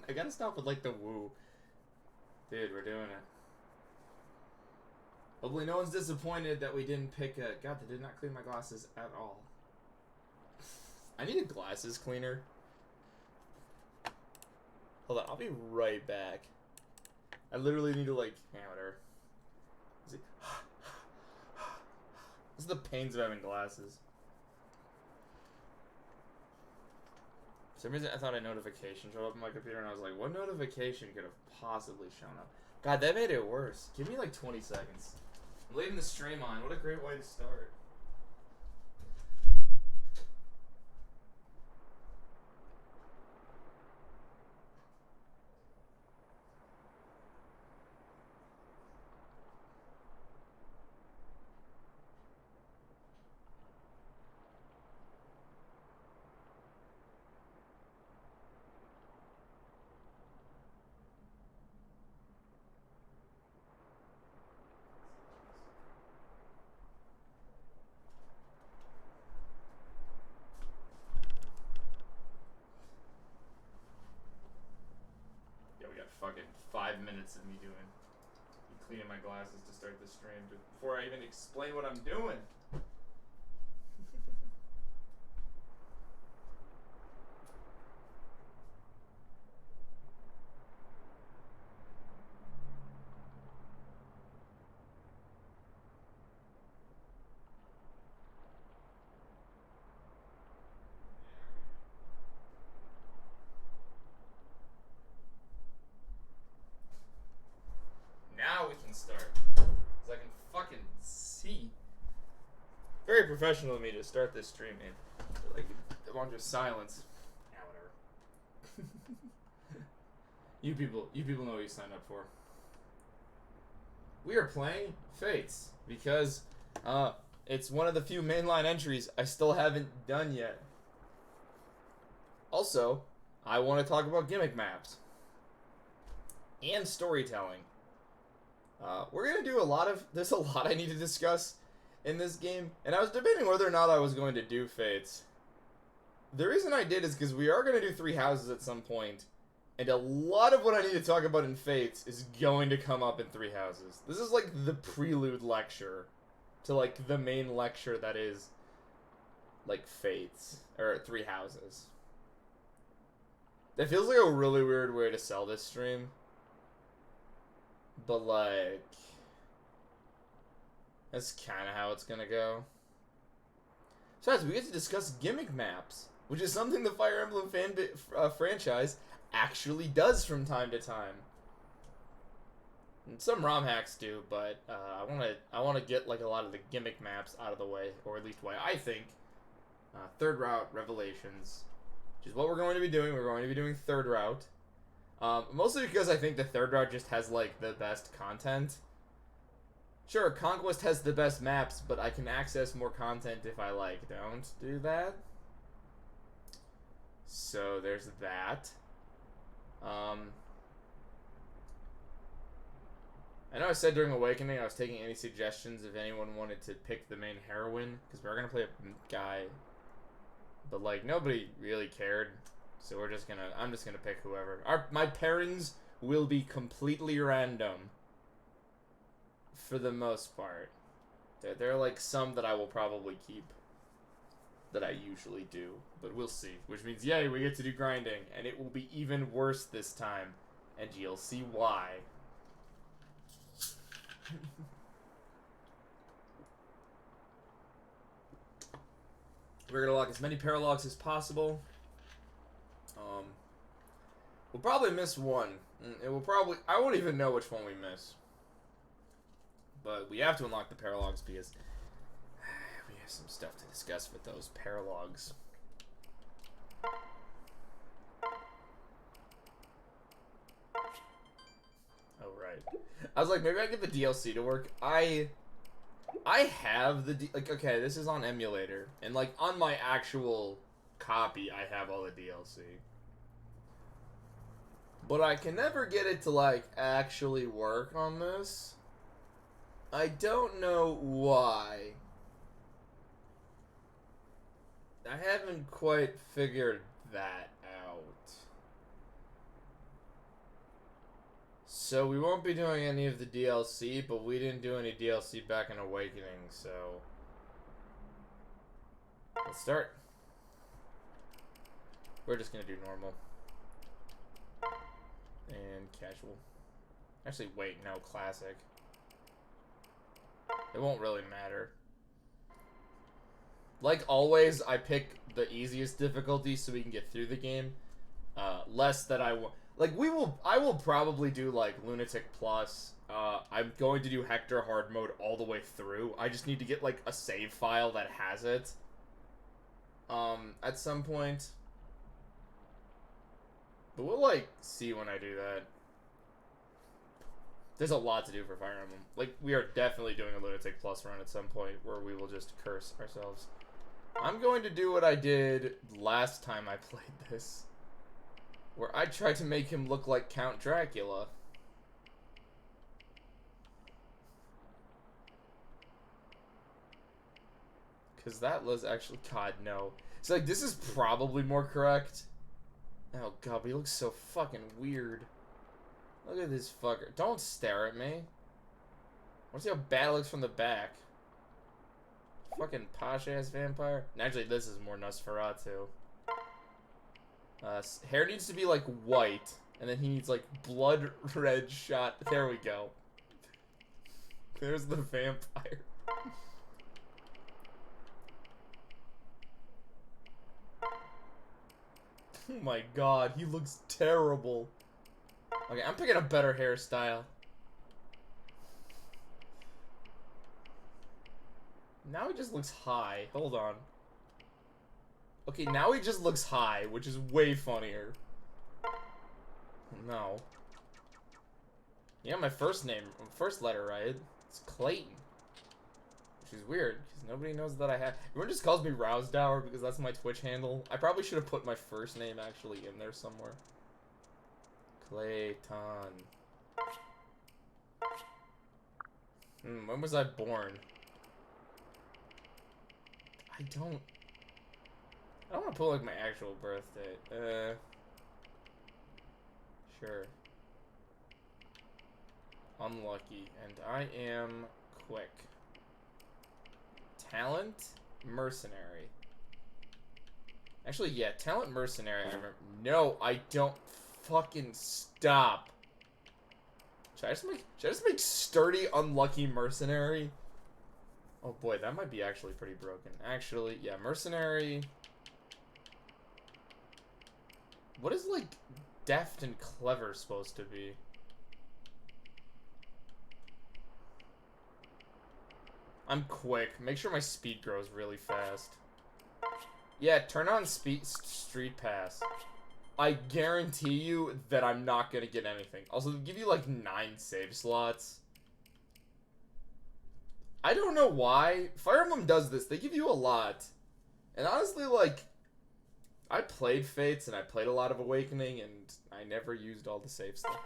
I gotta stop with like the woo. Dude, we're doing it. Hopefully no one's disappointed that we didn't pick a... God, they did not clean my glasses at all. I need a glasses cleaner. Hold on, I'll be right back. I literally need to like... Yeah, whatever. This is the pains of having glasses. For some reason, I thought a notification showed up on my computer, and I was like, what notification could have possibly shown up? God, that made it worse. Give me like 20 seconds. I'm leaving the stream on. What a great way to start. Yeah, we got fucking 5 minutes of me cleaning my glasses to start the stream before I even explain what I'm doing. Now we can start. So I can fucking see. Very professional of me to start this stream, man. Like, I want just silence. Yeah, whatever. you people know what you signed up for. We are playing Fates because it's one of the few mainline entries I still haven't done yet. Also, I want to talk about gimmick maps and storytelling. We're gonna do there's a lot I need to discuss in this game, and I was debating whether or not I was going to do Fates. The reason I did is because we are gonna do 3 houses at some point, and a lot of what I need to talk about in Fates is going to come up in 3 houses. This is like the prelude lecture to like the main lecture that is like Fates, or 3 houses. That feels like a really weird way to sell this stream. But, like, that's kind of how it's going to go. Besides, we get to discuss gimmick maps, which is something the Fire Emblem franchise actually does from time to time. And some ROM hacks do, but I want to get, like, a lot of the gimmick maps out of the way, or at least why I think Third Route Revelations, which is what we're going to be doing. We're going to be doing Third Route. Mostly because I think the Third Route just has, like, the best content. Sure, Conquest has the best maps, but I can access more content if I, like, don't do that. So, there's that. I know I said during Awakening I was taking any suggestions if anyone wanted to pick the main heroine, because we were going to play a guy. But, like, nobody really cared. So I'm just gonna pick whoever. My pairings will be completely random. For the most part. There are like some that I will probably keep. That I usually do. But we'll see. Which means, yay, we get to do grinding. And it will be even worse this time. And you'll see why. We're gonna lock as many paralogs as possible. We'll probably miss one. I won't even know which one we miss. But we have to unlock the paralogs because we have some stuff to discuss with those paralogs. Oh, right. I was like, maybe I get the DLC to work. I have like, okay, this is on emulator. And, like, on my actual copy, I have all the DLC. But I can never get it to, like, actually work on this. I don't know why. I haven't quite figured that out. So we won't be doing any of the DLC, but we didn't do any DLC back in Awakening, so let's start. We're just gonna do normal and casual. Actually, wait, no, classic. It won't really matter. Like always, I pick the easiest difficulty so we can get through the game. Less that I want. Like, I will probably do, like, Lunatic Plus. I'm going to do Hector Hard Mode all the way through. I just need to get, like, a save file that has it. At some point. But we'll, like, see when I do that. There's a lot to do for Fire Emblem. Like, we are definitely doing a Lunatic Plus run at some point where we will just curse ourselves. I'm going to do what I did last time I played this, where I tried to make him look like Count Dracula. Because that was actually... God, no. It's like, this is probably more correct. Oh, God, but he looks so fucking weird. Look at this fucker. Don't stare at me. I want to see how bad it looks from the back. Fucking posh-ass vampire. And actually, this is more Nosferatu. Hair needs to be, like, white. And then he needs, like, blood red shot. There we go. There's the vampire. Oh my god, he looks terrible. Okay, I'm picking a better hairstyle. Now he just looks high. Hold on. Okay, now he just looks high, which is way funnier. No. Yeah, my first letter, right? It's Clayton. Which is weird, because nobody knows that I have... Everyone just calls me Rousdower because that's my Twitch handle. I probably should have put my first name actually in there somewhere. Clayton. When was I born? I don't want to put, like, my actual birth date. Sure. Unlucky. And I am quick. Talent? Mercenary. Actually, yeah, talent mercenary, I remember. No, I don't fucking stop. Should I just make sturdy, unlucky mercenary? Oh boy, that might be actually pretty broken. Actually, yeah, mercenary. What is, like, deft and clever supposed to be? I'm quick. Make sure my speed grows really fast. Yeah, turn on street pass. I guarantee you that I'm not gonna get anything. Also, they give you, like, 9 save slots. I don't know why. Fire Emblem does this. They give you a lot. And honestly, like, I played Fates and I played a lot of Awakening and I never used all the save slots.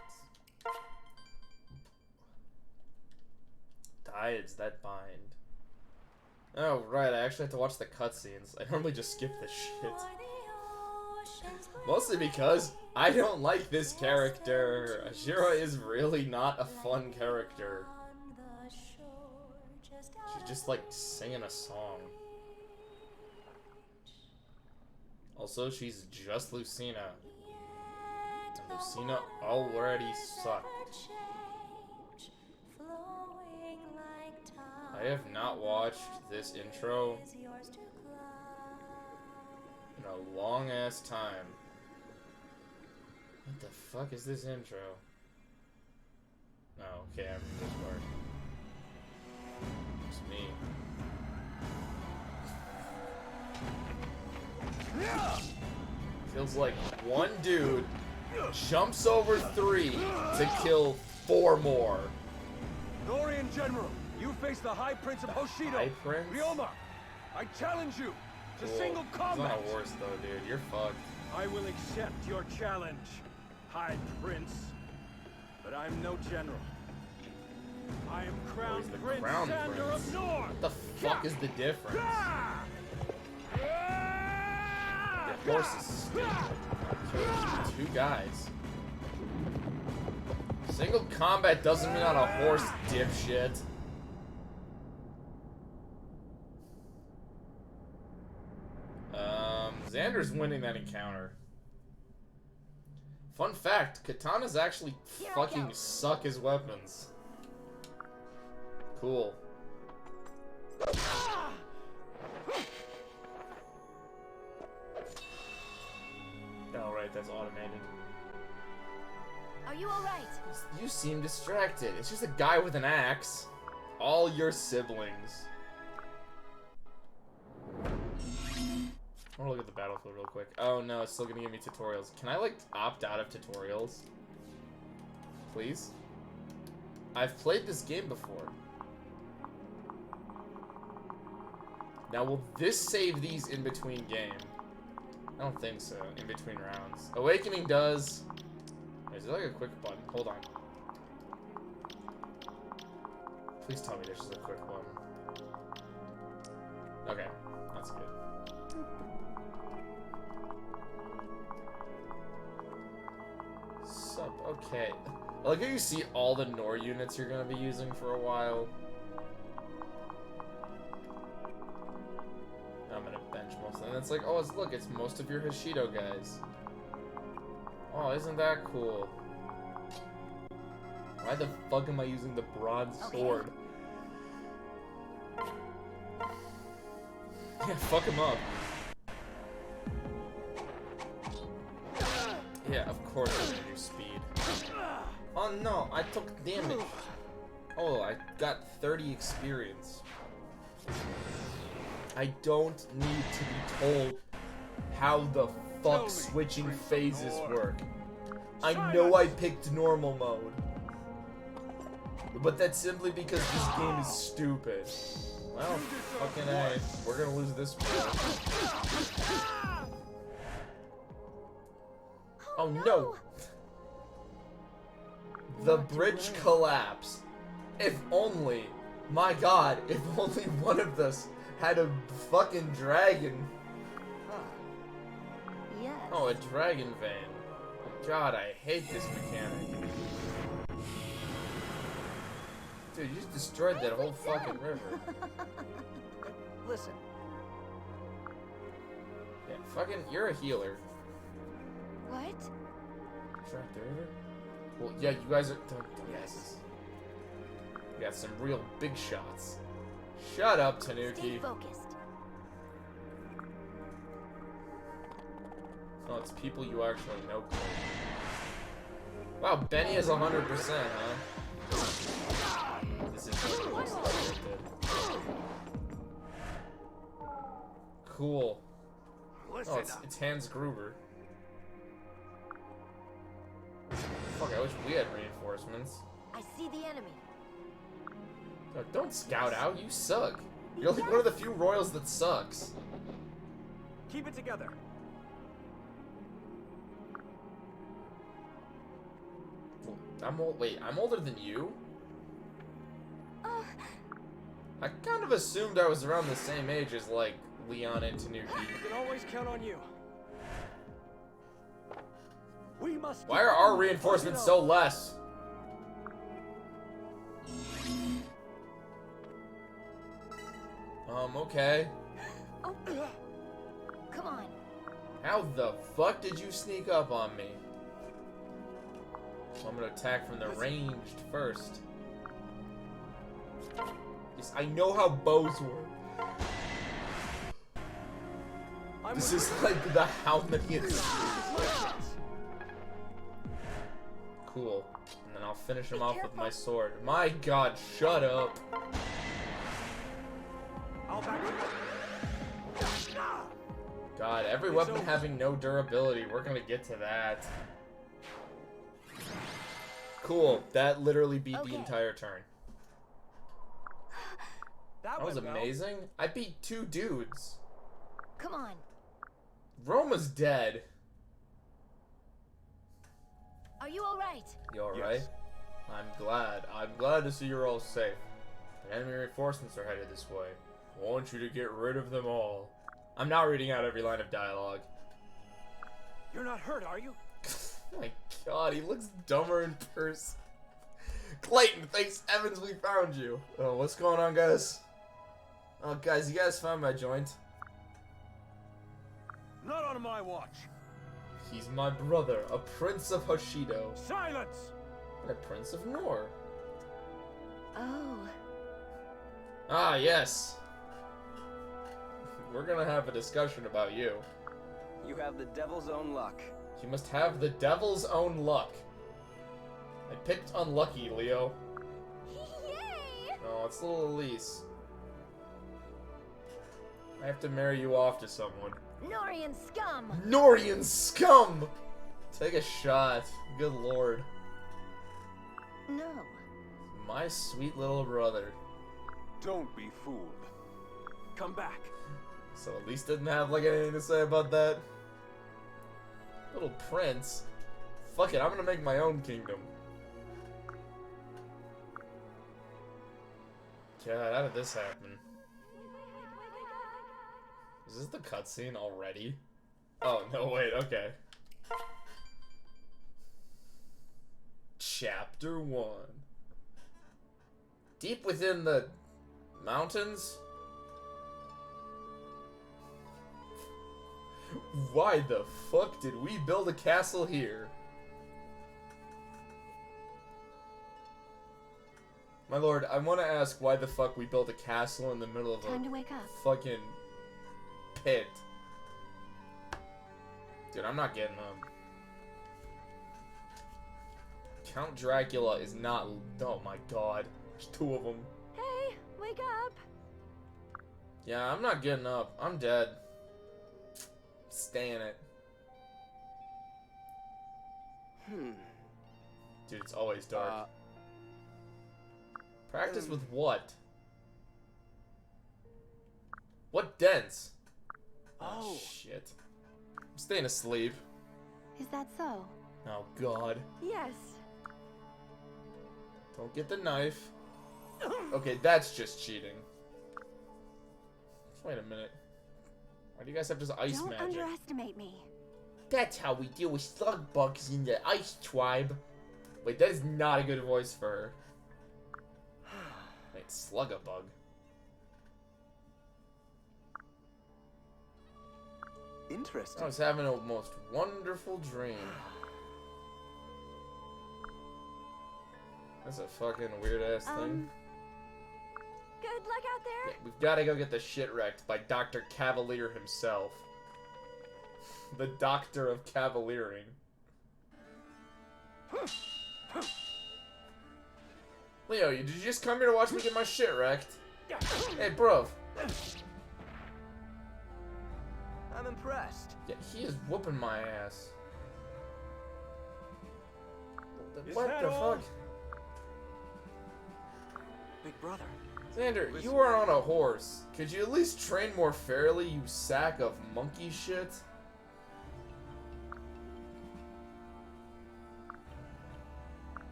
Diodes that bind. Oh, right. I actually have to watch the cutscenes. I normally just skip this shit. Mostly because I don't like this character. Ashira is really not a fun character. She's just, like, singing a song. Also, she's just Lucina. And Lucina already sucked. I have not watched this intro in a long-ass time. What the fuck is this intro? Oh, okay, I remember this part. It's me. Feels like one dude jumps over 3 to kill 4 more. Dorian General, you face the High Prince of Hoshido. High Prince? Ryoma, I challenge you to single combat. It's not a horse though, dude. You're fucked. I will accept your challenge, High Prince. But I'm no general. I am Crown Prince Sander of North. What the fuck is the difference? Your horse is stupid. 2 guys. Single combat doesn't mean on a horse, dipshit. Xander's winning that encounter. Fun fact, katanas actually fucking suck as weapons. Cool. Alright, that's automated. Are you alright? You seem distracted. It's just a guy with an axe. All your siblings. I want to look at the battlefield real quick. Oh no, it's still gonna give me tutorials. Can I, like, opt out of tutorials? Please? I've played this game before. Now, will this save these in between game? I don't think so. In between rounds. Awakening does. Is there like a quick button? Hold on. Please tell me there's just a quick button. Okay, that's good. Sup, okay. I like how you see all the Nor units you're gonna be using for a while. I'm gonna bench most of them. It's like, oh, look, it's most of your Hashido guys. Oh, isn't that cool? Why the fuck am I using the bronze sword? Yeah, fuck him up. Yeah, of course I'm gonna do speed. Oh no, I took damage. Oh, I got 30 experience. I don't need to be told how the fuck switching phases work. I know I picked normal mode. But that's simply because this game is stupid. Well, fucking A. We're gonna lose this one. Oh no! The bridge collapsed. If only, my god, if only one of us had a fucking dragon. Yes. Oh, a dragon vein. God, I hate this mechanic. Dude, you just destroyed that whole fucking river. Listen. Yeah, fucking, you're a healer. What? Track the river? Well, yeah, you guys are dumbasses. You got some real big shots. Shut up, Tanuki. Stay focused. Oh, it's people you actually know. Wow, Benny is 100%, huh? This is cool. Oh, it's Hans Gruber. Fuck, I wish we had reinforcements. I see the enemy. Don't scout out, you suck. You're like one of the few royals that sucks. Keep it together. Wait, I'm older than you? I kind of assumed I was around the same age as, like, Leon and Tanuki. We can always count on you. We must. Why are our reinforcements so less? Okay. Oh. Come on. How the fuck did you sneak up on me? I'm gonna attack from the ranged first. Yes, I know how bows work. This is like the how many it's cool. And then I'll finish him off with my sword. My god, shut up. God, every weapon having no durability. We're gonna get to that. Cool. That literally beat the entire turn. That was amazing. I beat 2 dudes. Come on. Roma's dead. Are you alright? You alright? Yes. I'm glad. I'm glad to see you're all safe. The enemy reinforcements are headed this way. I want you to get rid of them all. I'm not reading out every line of dialogue. You're not hurt, are you? My god, he looks dumber in person. Clayton, thanks Evans we found you. Oh, what's going on, guys? Oh, guys, you guys found my joint? Not on my watch. He's my brother, a prince of Hoshido. Silence! And a prince of Nor. Oh. Ah, yes. We're gonna have a discussion about you. You have the devil's own luck. You must have the devil's own luck. I picked unlucky, Leo. Yay! No, it's little Elise. I have to marry you off to someone. Norian scum! Norian scum! Take a shot. Good lord. No. My sweet little brother. Don't be fooled. Come back. So Elise didn't have like anything to say about that. Little prince. Fuck it, I'm gonna make my own kingdom. God, how did this happen? Is this the cutscene already? Oh, no, wait, okay. Chapter 1. Deep within the mountains? Why the fuck did we build a castle here? My lord, I want to ask why the fuck we built a castle in the middle of Time a to wake up. fucking pit. Dude, I'm not getting up. Count Dracula is not... Oh my god. There's two of them. Hey, wake up! Yeah, I'm not getting up. I'm dead. Staying it. Dude, it's always dark. Practice with what? What dents? Oh. Shit. I'm staying asleep. Is that so? Oh god. Yes. Don't get the knife. Okay, that's just cheating. Wait a minute. Why do you guys have this ice Don't magic? underestimate me. That's how we deal with slug bugs in the ice tribe. Wait, that is not a good voice for her. Wait, slug-a-bug. Interesting. I was having a most wonderful dream. That's a fucking weird-ass thing. Good luck out there. Yeah, we've got to go get the shit wrecked by Dr. Cavalier himself. The Doctor of Cavaliering. Leo, did you just come here to watch me get my shit wrecked? Hey, bro. I'm impressed. Yeah, he is whooping my ass. Is What that the all? fuck? Big brother. Xander, you are on a horse. Could you at least train more fairly, you sack of monkey shit?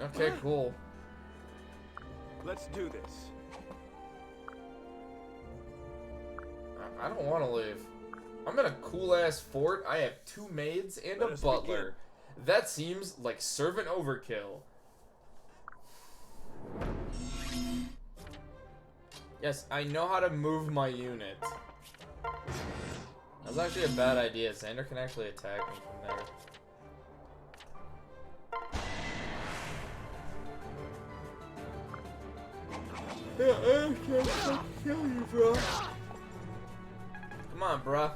Okay, cool. Let's do this. I don't want to leave. I'm in a cool-ass fort. I have 2 maids and a Let us butler. That seems like servant overkill. Yes, I know how to move my unit. That was actually a bad idea. Xander can actually attack me from there. Yeah, I can't kill you, bro. Come on, bro.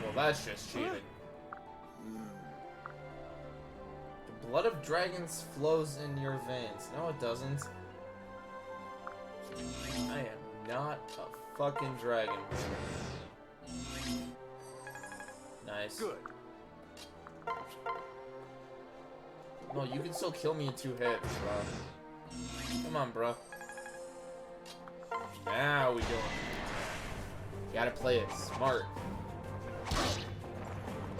Well, that's just cheating. The blood of dragons flows in your veins. No, it doesn't. I am not a fucking dragon. Nice. Good. No, you can still kill me in 2 hits, bro. Come on, bro. Now we go. You gotta play it smart.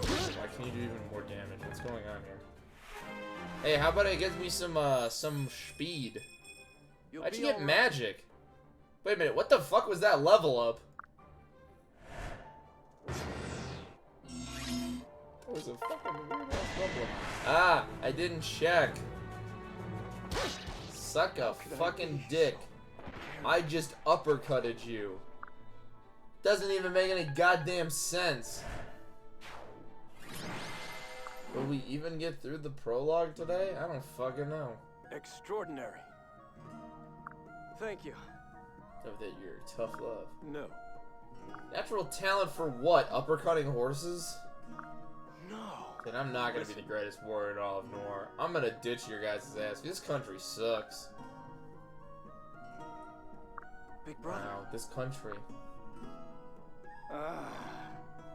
Why can't you do even more damage? What's going on here? Hey, how about it gives me some speed? Why'd you get magic? Wait a minute, what the fuck was that level up? That was a fucking weird ass rumble. Ah, I didn't check. Suck a fucking dick. I just uppercutted you. Doesn't even make any goddamn sense. Will we even get through the prologue today? I don't fucking know. Extraordinary. Thank you. Of that your tough love. No. Natural talent for what? Uppercutting horses? No. Then I'm not gonna be the greatest warrior in all of Noir. I'm gonna ditch your guys' ass. This country sucks. Big brother. Wow, this country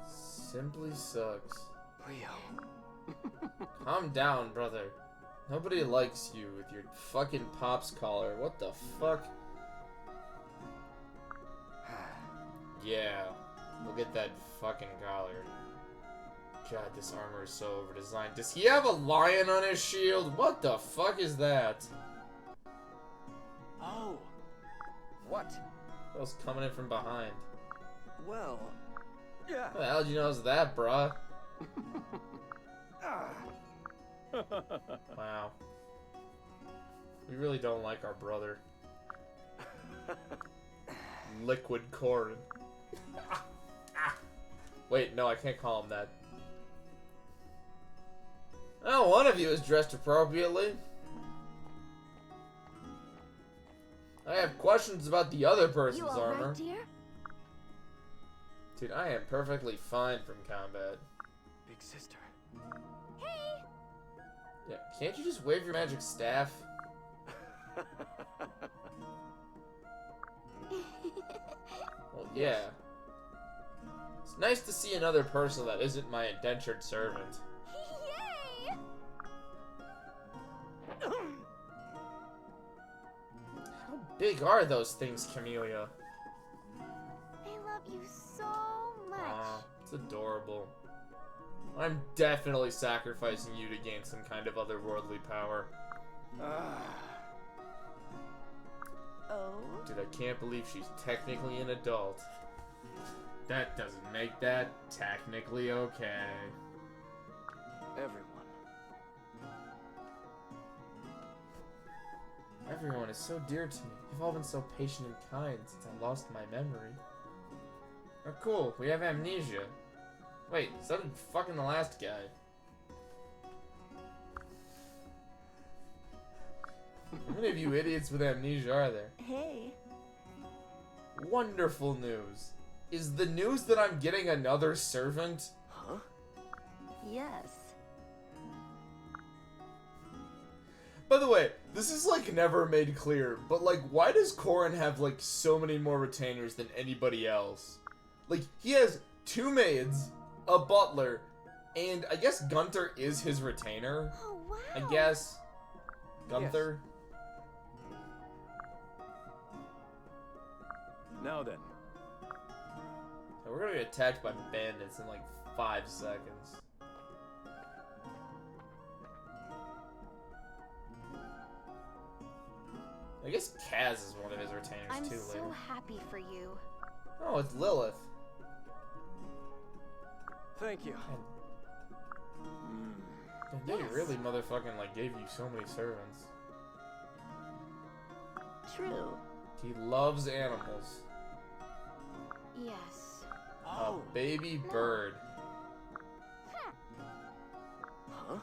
simply sucks. Leo. Calm down, brother. Nobody likes you with your fucking pops collar. What the fuck? Yeah, look at that fucking collar. God, this armor is so overdesigned. Does he have a lion on his shield? What the fuck is that? Oh. What? What else coming in from behind? Well, yeah. How the hell did you notice that, bruh? Wow. We really don't like our brother. Liquid corn. Wait, no, I can't call him that. Oh, one of you is dressed appropriately. I have questions about the other person's You all armor. right, dear? Dude, I am perfectly fine from combat. Big sister. Hey! Yeah, can't you just wave your magic staff? Well, yeah. It's nice to see another person that isn't my indentured servant. Yay! How big are those things, Camellia? I love you so much. Aw, it's adorable. I'm definitely sacrificing you to gain some kind of otherworldly power. Oh? Dude, I can't believe she's technically an adult. That doesn't make that technically okay. Everyone. Everyone is so dear to me. You've all been so patient and kind since I lost my memory. Oh, cool. We have amnesia. Wait, so did fucking the last guy. How many of you idiots with amnesia are there? Hey. Wonderful news. Is the news that I'm getting another servant? Huh? Yes. By the way, this is like never made clear, but like why does Corrin have like so many more retainers than anybody else? Like he has 2 maids, a butler, and I guess Gunther is his retainer. Oh, wow. I guess. Gunther? Now then. So we're gonna get attacked by bandits in like 5 seconds. I guess Kaz is one of his retainers I'm too so later. happy for you. Oh, it's Lilith. Thank you. And they Yes. really motherfucking like gave you so many servants. True. He loves animals. Yes. Oh. A baby bird. Huh?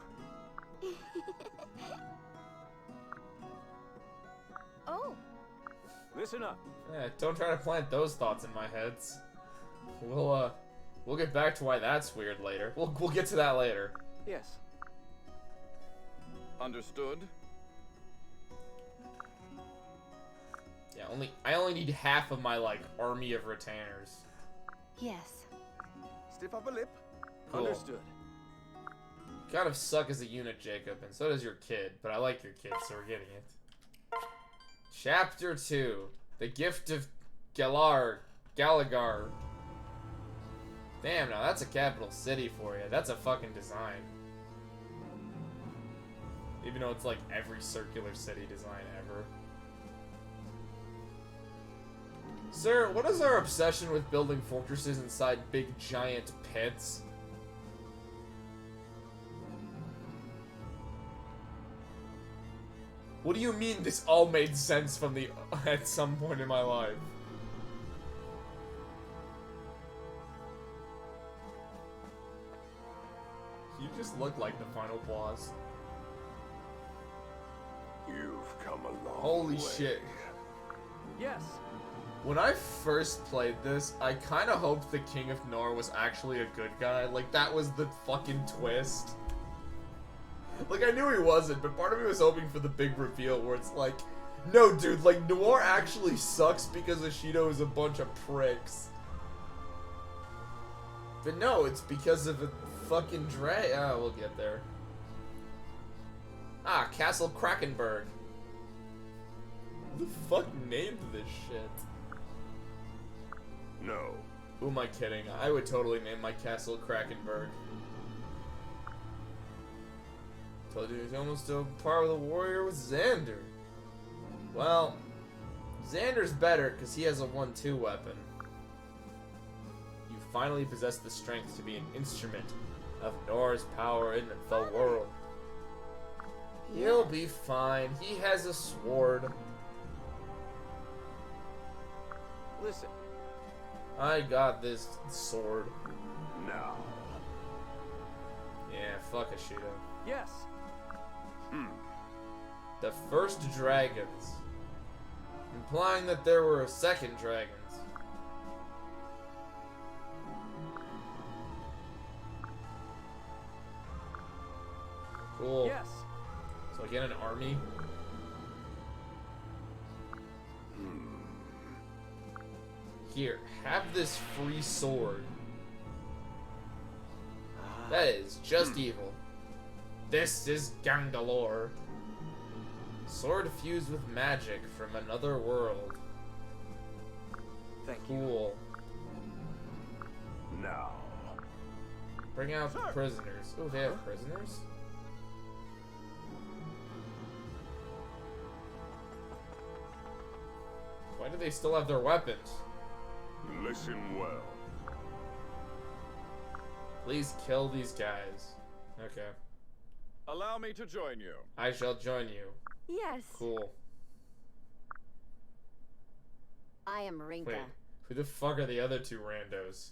Oh. Listen up. Yeah, don't try to plant those thoughts in my heads. We'll get back to why that's weird later. We'll get to that later. Yes. Understood. Yeah, I only need half of my like army of retainers. Yes. Stiff upper lip. Cool. Understood. Kind of suck as a unit, Jacob, and so does your kid, but I like your kid, so we're getting it. Chapter 2. The Gift of Galagar. Damn, now that's a capital city for you. That's a fucking design. Even though it's like every circular city design ever. Sir, what is our obsession with building fortresses inside big giant pits? What do you mean this all made sense from the at some point in my life? You just look like the final boss. You've come a long Holy way. shit. Yes. When I first played this, I kind of hoped the King of Nor was actually a good guy. Like, that was the fucking twist. Like, I knew he wasn't, but part of me was hoping for the big reveal where it's like, no, dude, like, Noir actually sucks because Ishido is a bunch of pricks. But no, it's because of a fucking Ah, we'll get there. Ah, Castle Krakenberg. Who the fuck named this shit? No. Who am I kidding? I would totally name my castle Krakenberg. Told you he's almost a par with a warrior with Xander. Well, Xander's better because he has a 1-2 weapon. You finally possess the strength to be an instrument of Nor's power in the world. He'll be fine. He has a sword. Listen. I got this sword. Now. Yeah, fuck Ishido. Yes. The first dragons. Implying that there were second dragons. Cool. Yes. So I get an army. Here, have this free sword. That is just evil. This is Gangalore. Sword fused with magic from another world. Thank you. Cool. Now. Bring out the prisoners. Oh, they have prisoners? Why do they still have their weapons? Listen well. Please kill these guys. Okay. Allow me to join you. I shall join you. Yes. Cool. I am Rinka. Wait, who the fuck are the other two randos?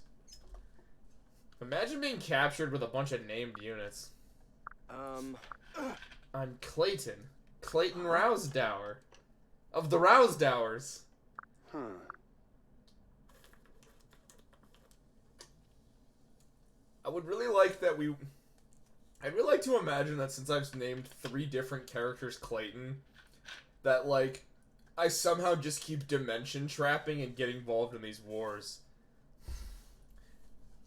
Imagine being captured with a bunch of named units. I'm Clayton. Clayton Rousdower. Of the Rousdowers. I would really like that I'd really like to imagine that since I've named 3 different characters Clayton, that, like, I somehow just keep dimension trapping and get involved in these wars.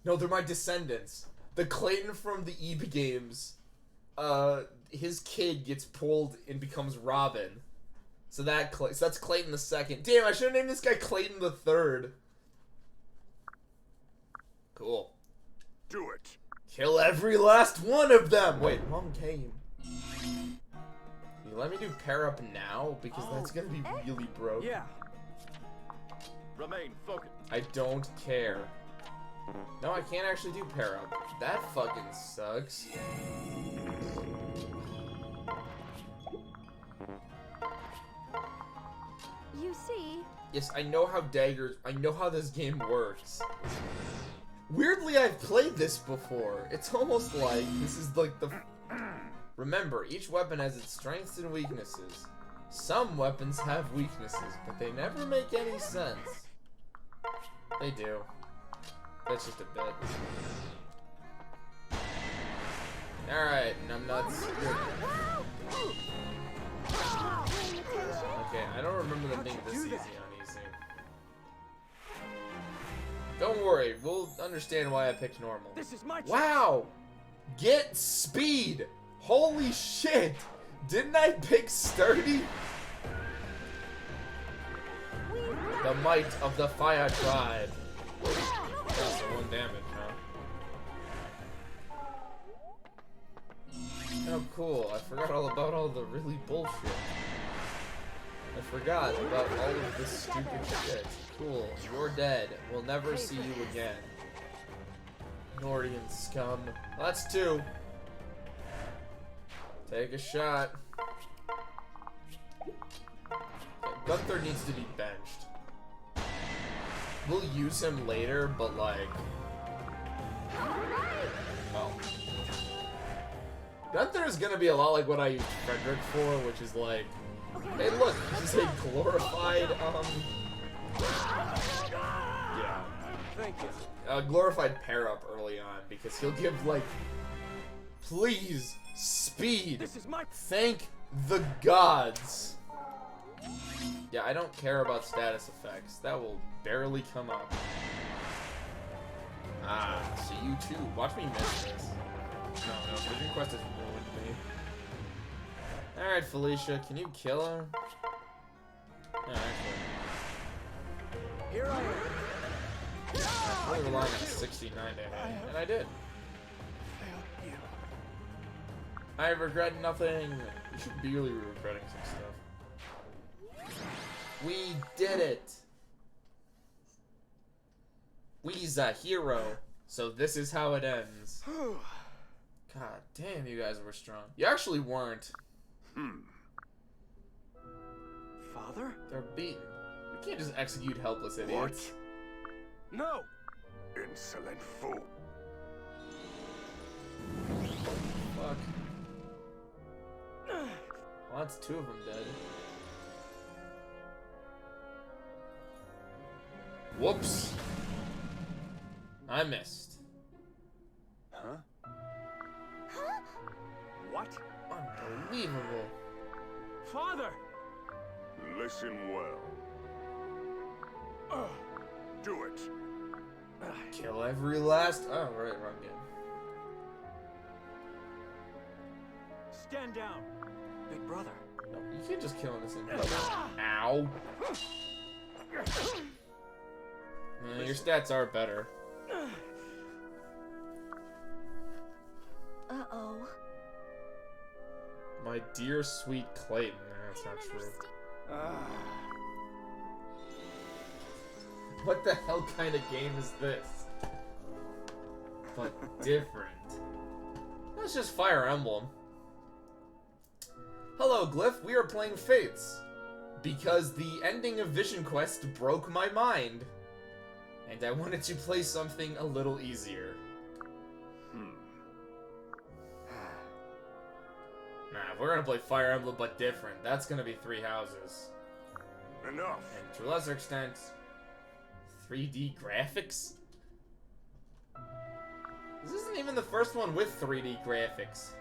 No, they're my descendants. The Clayton from the Eve games, his kid gets pulled and becomes Robin. So that's Clayton the second. Damn, I should have named this guy Clayton the third. Cool. Do it. Kill every last one of them! Wait, wrong game. Can you let me do pair up now? Because that's gonna be really broke. Yeah. Remain focused. I don't care. No, I can't actually do pair up. That fucking sucks. You see, Yes, I know how this game works. Weirdly, I've played this before. It's almost like this is like the... Remember, each weapon has its strengths and weaknesses. Some weapons have weaknesses, but they never make any sense. They do. That's just a bit. Alright, numbnuts. Okay, I don't remember them being this easy on easy. Don't worry, we'll understand why I picked normal. This is my chance. Wow! Get speed! Holy shit! Didn't I pick sturdy? The might of the fire tribe. That's the 1 damage, huh? Oh, cool. I forgot all about all the really bullshit. I forgot about all of this stupid shit. Cool. You're dead. We'll never see you again. Nordian scum. That's 2. Take a shot. Gunther needs to be benched. We'll use him later, but like... Oh. Gunther is gonna be a lot like what I used Frederick for, which is like... Hey look, this is a glorified, yeah. Thank you. A glorified pair-up early on, because he'll give like... Please, speed! This is my... Thank the gods! Yeah, I don't care about status effects. That will barely come up. Ah, see you too. Watch me miss this. No, Vision Quest has ruined me. Alright, Felicia, can you kill her? Yeah, actually. Here I am. I'm really relying on 69 to hit, and I did. I regret nothing. You should be really regretting some stuff. We did it! We's a hero. So this is how it ends. God damn, you guys were strong. You actually weren't. Father? They're beaten. We can't just execute helpless idiots. No! Insolent fool. Fuck. Well, that's two of them dead. Whoops. I missed. Huh? What? Unbelievable. Father! Listen well. Do it. Kill every last... Oh, right, wrong game. Stand down! Big brother. No, you can't just kill innocent people. Ow. Your stats are better. Uh-oh. My dear sweet Clayton. No, that's not true. What the hell kind of game is this? But different. That's just Fire Emblem. Hello, Glyph. We are playing Fates. Because the ending of Vision Quest broke my mind. And I wanted to play something a little easier. Nah, if we're gonna play Fire Emblem but different, that's gonna be 3 houses. Enough. And to a lesser extent, 3D graphics? This isn't even the first one with 3D graphics.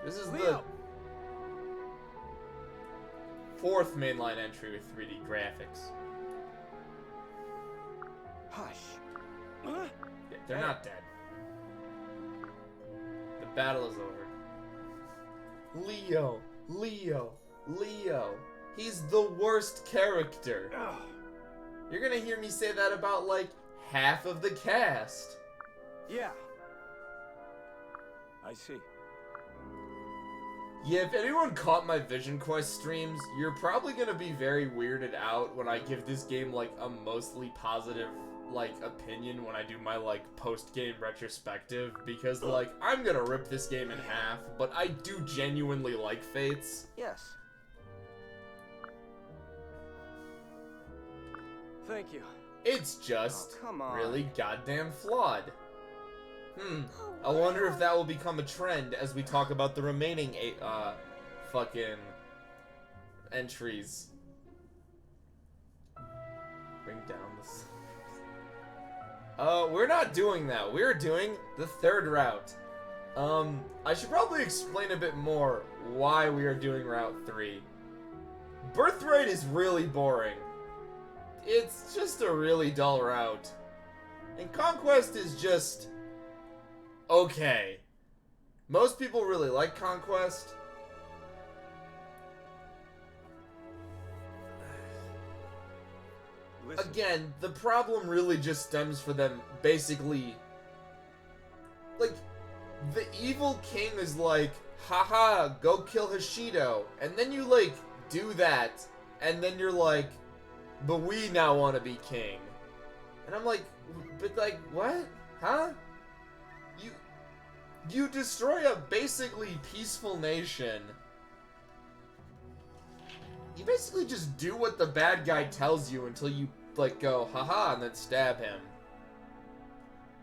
This is the 4th mainline entry with 3D graphics. Hush. Yeah, they're not dead. The battle is over. Leo, Leo, Leo. He's the worst character. You're gonna hear me say that about like half of the cast. Yeah. I see. Yeah, if anyone caught my Vision Quest streams, you're probably gonna be very weirded out when I give this game like a mostly positive like opinion when I do my like post-game retrospective, because like I'm gonna rip this game in half, but I do genuinely like Fates. Yes. Thank you. It's just Oh, come on. really goddamn flawed. I wonder if that will become a trend as we talk about the remaining 8 fucking entries. Bring down this. We're not doing that. We're doing the 3rd route. I should probably explain a bit more why we are doing Route 3. Birthright is really boring. It's just a really dull route. And Conquest is just... okay. Most people really like Conquest. Listen. Again, the problem really just stems for them basically... like, the evil king is like, haha, go kill Hashido. And then you, like, do that. And then you're like, but we now want to be king. And I'm like, but like, what? Huh? You destroy a basically peaceful nation you basically just do what the bad guy tells you until you, like, go, haha, and then stab him.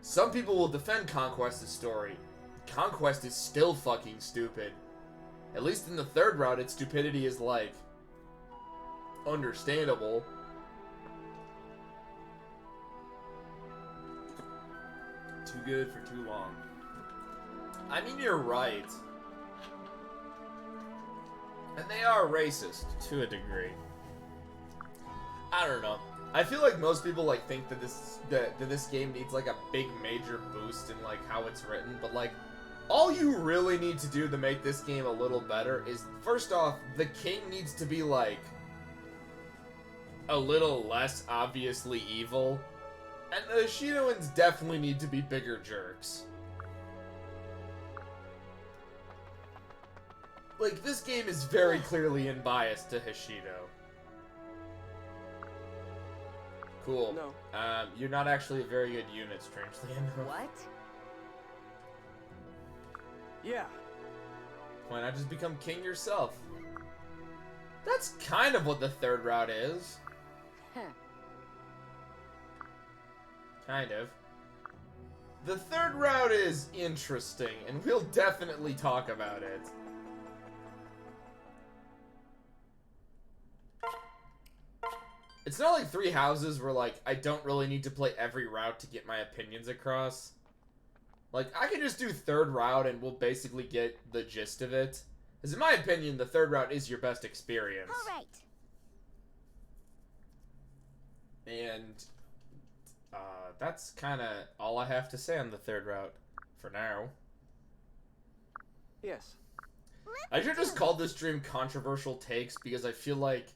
Some people will defend Conquest's story. Conquest is still fucking stupid. At least in the third route, its stupidity is, like, understandable. Too good for too long. I mean, you're right. And they are racist, to a degree. I don't know. I feel like most people, like, think that this game needs, like, a big major boost in, like, how it's written, but, like, all you really need to do to make this game a little better is, first off, the king needs to be, like, a little less obviously evil, and the Shidoans definitely need to be bigger jerks. Like, this game is very clearly unbiased to Hishido. Cool. No. You're not actually a very good unit, strangely enough. What? Yeah. Why not just become king yourself? That's kind of what the third route is. Kind of. The third route is interesting, and we'll definitely talk about it. It's not like Three Houses where, like, I don't really need to play every route to get my opinions across. Like, I can just do third route and we'll basically get the gist of it. Because in my opinion, the third route is your best experience. All right. And that's kind of all I have to say on the third route for now. Yes. I should just call this stream controversial takes because I feel like...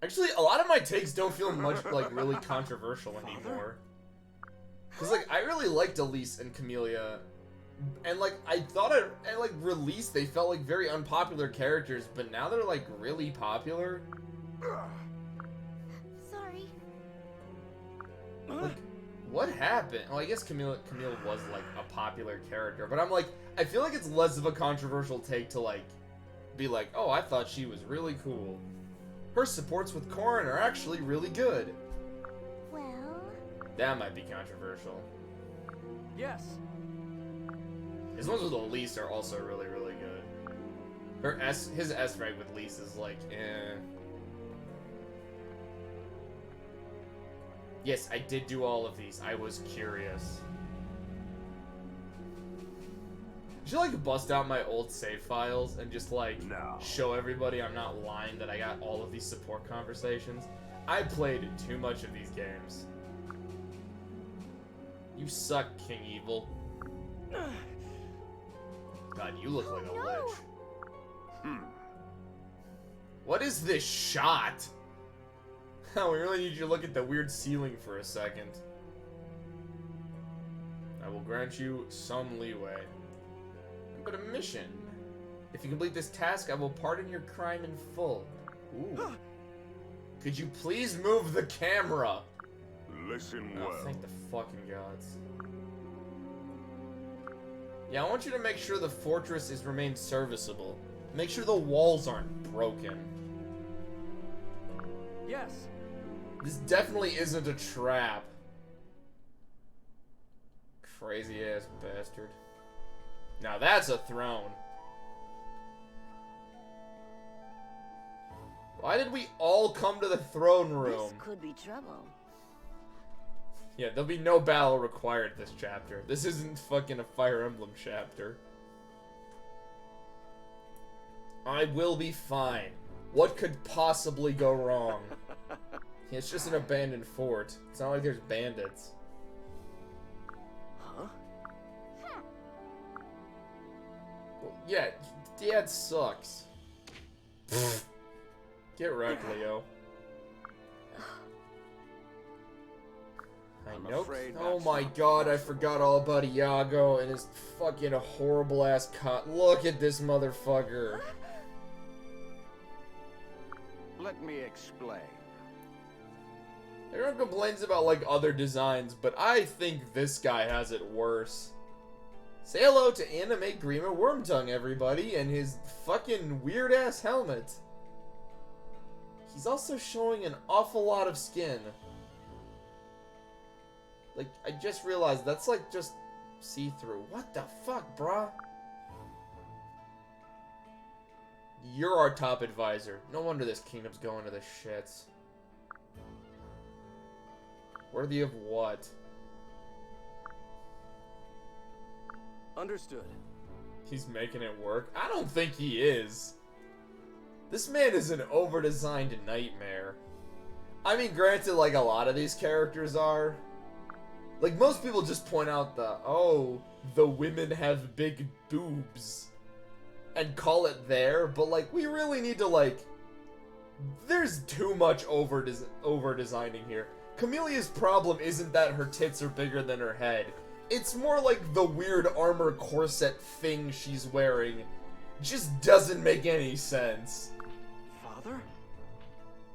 Actually, a lot of my takes don't feel much like really controversial anymore. Because, like, I really liked Elise and Camellia. And, like, I thought at like, release they felt like very unpopular characters, but now they're, like, really popular. Sorry. Like, what happened? Well, I guess Camille was, like, a popular character, but I'm like, I feel like it's less of a controversial take to, like, be like, oh, I thought she was really cool. Her supports with Corrin are actually really good. Well... That might be controversial. Yes. His ones with Elise are also really, really good. His S rank with Elise is like, eh. Yes, I did do all of these. I was curious. Should I, like, bust out my old save files and just, like, show everybody I'm not lying that I got all of these support conversations? I played too much of these games. You suck, King Evil. God, you look like a lich. What is this shot? We really need you to look at the weird ceiling for a second. I will grant you some leeway. But a mission. If you complete this task, I will pardon your crime in full. Ooh. Could you please move the camera? Listen Oh, well. thank the fucking gods. Yeah, I want you to make sure the fortress is remained serviceable. Make sure the walls aren't broken. Yes. This definitely isn't a trap. Crazy ass bastard. Now that's a throne. Why did we all come to the throne room? This could be trouble. Yeah, there'll be no battle required this chapter. This isn't fucking a Fire Emblem chapter. I will be fine. What could possibly go wrong? It's just an abandoned fort. It's not like there's bandits. Huh? Well, yeah, Dad sucks. Get wrecked, Leo. I know. Oh my god, I forgot all about Iago and his fucking horrible ass cut. Look at this motherfucker. Let me explain. Everyone complains about, like, other designs, but I think this guy has it worse. Say hello to Anime Grima Wormtongue, everybody, and his fucking weird-ass helmet. he's also showing an awful lot of skin. Like, I just realized that's like just see-through. What the fuck, bruh? You're our top advisor. No wonder this kingdom's going to the shits. Worthy of what? Understood. He's making it work? I don't think he is. This man is an over-designed nightmare. I mean, granted, like, a lot of these characters are. Like, most people just point out the women have big boobs. And call it there, but, like, we really need to, like... There's too much over-designing here. Camelia's problem isn't that her tits are bigger than her head. It's more like the weird armor corset thing she's wearing just doesn't make any sense. Father?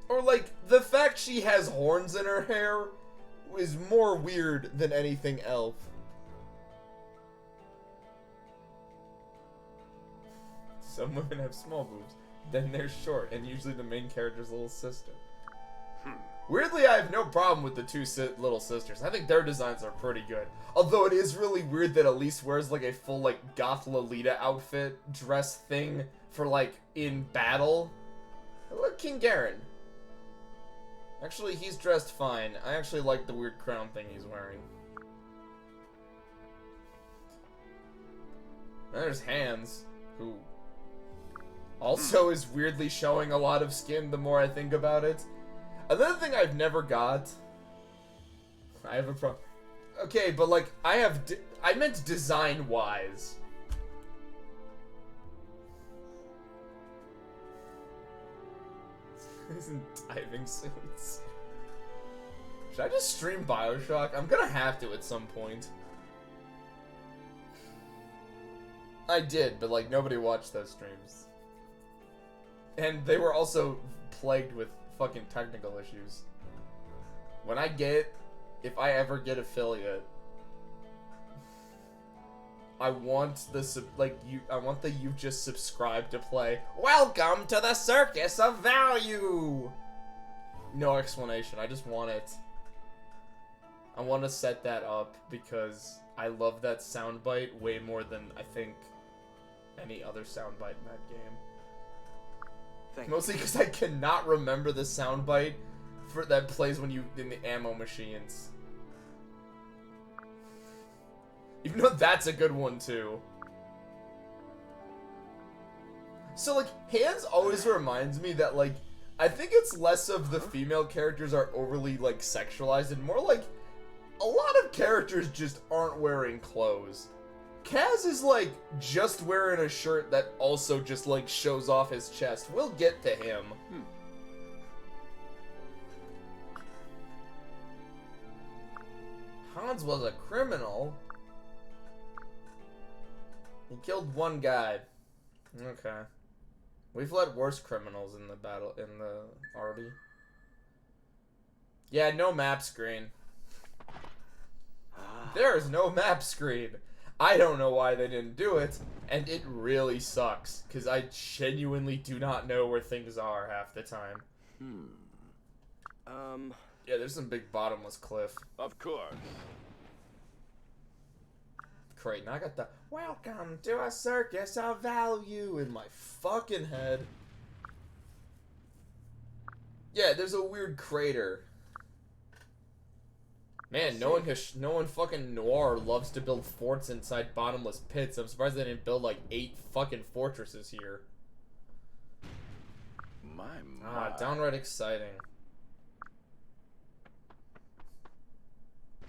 Or like, the fact she has horns in her hair is more weird than anything else. Some women have small boobs, then they're short, and usually the main character's little sister. Weirdly, I have no problem with the two little sisters. I think their designs are pretty good. Although it is really weird that Elise wears like a full like goth Lolita outfit dress thing for like in battle. Look, King Garen. Actually, he's dressed fine. I actually like the weird crown thing he's wearing. And there's Hans, who also is weirdly showing a lot of skin the more I think about it. Another thing I've never got... I have a problem. Okay, but like, I meant design-wise. He's in diving suits. Should I just stream Bioshock? I'm gonna have to at some point. I did, but like, nobody watched those streams. And they were also plagued with fucking technical issues. If I ever get affiliate, I want the you've just subscribed to play. Welcome to the circus of value. No explanation. I just want it. I want to set that up because I love that soundbite way more than I think any other soundbite in that game. Mostly because I cannot remember the soundbite that plays when you in the ammo machines. Even though that's a good one too. So like, Hans always reminds me that like, I think it's less of the female characters are overly like sexualized and more like, a lot of characters just aren't wearing clothes. Kaz is like just wearing a shirt that also just like shows off his chest. We'll get to him. Hans was a criminal. He killed one guy. Okay. We've let worse criminals in the army. Yeah, no map screen. There is no map screen. I don't know why they didn't do it, and it really sucks, because I genuinely do not know where things are half the time. Yeah, there's some big bottomless cliff. Of course. Great, now I got the welcome to a circus of value in my fucking head. Yeah, there's a weird crater. Man, no one fucking Noir loves to build forts inside bottomless pits. I'm surprised they didn't build like 8 fucking fortresses here. My. Downright exciting.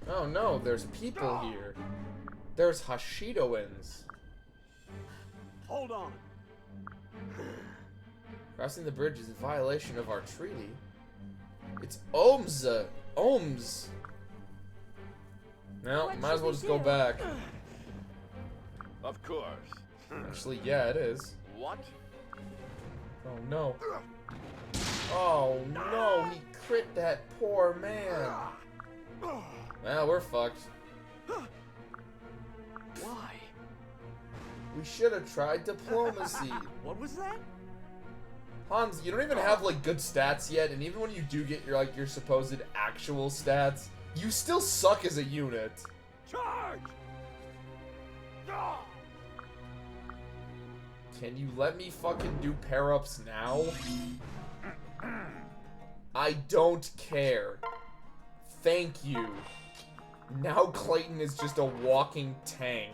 Oh no, there's people here. There's Hashidoans. Hold on. Crossing the bridge is a violation of our treaty. It's Ohms. Well, might as well just go back. Of course. Actually, yeah, it is. What? Oh no. Oh no, he crit that poor man. Well, we're fucked. Why? We should have tried diplomacy. What was that? Hans, you don't even have like good stats yet, and even when you do get your like your supposed actual stats, you still suck as a unit. Charge! Ah! Can you let me fucking do pair-ups now? I don't care. Thank you. Now Clayton is just a walking tank.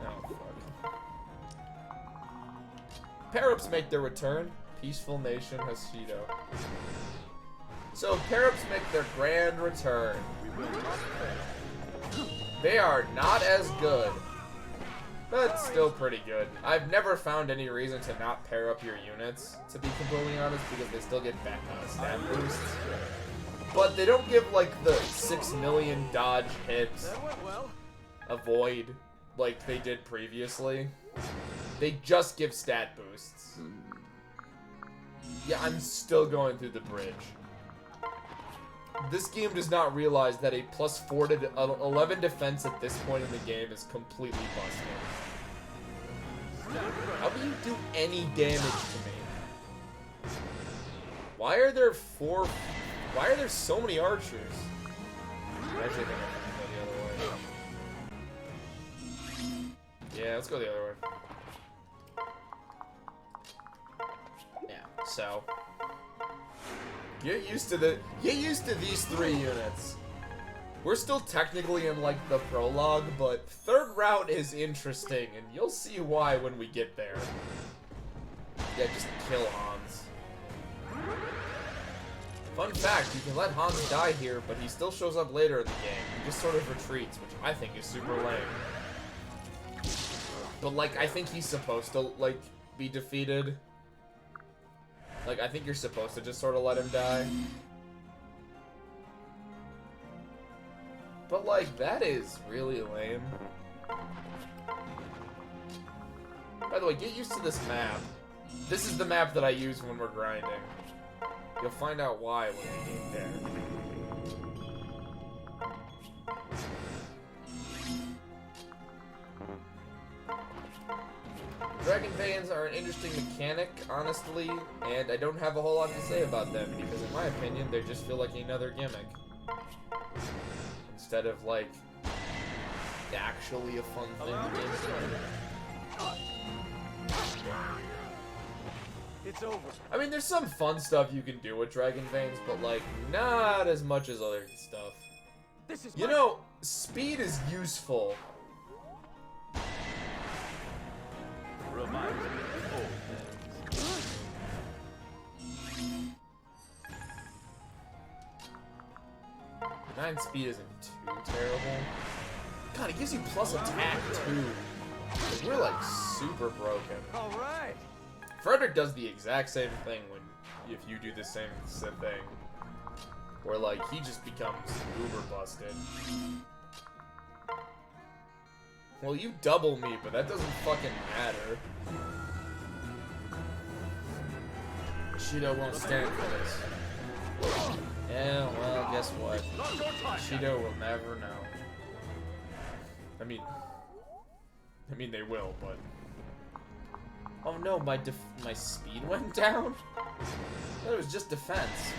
Oh, fuck. Pair-ups make their return. Peaceful Nation Hasido. So, pair-ups make their grand return. They are not as good, but still pretty good. I've never found any reason to not pair up your units, to be completely honest, because they still get back stat boosts. But they don't give, like, the 6 million dodge hits, That went well. avoid, like they did previously. They just give stat boosts. Yeah, I'm still going through the bridge. This game does not realize that a plus 4 to 11 defense at this point in the game is completely busted. How do you do any damage to me? Why are there so many archers? I actually think I can go the other way. Yeah, let's go the other way. Yeah, so get used to these 3 units. We're still technically in like the prologue, but third route is interesting, and you'll see why when we get there. Yeah, just kill Hans. Fun fact, you can let Hans die here, but he still shows up later in the game. He just sort of retreats, which I think is super lame. But like, I think he's supposed to like be defeated. Like, I think you're supposed to just sort of let him die. But, like, that is really lame. By the way, get used to this map. This is the map that I use when we're grinding. You'll find out why when we get there. Dragon Veins are an interesting mechanic, honestly, and I don't have a whole lot to say about them, because in my opinion, they just feel like another gimmick. Instead of, like, actually a fun thing to do. It's over. I mean, there's some fun stuff you can do with Dragon Veins, but, like, not as much as other stuff. This is You know, speed is useful. Reminds me of old things. 9 speed isn't too terrible. God, it gives you plus attack too. Like, we're like super broken. all right. Frederick does the exact same thing when if you do the same thing. Where like he just becomes uber busted. Well, you double me, but that doesn't fucking matter. Shido won't stand for this. Yeah, well, guess what? Shido will never know. I mean, they will, but... Oh no, my speed went down? I thought it was just defense.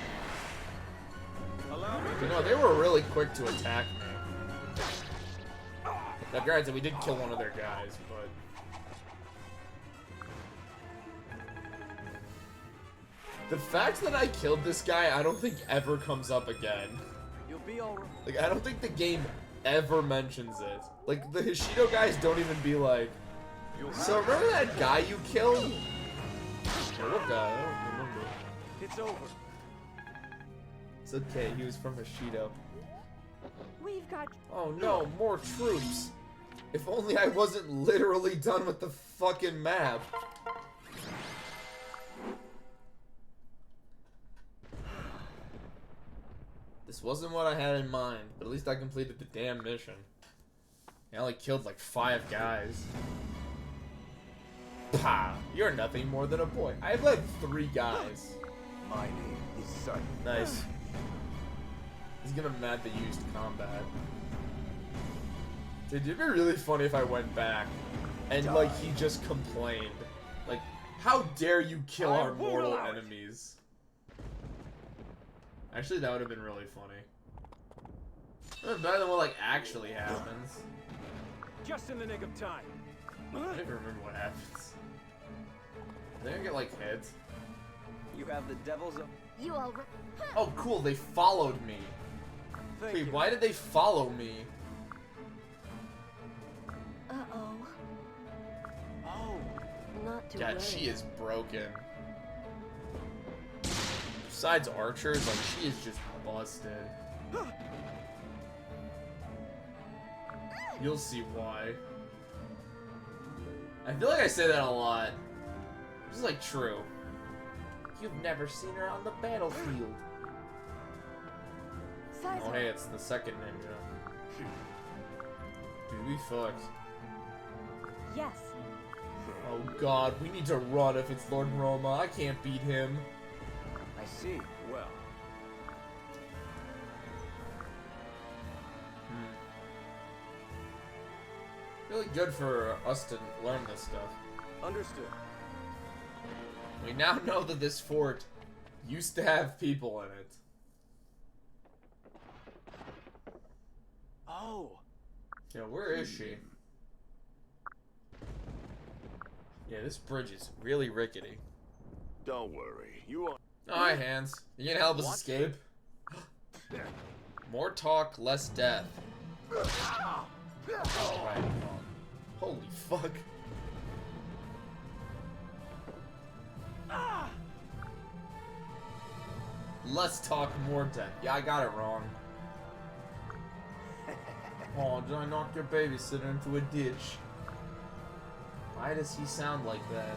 Allow me. You know, they were really quick to attack me. Now, granted, we did kill one of their guys, but... The fact that I killed this guy, I don't think ever comes up again. You'll be all right. Like, I don't think the game ever mentions it. Like, the Hishido guys don't even be like, so remember that guy you killed? What guy? I don't remember. It's over. It's okay, he was from Hishido. We've got Oh no, more troops! If only I wasn't literally done with the fucking map. This wasn't what I had in mind, but at least I completed the damn mission. I only killed like 5 guys. Pah! You're nothing more than a boy. I led 3 guys. My name is Sun. Nice. He's gonna mad they used combat. Dude, it'd be really funny if I went back and like he just complained. Like, How dare you kill I our won't mortal allow it. enemies? Actually, that would have been really funny. Better than what like actually happens. Just in the nick of time. I don't even remember what happens. They don't get like heads. You have the devil's. You already. Oh, cool! They followed me. Thank Wait, you. why did they follow me? Uh-oh. Oh. Not too God, late. she is broken. Besides archers, like she is just busted. You'll see why. I feel like I say that a lot. This is like true. You've never seen her on the battlefield. Oh hey, it's the second ninja. Dude, we fucked. Yes. Oh god, we need to run if it's Lord Roma. I can't beat him. I see. Well. Really good for us to learn this stuff. Understood. We now know that this fort used to have people in it. Oh. Yeah, where is she? Yeah, this bridge is really rickety. Don't worry. You are. Oh, hi, Hans. You gonna help us What? escape? More talk, less death. Oh, right. Holy fuck. Less talk, more death. Yeah, I got it wrong. Oh, did I knock your babysitter into a ditch? Why does he sound like that?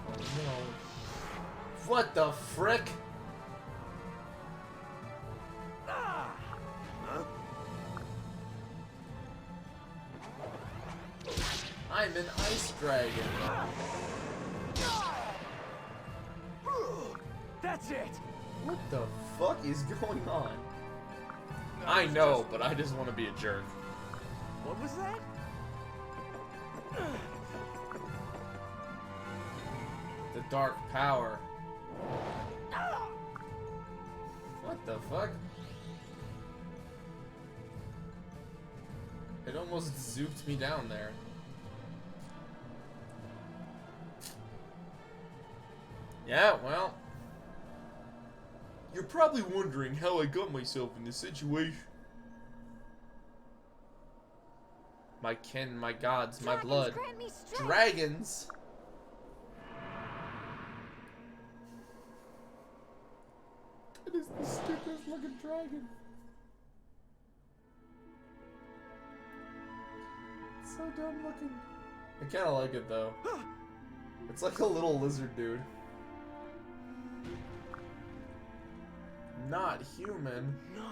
Oh no. What the frick? I'm an ice dragon. That's it. What the fuck is going on? I know, but I just want to be a jerk. What was that? The dark power. What the fuck? It almost zooped me down there. Yeah, well. You're probably wondering how I got myself in this situation. My kin, my gods, my Dragons blood. grant me strength. Dragons? That is the stupidest looking dragon. It's so dumb looking. I kinda like it though. It's like a little lizard dude. Not human. No.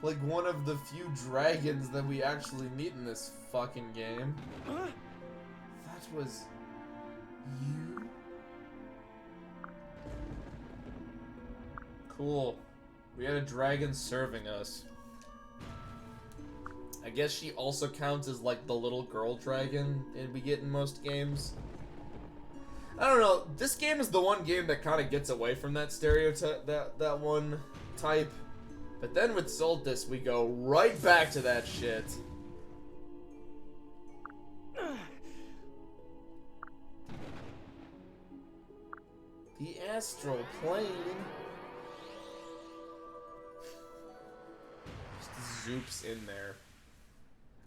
Like one of the few dragons that we actually meet in this fucking game. That was you? Cool. We had a dragon serving us. I guess she also counts as like the little girl dragon we get in most games. I don't know. This game is the one game that kind of gets away from that stereotype, that one type. But then with Solstice, we go right back to that shit. The astral plane. Just zoops in there.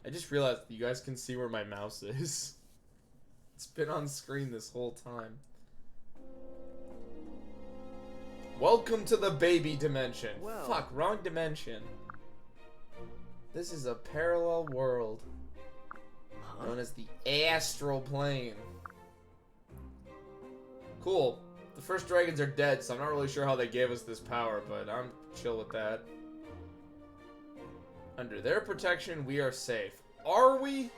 I just realized you guys can see where my mouse is. It's been on screen this whole time. Welcome to the baby dimension. Well. Fuck, wrong dimension. This is a parallel world known as the astral plane. Cool. The first dragons are dead, so I'm not really sure how they gave us this power, but I'm chill with that. Under their protection, we are safe. Are we?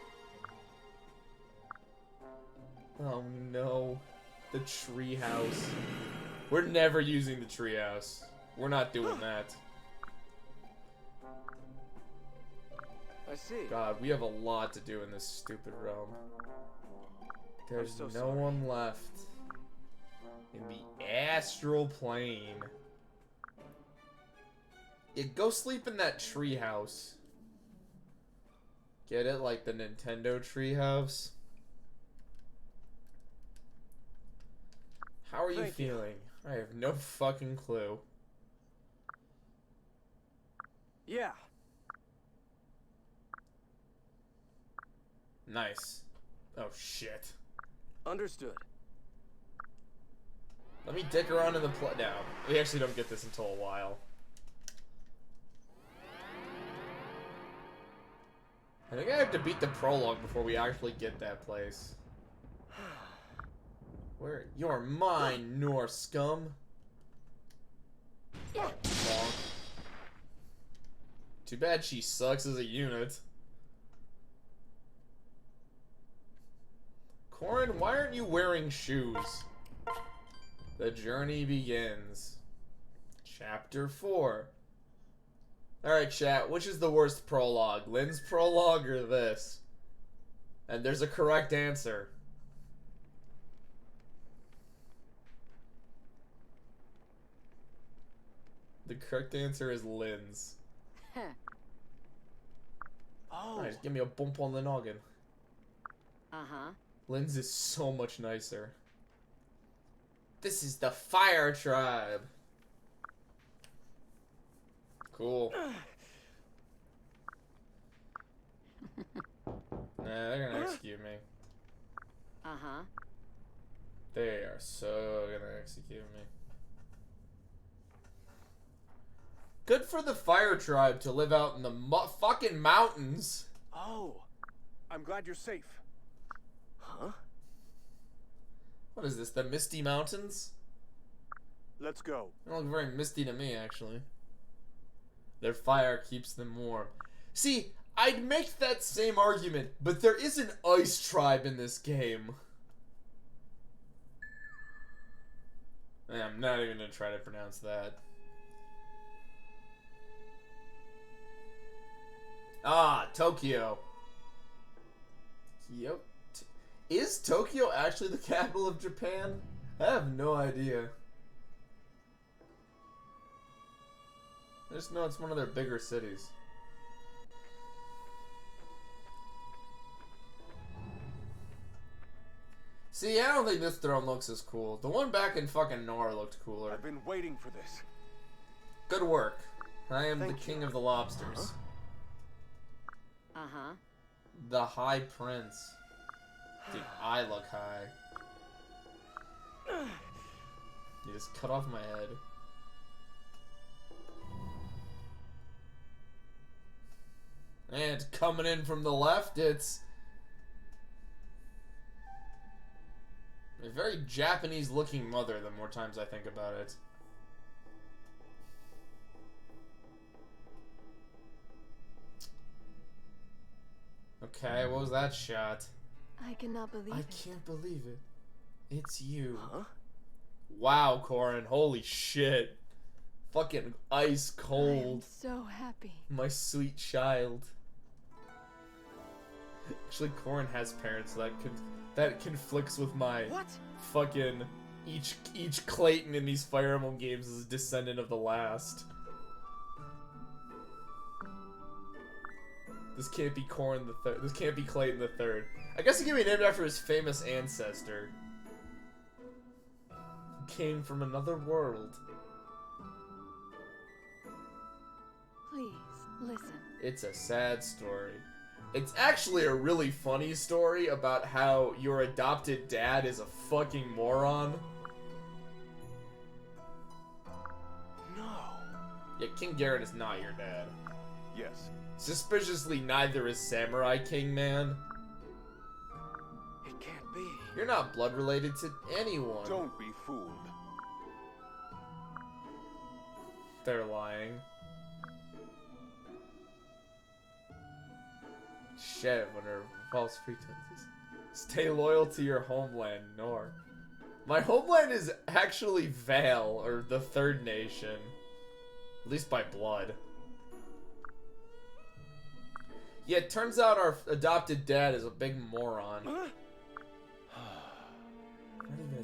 Oh no. The treehouse. We're never using the treehouse. We're not doing that. I see. God, we have a lot to do in this stupid realm. There's so no sorry. one left in the astral plane. Yeah, go sleep in that treehouse. Get it? Like the Nintendo treehouse? How are you Thank you. feeling? I have no fucking clue. Yeah. Nice. Oh shit. Understood. Let me dick around in the no, we actually don't get this until a while. I think I have to beat the prologue before we actually get that place. Where? You're mine, Nor scum. Bonk. Too bad she sucks as a unit. Corin, why aren't you wearing shoes? The journey begins. Chapter 4. Alright, chat, which is the worst prologue? Lynn's prologue or this? And there's a correct answer. The correct answer is Lynn's. Oh. Nice, give me a bump on the noggin. Uh-huh. Lynn's is so much nicer. This is the Fire Tribe. Cool. Nah, they're gonna execute me. Uh-huh. They are so gonna execute me. Good for the Fire Tribe to live out in the fucking mountains. Oh. I'm glad you're safe. Huh? What is this, the Misty Mountains? Let's go. They don't look very misty to me, actually. Their fire keeps them warm. See, I'd make that same argument, but there is an ice tribe in this game. I'm not even gonna try to pronounce that. Ah, Tokyo. Yep. Is Tokyo actually the capital of Japan? I have no idea. I just know it's one of their bigger cities. See, I don't think this throne looks as cool. The one back in fucking Nor looked cooler. I've been waiting for this. Good work. I am the Thank you. king of the lobsters. Uh-huh. The High Prince. Dude, I look high. You just cut off my head. And coming in from the left, it's a very Japanese-looking mother the more times I think about it. Okay, what was that shot? I cannot believe I it. can't believe it. It's you. Huh? Wow, Corin, holy shit. Fucking ice I am cold. so happy. My sweet child. Actually, Corin has parents that conflicts with my What? fucking each Clayton in these Fire Emblem games is a descendant of the last. This can't be Corin the third. This can't be Clayton the third. I guess he can be named after his famous ancestor. He came from another world. Please, listen. It's a sad story. It's actually a really funny story about how your adopted dad is a fucking moron. No. Yeah, King Garrett is not your dad. Yes. Suspiciously, neither is Samurai King Man. It can't be. You're not blood related to anyone. Don't be fooled. They're lying. Shit, when they're false pretenses. Stay loyal to your homeland, Nor. My homeland is actually Vale, or the Third Nation. At least by blood. Yeah, it turns out our adopted dad is a big moron. Huh?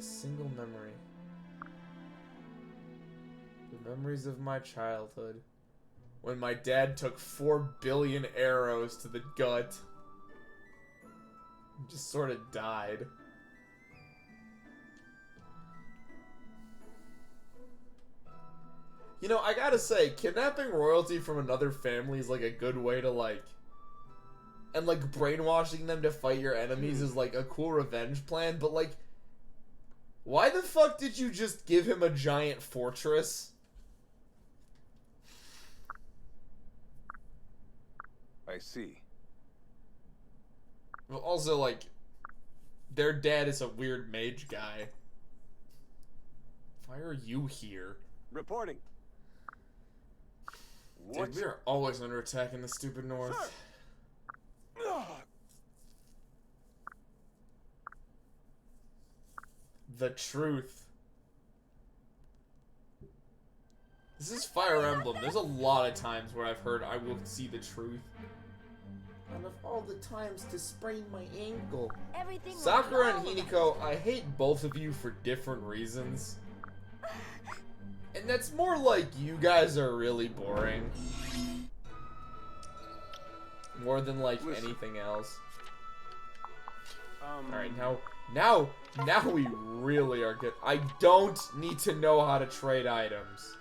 a single memory. The memories of my childhood. When my dad took 4 billion arrows to the gut. And just sort of died. You know, I gotta say, kidnapping royalty from another family is like a good way to like... And like brainwashing them to fight your enemies is like a cool revenge plan, but like... Why the fuck did you just give him a giant fortress? I see. Well, also, like, their dad is a weird mage guy. Why are you here? Reporting. Dude, we are always under attack in the stupid north. Sir. The truth. This is Fire Emblem. There's a lot of times where I've heard I will see the truth. Out of all the times to sprain my ankle. Everything will Sakura and be Hiniko, I hate both of you for different reasons. And that's more like you guys are really boring. More than like anything else. Alright, now we really are good. I don't need to know how to trade items.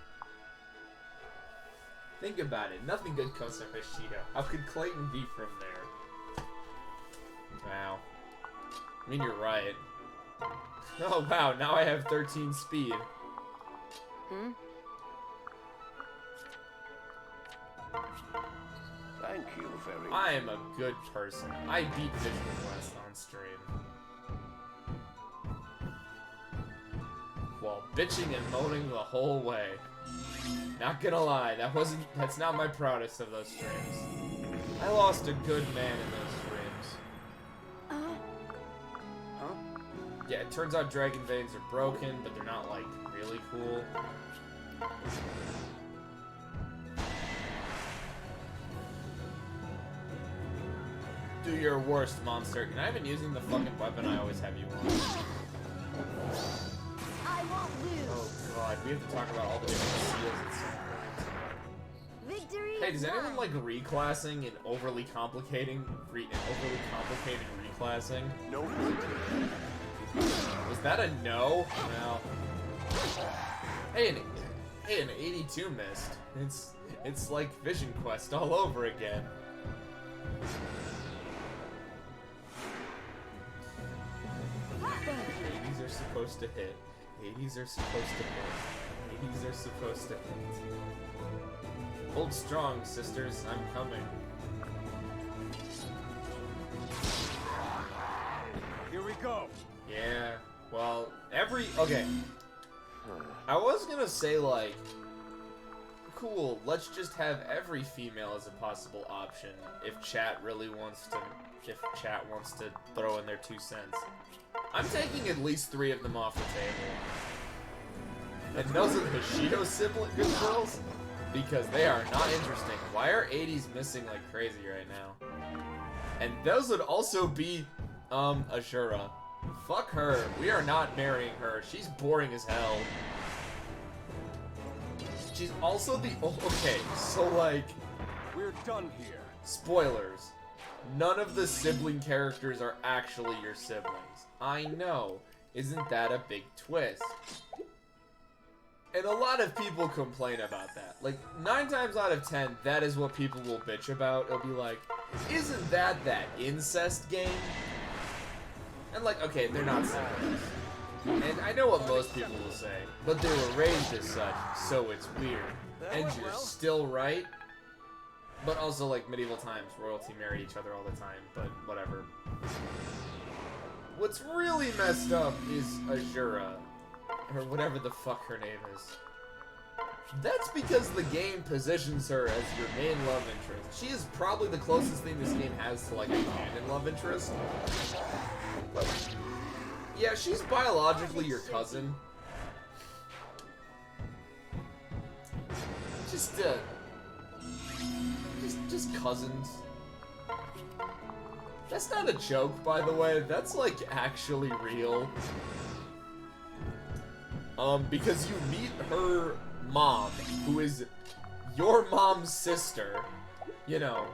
Think about it. Nothing good comes from Hashito. How could Clayton be from there? Wow. I mean, you're right. Oh, wow. Now I have 13 speed. Hmm? Thank you very much. I am a good person. I beat Vision Quest on stream. While bitching and moaning the whole way. Not gonna lie, that's not my proudest of those streams. I lost a good man in those streams. Huh? Yeah, it turns out Dragon Veins are broken, but they're not, like, really cool. Do your worst, monster. Can I have been using the fucking weapon I always have you on? I won't lose. Oh god, we have to talk about all the different seals at some point. Victory. Hey, does is anyone mine. like reclassing and overly complicating reclassing? No. Was that a no? No. Hey, an 82 missed. It's like Vision Quest all over again. Thank 80s are supposed to hit. 80s are supposed to hit. 80s are supposed to hit. Hold strong, sisters. I'm coming. Here we go. Yeah. Well, okay. I was gonna say, like, cool, let's just have every female as a possible option if chat wants to throw in their 2 cents. I'm taking at least 3 of them off the table. And those are the Hashito sibling good girls, because they are not interesting. Why are 80s missing like crazy right now? And those would also be, Ashura. Fuck her. We are not marrying her. She's boring as hell. She's also the... Okay, so, like... We're done here. Spoilers. None of the sibling characters are actually your siblings. I know. Isn't that a big twist? And a lot of people complain about that. Like, 9 times out of 10, that is what people will bitch about. It'll be like, isn't that incest game? And like, okay, they're not siblings. And I know what most people will say, but they were raised as such, so it's weird. And you're still right. But also, like, medieval times, royalty married each other all the time, but whatever. What's really messed up is Ashura, or whatever the fuck her name is. That's because the game positions her as your main love interest. She is probably the closest thing this game has to, like, a canon love interest. Yeah, she's biologically your cousin. Just cousins. That's not a joke, by the way. That's, like, actually real. Because you meet her mom, who is your mom's sister, you know,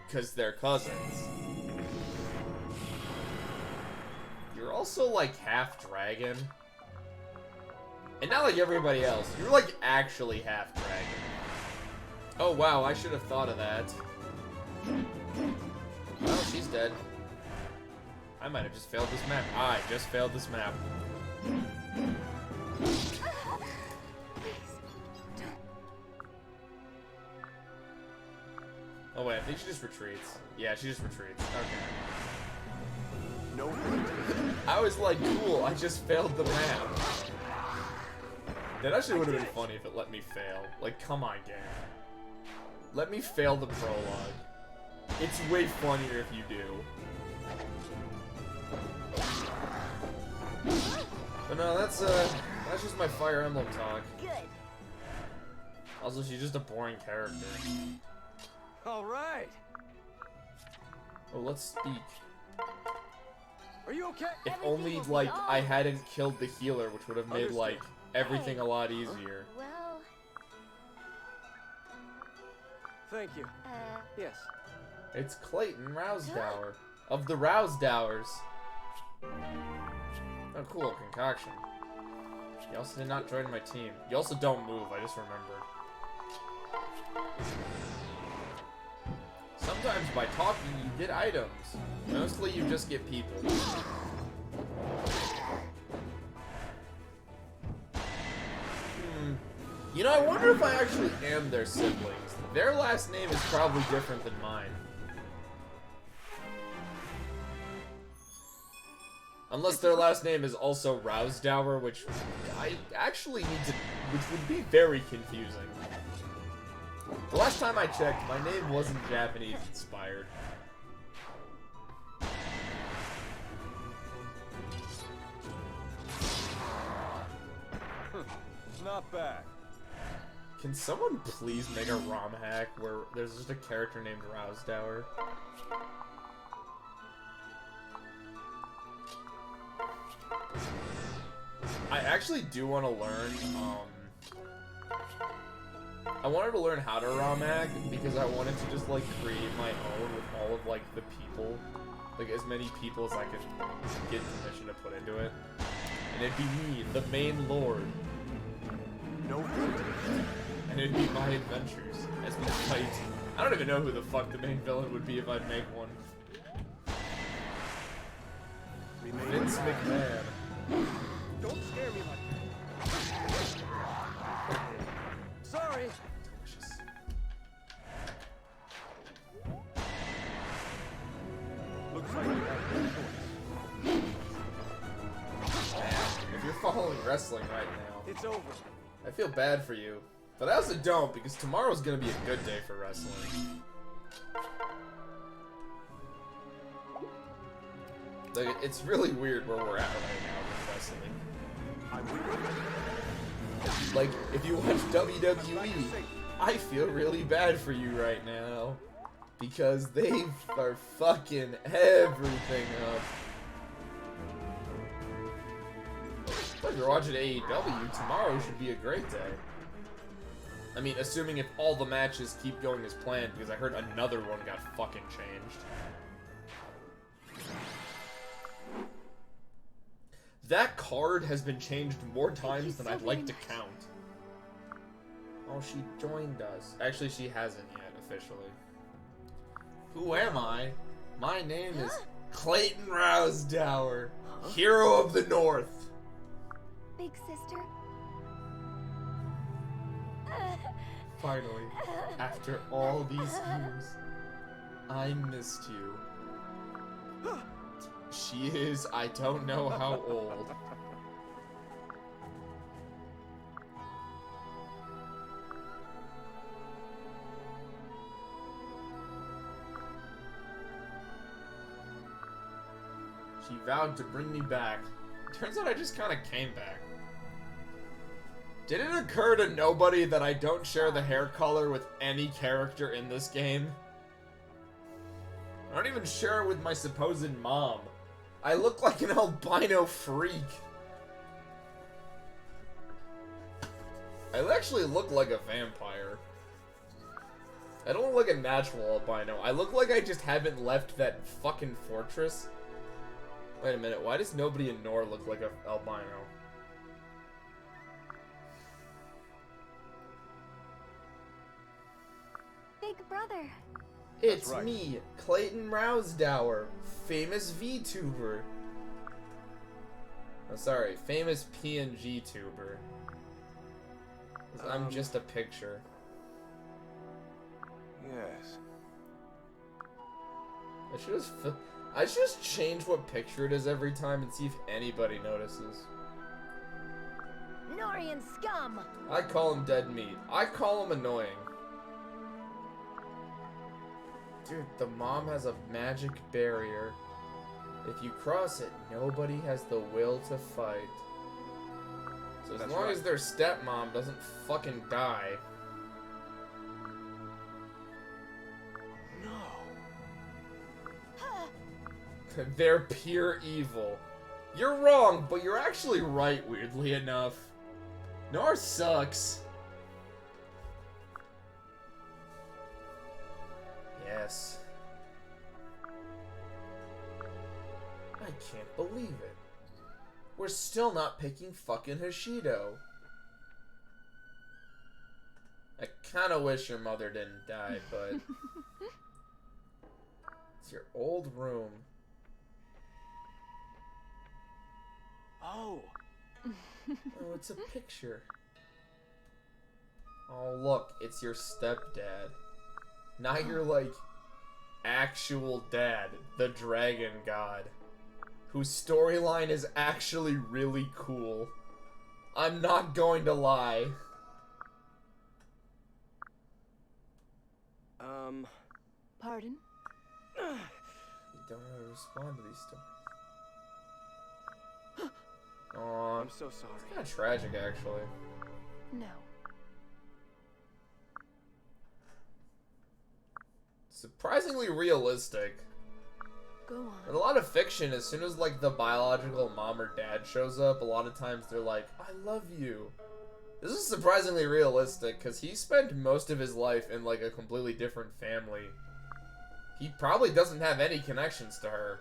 because they're cousins. You're also, like, half dragon. And not like everybody else. You're, like, actually half dragon. Oh, wow, I should have thought of that. Well, she's dead. I might have just failed this map. I just failed this map. Oh wait, I think she just retreats. Yeah, she just retreats. Okay. No. I was like, cool, I just failed the map. That actually would have been funny if it let me fail. Like, come on, game. Let me fail the prologue. It's way funnier if you do. But no, that's just my Fire Emblem talk. Good. Also, she's just a boring character. All right. Oh, let's speak. Are you okay? If Everything only, will be like, I alright. hadn't killed the healer, which would have made, Understood. like, everything a lot easier. Well, Thank you. Yes. It's Clayton Rousdower. Of the Rousdowers. Oh, cool, concoction. You also did not join my team. You also don't move, I just remembered. Sometimes by talking, you get items. Mostly you just get people. You know, I wonder if I actually am their siblings. Their last name is probably different than mine. Unless their last name is also Rousdower, which I actually need to... which would be very confusing. The last time I checked, my name wasn't Japanese inspired. Not bad. Can someone please make a ROM hack where there's just a character named Rousdower? I actually do want to learn, I wanted to learn how to ROM hack because I wanted to just, like, create my own with all of, like, the people. Like, as many people as I could get permission to put into it. And it'd be me, the main lord. No. And it'd be my adventures as we fight. I don't even know who the fuck the main villain would be if I'd make one. Vince McMahon. Don't scare me like that. Sorry. Delicious. Looks like you have no choice. If you're following wrestling right now, It's over. I feel bad for you. But I also don't, because tomorrow's gonna be a good day for wrestling. Like, it's really weird where we're at right now with wrestling. Like, if you watch WWE, I feel really bad for you right now. Because they are fucking everything up. But if you're watching AEW, tomorrow should be a great day. I mean, assuming if all the matches keep going as planned, because I heard another one got fucking changed. That card has been changed more times than I'd like to count. Oh, she joined us. Actually, she hasn't yet, officially. Who am I? My name is Clayton Rousdower, Hero of the North. big sister. Finally, after all these years, I missed you. She is, I don't know how old. She vowed to bring me back. Turns out I just kind of came back. Did it occur to nobody that I don't share the hair color with any character in this game? I don't even share it with my supposed mom. I look like an albino freak. I actually look like a vampire. I don't look like a natural albino. I look like I just haven't left that fucking fortress. Wait a minute, why does nobody in Nor look like an albino? Big brother. It's right. me, Clayton Rousdower, famous VTuber. Oh, sorry, famous PNG tuber. 'Cause I'm just a picture. Yes. I should just change what picture it is every time and see if anybody notices. Norian scum. I call him dead meat. I call him annoying. Dude, the mom has a magic barrier. If you cross it, nobody has the will to fight. So as That's long right. as their stepmom doesn't fucking die. No. They're pure evil. You're wrong, but you're actually right, weirdly enough. Nor sucks. Yes. I can't believe it. We're still not picking fucking Hoshido. I kinda wish your mother didn't die, but... It's your old room. Oh. Oh, it's a picture. Oh, look, it's your stepdad. Not your, like, actual dad, the dragon god, whose storyline is actually really cool. I'm not going to lie. Pardon? You don't know how to respond to these stories. Aw, I'm so sorry. kind of tragic, actually. No. Surprisingly realistic. Go In on. a lot of fiction, as soon as, like, the biological mom or dad shows up, a lot of times they're like, I love you. This is surprisingly realistic, because he spent most of his life in, like, a completely different family. He probably doesn't have any connections to her.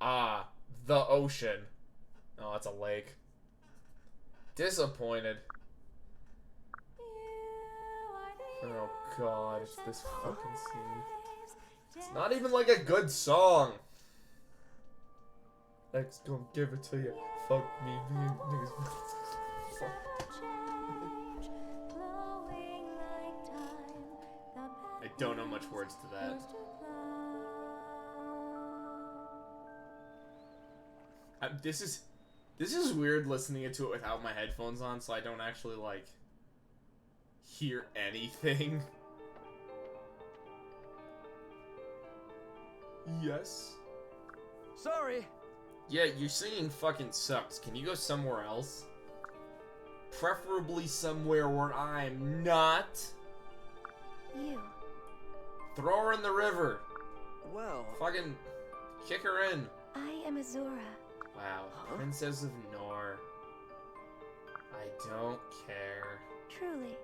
Ah, the ocean. Oh, it's a lake. Disappointed. Oh god, it's this fucking scene. It's not even like a good song. X gonna give it to you. Fuck me, niggas. I don't know much words to that. This is weird listening to it without my headphones on, so I don't actually like hear anything. Yes. Sorry. Yeah, your singing fucking sucks. Can you go somewhere else? Preferably somewhere where I'm not. You. Throw her in the river. Well, Fucking kick her in. I am Azura. Wow, Huh? Princess of Nor. I don't care. Truly.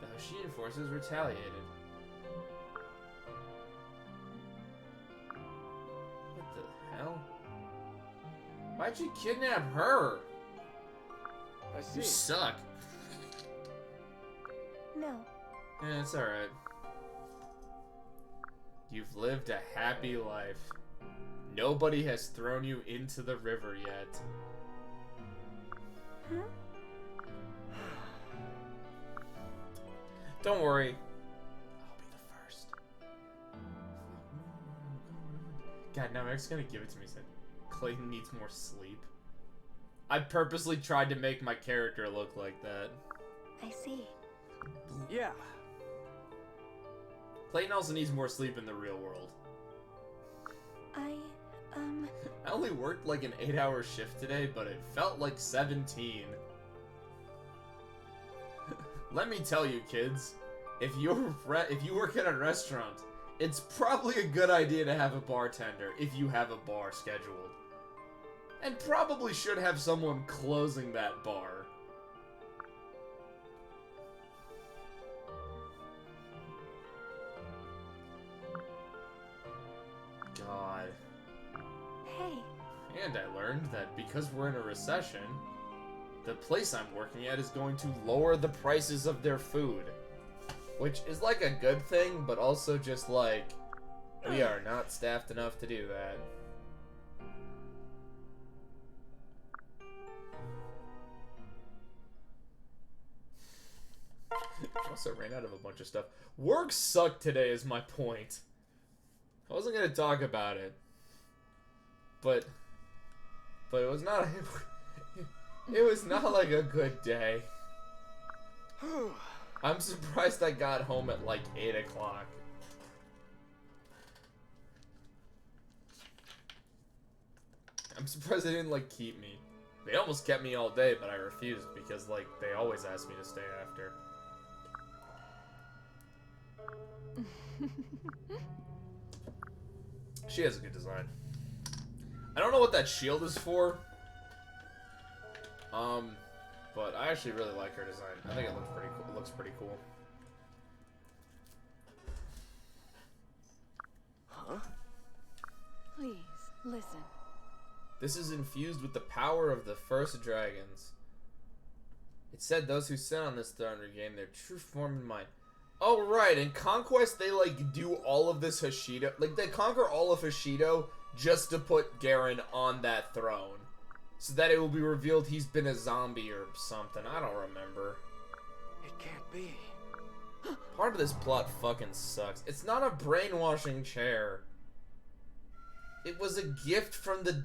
The Hoshidan forces retaliated. What the hell? Why'd you kidnap her? I see. You suck. No. Yeah, it's alright. You've lived a happy life. Nobody has thrown you into the river yet. Huh? Don't worry. I'll be the first. God, now Eric's gonna give it to me. Said Clayton needs more sleep. I purposely tried to make my character look like that. I see. Yeah. Clayton also needs more sleep in the real world. I only worked like an 8-hour shift today, but it felt like 17. Let me tell you, kids, if you work at a restaurant, it's probably a good idea to have a bartender if you have a bar scheduled. And probably should have someone closing that bar. God. Hey. And I learned that because we're in a recession, the place I'm working at is going to lower the prices of their food. Which is like a good thing, but also just like, we are not staffed enough to do that. I also ran out of a bunch of stuff. Work sucked today is my point. I wasn't gonna talk about it. But it was not it was not like a good day. I'm surprised I got home at like 8 o'clock. I'm surprised they didn't like keep me. They almost kept me all day, but I refused because like they always ask me to stay after. She has a good design. I don't know what that shield is for. But I actually really like her design. I think it looks pretty cool. It looks pretty cool. Huh? Please, listen. This is infused with the power of the first dragons. It said those who sit on this throne regain their true form and mind. Oh, right. In Conquest, they, like, do all of this Hoshido. Like, they conquer all of Hoshido just to put Garen on that throne. So that it will be revealed he's been a zombie or something. I don't remember. It can't be. Part of this plot fucking sucks. It's not a brainwashing chair. It was a gift from the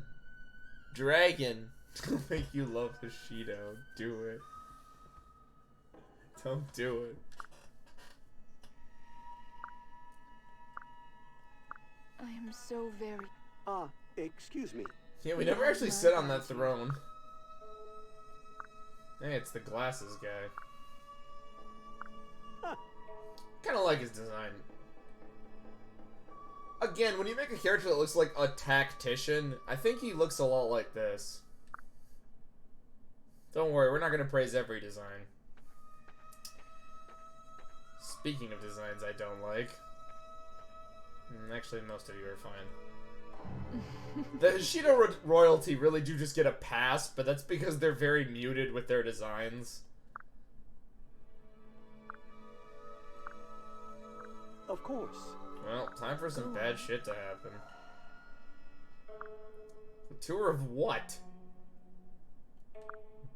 dragon to make you love Hoshido. Do it. Don't do it. I am so very... Excuse me. Yeah, we never actually sit on that throne. Hey, it's the glasses guy. Huh. Kind of like his design. Again, when you make a character that looks like a tactician, I think he looks a lot like this. Don't worry, we're not going to praise every design. Speaking of designs I don't like. Actually, most of you are fine. The Hoshido royalty really do just get a pass, but that's because they're very muted with their designs. Of course. Well, time for some bad shit to happen. A tour of what?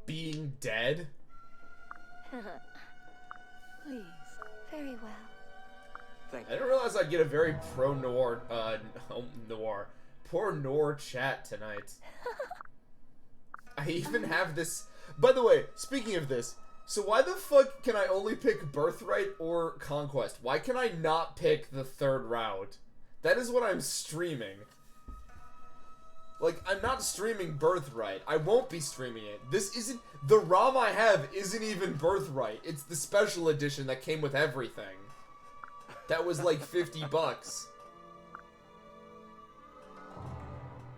Being dead? Please, very well. Thank I didn't realize I'd get a very pro-noir, poor-noir chat tonight. I even have this... By the way, speaking of this, so why the fuck can I only pick Birthright or Conquest? Why can I not pick the third route? That is what I'm streaming. Like, I'm not streaming Birthright. I won't be streaming it. This isn't... The ROM I have isn't even Birthright. It's the special edition that came with everything. That was like 50 bucks.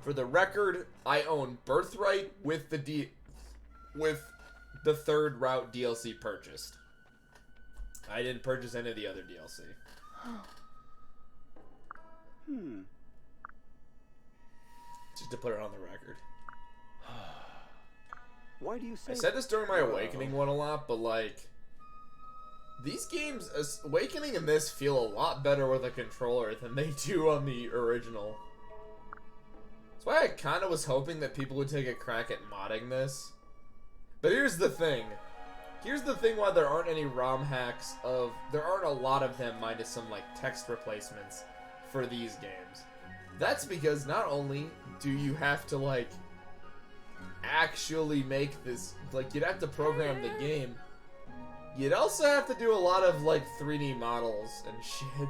For the record, I own Birthright with the third route DLC purchased. I didn't purchase any of the other DLC. Just to put it on the record. Why do you say... I said this during my Awakening one a lot, but like... These games, Awakening and this, feel a lot better with a controller than they do on the original. That's why I kind of was hoping that people would take a crack at modding this. But here's the thing. Here's the thing why there aren't any ROM hacks of... There aren't a lot of them minus some, like, text replacements for these games. That's because not only do you have to, like, actually make this... Like, you'd have to program the game... You'd also have to do a lot of, like, 3D models and shit.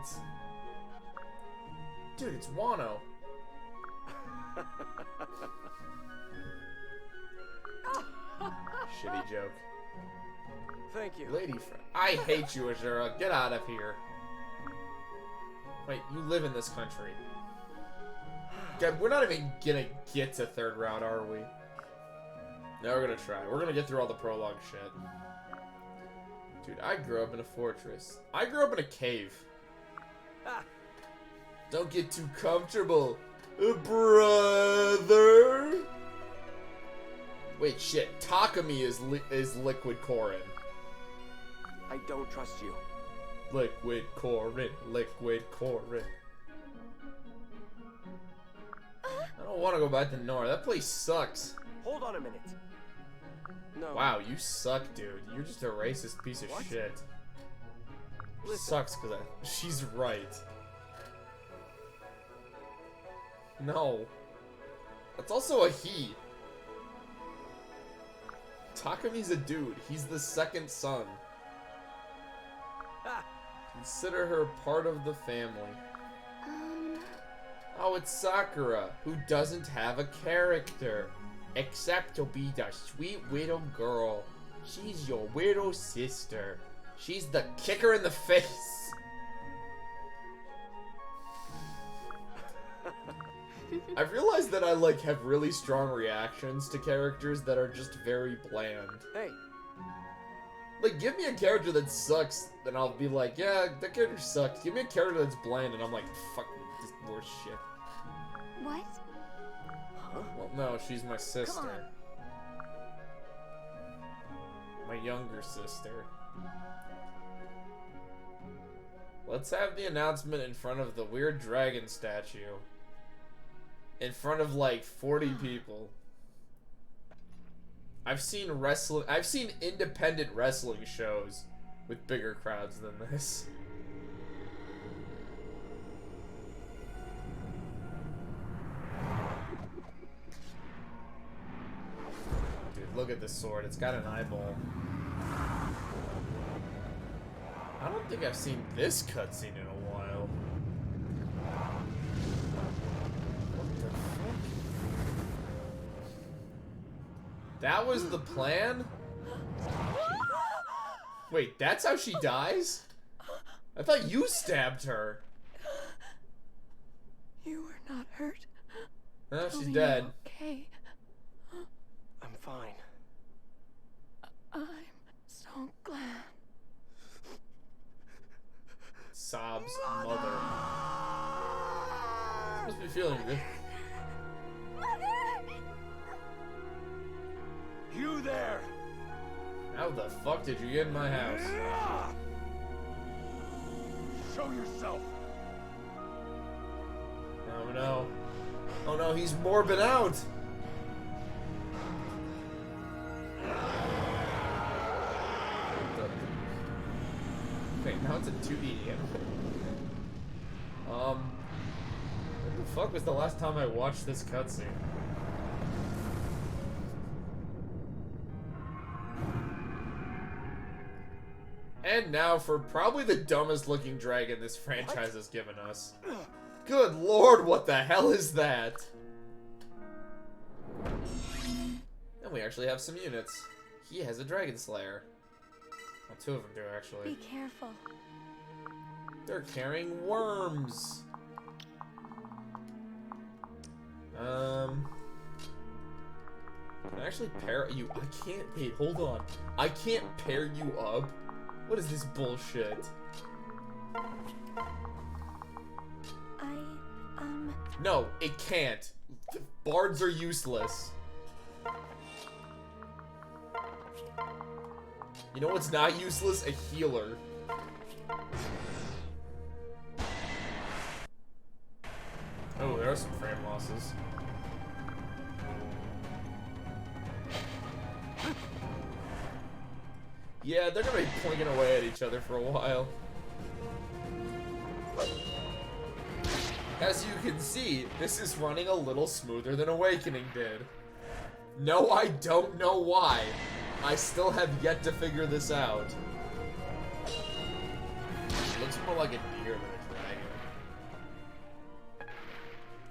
Dude, it's Wano. Shitty joke. Thank you. Lady friend. I hate you, Azura. Get out of here. Wait, you live in this country. God, we're not even gonna get to third round, are we? No, we're gonna try. We're gonna get through all the prologue shit. Dude, I grew up in a fortress. I grew up in a cave. Ah. Don't get too comfortable, brother. Wait, shit. Takumi is Liquid Corrin. I don't trust you. Liquid Corrin. Liquid Corrin. I don't want to go back to Nora. That place sucks. Hold on a minute. No. Wow, you suck, dude. You're just a racist piece of shit. Listen. Sucks because she's right. No. That's also a he. Takumi's a dude. He's the second son. Ah. Consider her part of the family. Oh, it's Sakura, who doesn't have a character. Except to be the sweet widow girl. She's your widow sister. She's the kicker in the face. I've realized that I have really strong reactions to characters that are just very bland. Hey. Like, give me a character that sucks, then I'll be like, yeah, that character sucks. Give me a character that's bland, and I'm like, fuck, this is worse shit. What? Well, no, she's my sister. Come on. My younger sister. Let's have the announcement in front of the weird dragon statue. In front of like 40 people. I've seen independent wrestling shows with bigger crowds than this. Look at this sword. It's got an eyeball. I don't think I've seen this cutscene in a while. What the fuck? That was the plan? Wait, that's how she dies? I thought you stabbed her. You were not hurt. No, Tell she's me dead. you're okay. I'm fine. I'm so glad. Sobs mother. Must be feeling good. You there! How the fuck did you get in my house? Show yourself! Oh no. Oh no, he's morbid out! Wait, now it's a 2D. When the fuck was the last time I watched this cutscene? And now for probably the dumbest looking dragon this franchise has given us. Good lord, what the hell is that? And we actually have some units. He has a dragon slayer. Well, two of them do, actually. Be careful. They're carrying worms. Can I actually pair you? I can't. Wait, hold on. I can't pair you up? What is this bullshit? No, it can't. Bards are useless. You know what's not useless? A healer. Oh, there are some frame losses. Yeah, they're gonna be pointing away at each other for a while. As you can see, this is running a little smoother than Awakening did. No, I don't know why. I still have yet to figure this out. It looks more like a deer than a dragon.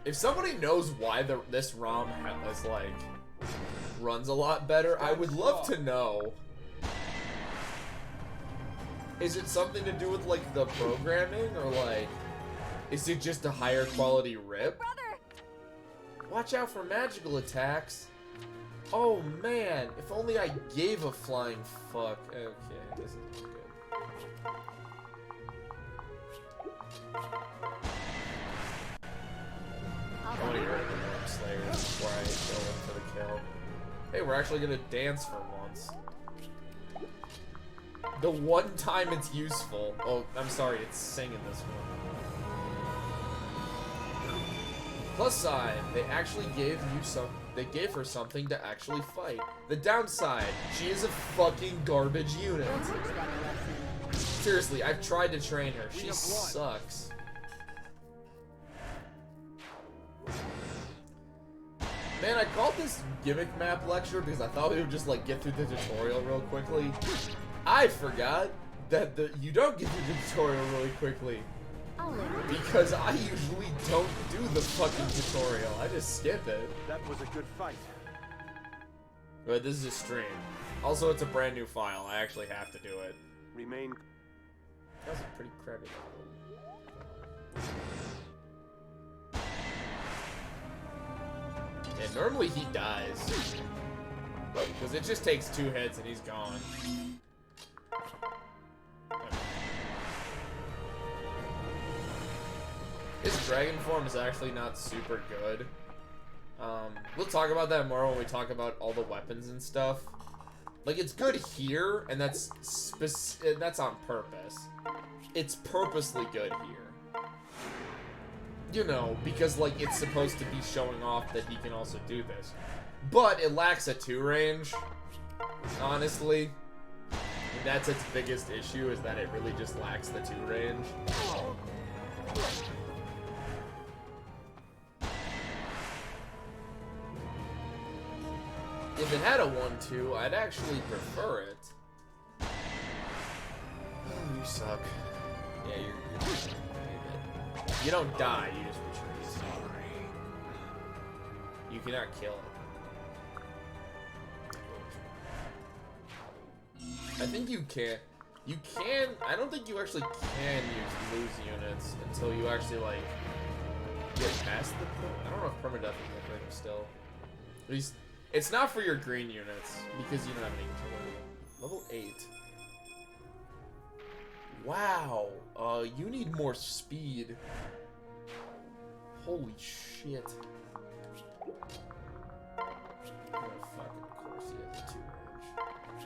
If somebody knows why this ROM is like runs a lot better, I would love to know. Is it something to do with, like, the programming, or, like, is it just a higher quality rip? Brother! Watch out for magical attacks. Oh, man. If only I gave a flying fuck. Okay, this isn't good. I want to get rid of the Worm Slayers before I go in for the kill. Hey, we're actually gonna dance for once. The one time it's useful. Oh, I'm sorry, it's singing this one. Plus side, they actually gave you some. They gave her something to actually fight. The downside, she is a fucking garbage unit. Seriously, I've tried to train her. She sucks. Man, I called this gimmick map lecture because I thought we would just like get through the tutorial real quickly. I forgot that you don't get through the tutorial really quickly. Because I usually don't do the fucking tutorial. I just skip it. That was a good fight. But this is a stream. Also, it's a brand new file. I actually have to do it. Remain. That's a pretty crappy level. And normally he dies. Because it just takes 2 hits and he's gone. His dragon form is actually not super good. We'll talk about that more when we talk about all the weapons and stuff. Like, it's good here, and that's on purpose. It's purposely good here. You know, because, like, it's supposed to be showing off that he can also do this. But it lacks a 2 range, honestly. And that's its biggest issue, is that it really just lacks the 2 range. If it had a 1-2, I'd actually prefer it. Oh, you suck. Yeah, you're good. You don't die, you just retreat. Sorry. You cannot kill it. I think you can. You can. I don't think you actually can lose units until you actually, like, get past the. I don't know if permadeath is a thing still. At least. It's not for your green units, because you don't have any level 8. Wow, you need more speed. Holy shit. Oh, fucking course he has a 2 range.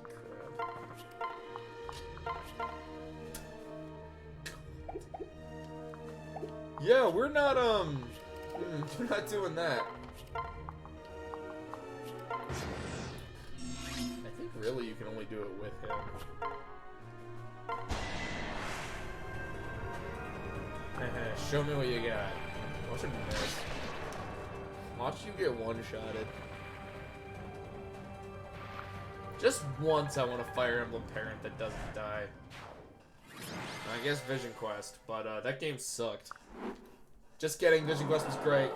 Crap. Yeah, we're not, we're not doing that. I think really you can only do it with him. Show me what you got. Watch him miss. Watch you get one-shotted. Just once I want to Fire Emblem Parent that doesn't die. I guess Vision Quest, but that game sucked. Just kidding, Vision Quest was great.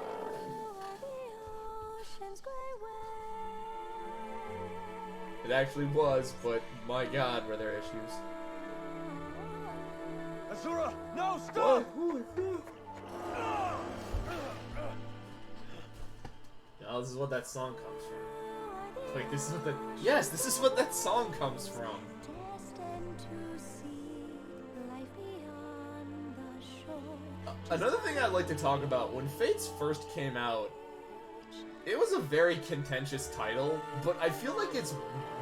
It actually was, but my god, were there issues. Azura, no, stop! Oh, this is what that song comes from. Like, this is what that. Yes, this is what that song comes from. Another thing I'd like to talk about, when Fates first came out, it was a very contentious title, but I feel like it's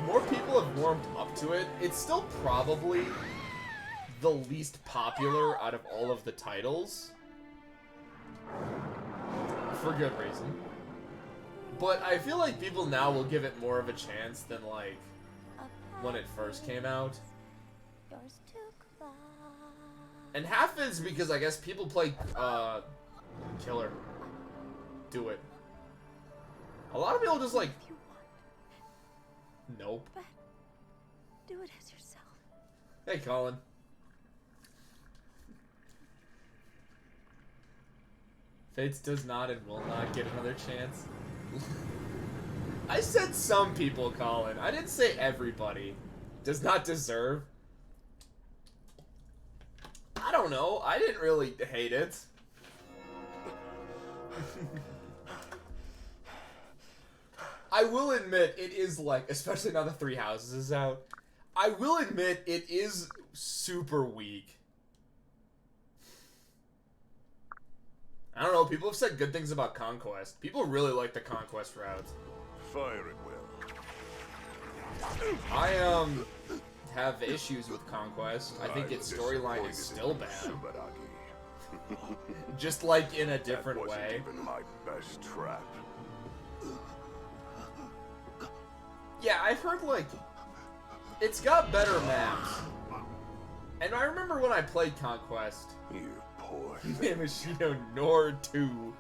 more people have warmed up to it. It's still probably the least popular out of all of the titles. For good reason. But I feel like people now will give it more of a chance than, like, when it first came out. And half is because I guess people play, Killer. Do it. A lot of people just, like... Nope. But do it as yourself. Hey, Colin. Fates does not and will not get another chance. I said some people, Colin. I didn't say everybody. does not deserve. I don't know. I didn't really hate it. I will admit it is like, especially now the Three Houses is out, I will admit it is super weak. I don't know, people have said good things about Conquest. People really like the Conquest route. Fire at will. I have issues with Conquest. I think its storyline is still bad. Just like in a different way. Even my best trap. Yeah, I've heard like it's got better maps. And I remember when I played Conquest. You poor Yamashito Nord 2.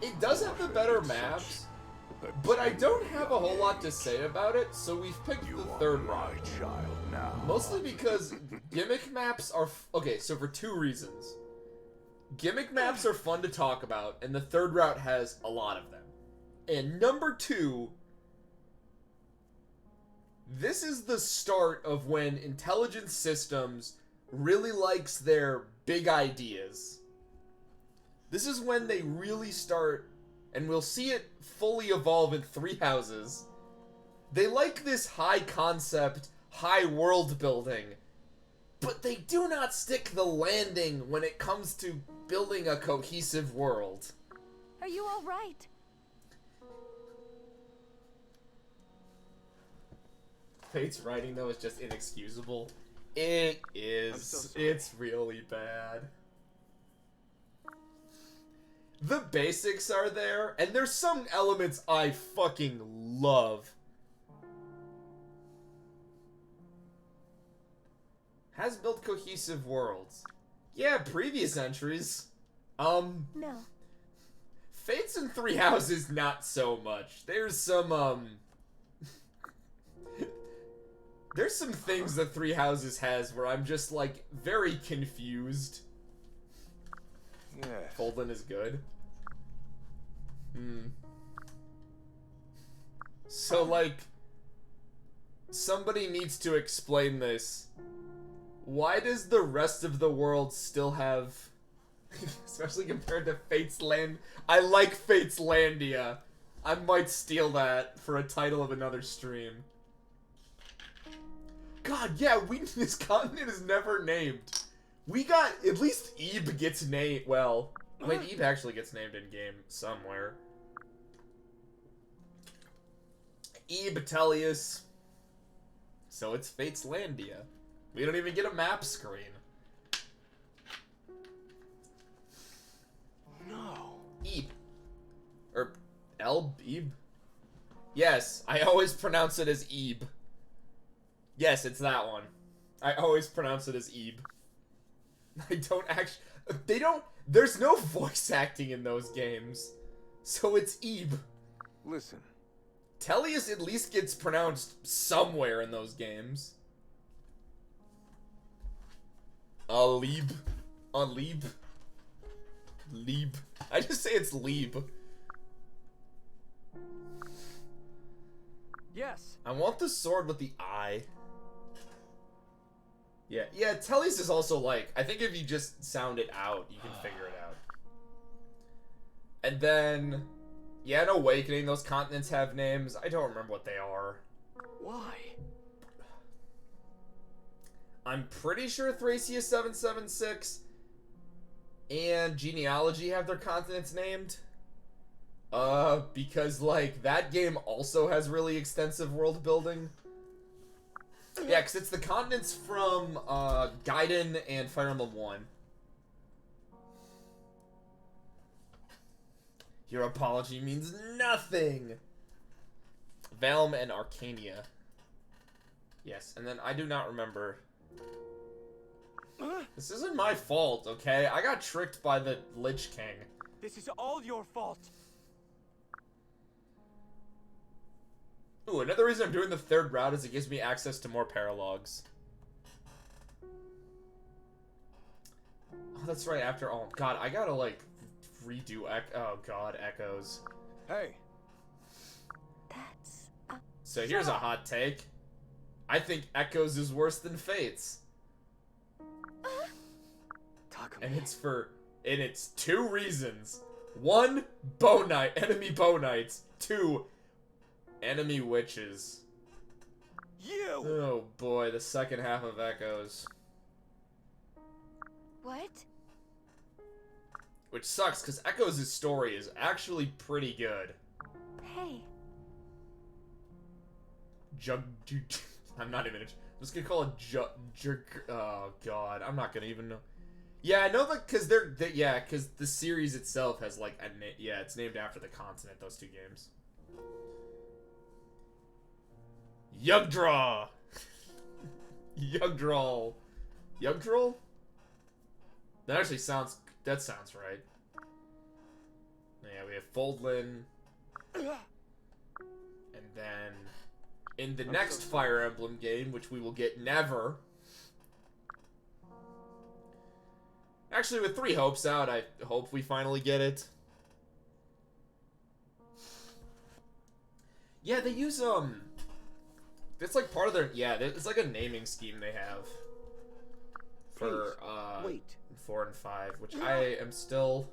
It does have the better maps, but I don't have a whole lot to say about it, so we've picked the third route. child now. Mostly because gimmick maps are okay, so for two reasons. Gimmick maps are fun to talk about, and the third route has a lot of them. And number two, this is the start of when intelligent systems really likes their big ideas. This is when they really start, and we'll see it fully evolve in Three Houses. They like this high concept, high world building, but they do not stick the landing when it comes to building a cohesive world. Are you all right? Fate's writing, though, is just inexcusable. It is. I'm so sorry. It's really bad. The basics are there, and there's some elements I fucking love. Has built cohesive worlds. Yeah, previous entries. No. Fates in Three Houses, not so much. There's some, there's some things that Three Houses has where I'm just, like, very confused. Yes. Foldin is good. So, like, somebody needs to explain this. Why does the rest of the world still have... especially compared to Fate's Land... I like Fate's Landia. I might steal that for a title of another stream. God, yeah, this continent is never named. We got... At least Ebe gets named... Well, I mean, Ebe actually gets named in-game somewhere. Ebe, Tellius. So it's Fate's Landia. We don't even get a map screen. No. Ebe. Or Ebe? Yes, I always pronounce it as Ebe. Yes, it's that one. I always pronounce it as Ebe. I don't actually... They don't... There's no voice acting in those games. So it's Ebe. Listen. Tellius at least gets pronounced somewhere in those games. Lieb. Lieb. Lieb. I just say it's Lieb. Yes. I want the sword with the eye. Yeah, Tellius is also like, I think if you just sound it out, you can figure it out. And then, yeah, in Awakening, those continents have names. I don't remember what they are. Why? I'm pretty sure Thracia 776 and Genealogy have their continents named. Because, like, that game also has really extensive world building. Yeah, because it's the continents from, Gaiden and Fire Emblem 1. Your apology means nothing! Valm and Arcania. Yes, and then I do not remember... This isn't my fault, okay? I got tricked by the Lich King. This is all your fault. Ooh, another reason I'm doing the third route is it gives me access to more paralogs. Oh, that's right, after... Oh, God, I gotta, like, redo... Oh, God, Echoes. Hey. That's So here's a hot take. I think Echoes is worse than Fates. And it's 2 reasons. 1, enemy bow knights. 2, enemy witches. You! Oh boy, the second half of Echoes. What? Which sucks, because Echoes' story is actually pretty good. Hey. I'm not even. I'm just gonna call it oh god, I'm not gonna even know. Yeah, I know that because because the series itself has like it's named after the continent. Those 2 games. Yugdraw. Yugdraw. Yugdraw. That sounds right. Yeah, we have Foldlin. And then in the next Fire Emblem game, which we will get never. Actually, with 3 hopes out, I hope we finally get it. Yeah, they use, it's like part of their, it's like a naming scheme they have. For, wait. 4 and 5, which I am still...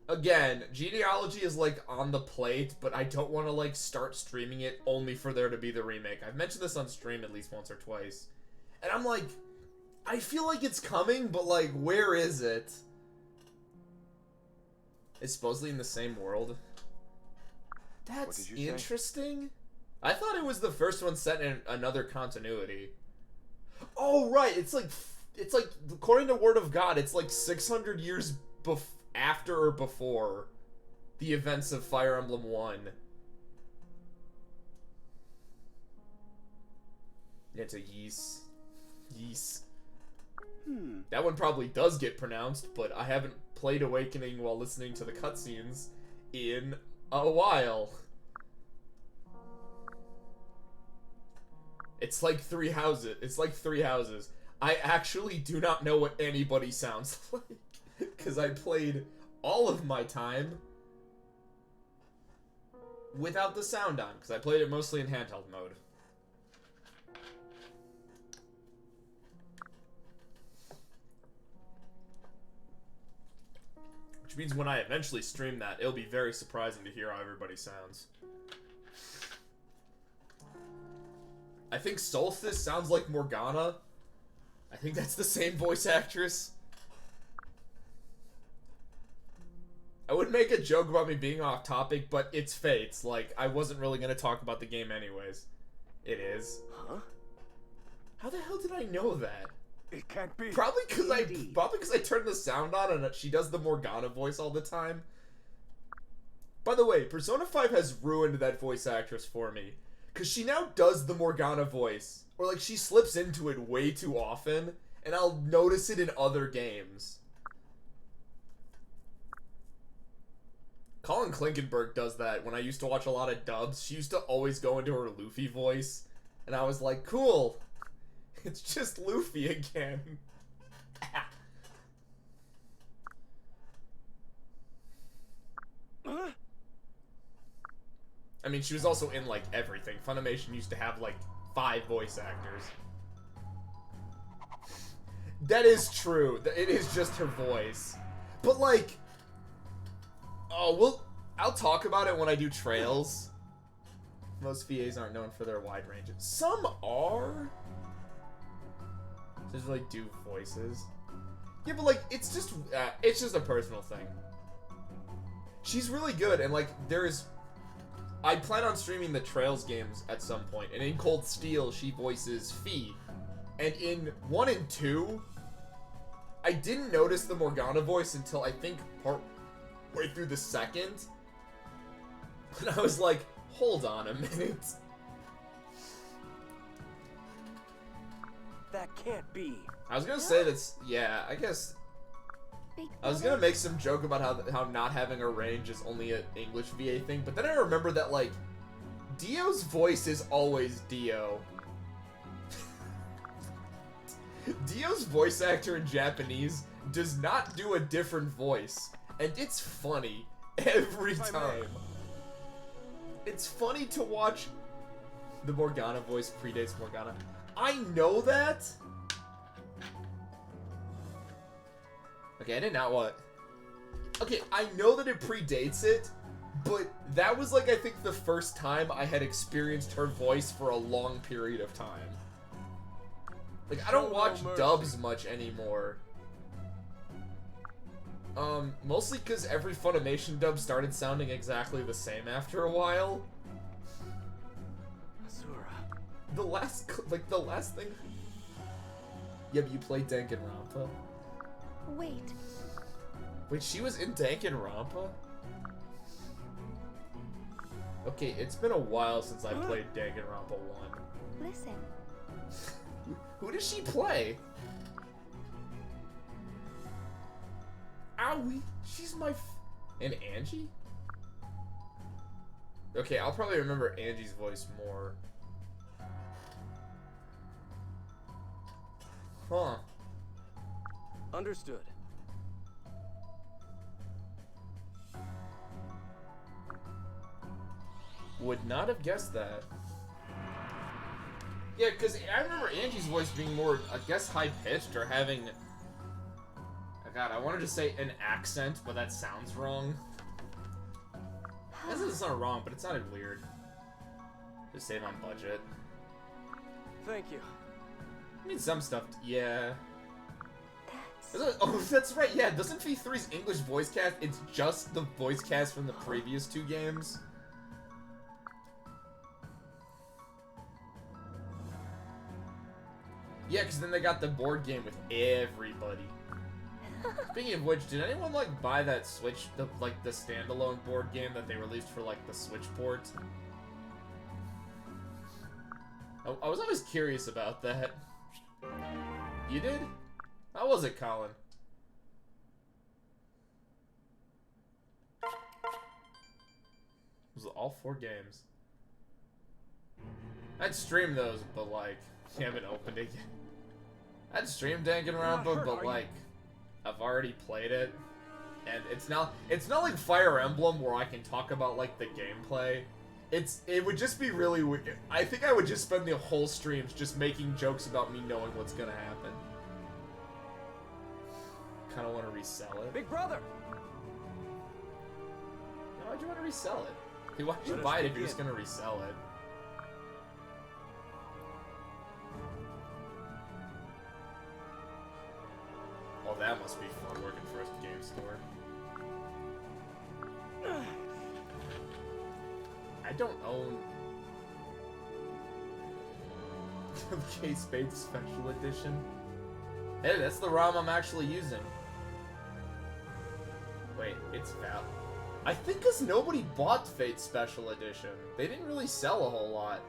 Again, Genealogy is, like, on the plate, but I don't want to, like, start streaming it only for there to be the remake. I've mentioned this on stream at least once or twice. And I'm like... I feel like it's coming, but, like, where is it? It's supposedly in the same world. That's interesting. I thought it was the first one set in another continuity. Oh, right. It's like, according to Word of God, it's like 600 years after or before the events of Fire Emblem 1. Yeah, it's a Ys. Ys. That one probably does get pronounced, but I haven't played Awakening while listening to the cutscenes in a while. It's like 3 houses. It's like 3 houses. I actually do not know what anybody sounds like, because I played all of my time without the sound on, because I played it mostly in handheld mode. Which means when I eventually stream that, it'll be very surprising to hear how everybody sounds. I think Solstice sounds like Morgana. I think that's the same voice actress. I would make a joke about me being off topic, but it's Fates. Like, I wasn't really going to talk about the game anyways. It is. Huh? How the hell did I know that? It can't be. Probably because I turned the sound on and she does the Morgana voice all the time. By the way, Persona 5 has ruined that voice actress for me. Because she now does the Morgana voice. Or, like, she slips into it way too often. And I'll notice it in other games. Colin Klinkenberg does that when I used to watch a lot of dubs. She used to always go into her Luffy voice. And I was like, cool. It's just Luffy again. I mean, she was also in, like, everything. Funimation used to have, like, 5 voice actors. That is true. It is just her voice. But, like... Oh, I'll talk about it when I do trails. Most VAs aren't known for their wide ranges. Some are. Just, like, do voices. Yeah, but, like, it's just a personal thing. She's really good, and, like, I plan on streaming the Trails games at some point, and in Cold Steel, she voices Fee. And in 1 and 2, I didn't notice the Morgana voice until I think partway through the 2nd. And I was like, hold on a minute. That can't be. I was gonna say that's, yeah, I guess... I was gonna make some joke about how not having a range is only an English VA thing, but then I remember that, like, Dio's voice is always Dio. Dio's voice actor in Japanese does not do a different voice, and it's funny every time. It's funny to watch The Morgana voice predates Morgana. I know that! Okay, I did not what? Okay, I know that it predates it, but that was like, I think, the first time I had experienced her voice for a long period of time. Like, I don't watch dubs much anymore. Mostly because every Funimation dub started sounding exactly the same after a while. The last thing... Yeah, but you played Danganronpa? Wait. Wait, she was in Danganronpa? Okay, it's been a while since I played Danganronpa 1. Listen. Who does she play? Owie! She's my and Angie? Okay, I'll probably remember Angie's voice more. Huh. Understood. Would not have guessed that. Yeah, because I remember Angie's voice being more, I guess, high-pitched or having... Oh god, I wanted to say an accent, but that sounds wrong. This doesn't sound wrong, but it sounded weird. Just save on budget. Thank you. I mean, some stuff, yeah. Oh, that's right, yeah, doesn't V3's English voice cast, it's just the voice cast from the previous 2 games? Yeah, because then they got the board game with everybody. Speaking of which, did anyone, like, buy that Switch, the standalone board game that they released for, like, the Switch port? I was always curious about that. You did? How was it, Colin? Was it all 4 games? I'd stream those, but, like, you haven't opened it yet. I'd stream Danganronpa, but, like, I've already played it. And it's not like Fire Emblem where I can talk about, like, the gameplay. It would just be really weird. I think I would just spend the whole streams just making jokes about me knowing what's gonna happen. Kinda wanna resell it. Big brother! Why'd you wanna resell it? Hey, why'd you buy it if you're just gonna resell it? Oh, that must be fun working for a game store. I don't own the K-Spade Special Edition. Hey, that's the ROM I'm actually using. Wait, it's Val. I think because nobody bought Fate Special Edition. They didn't really sell a whole lot.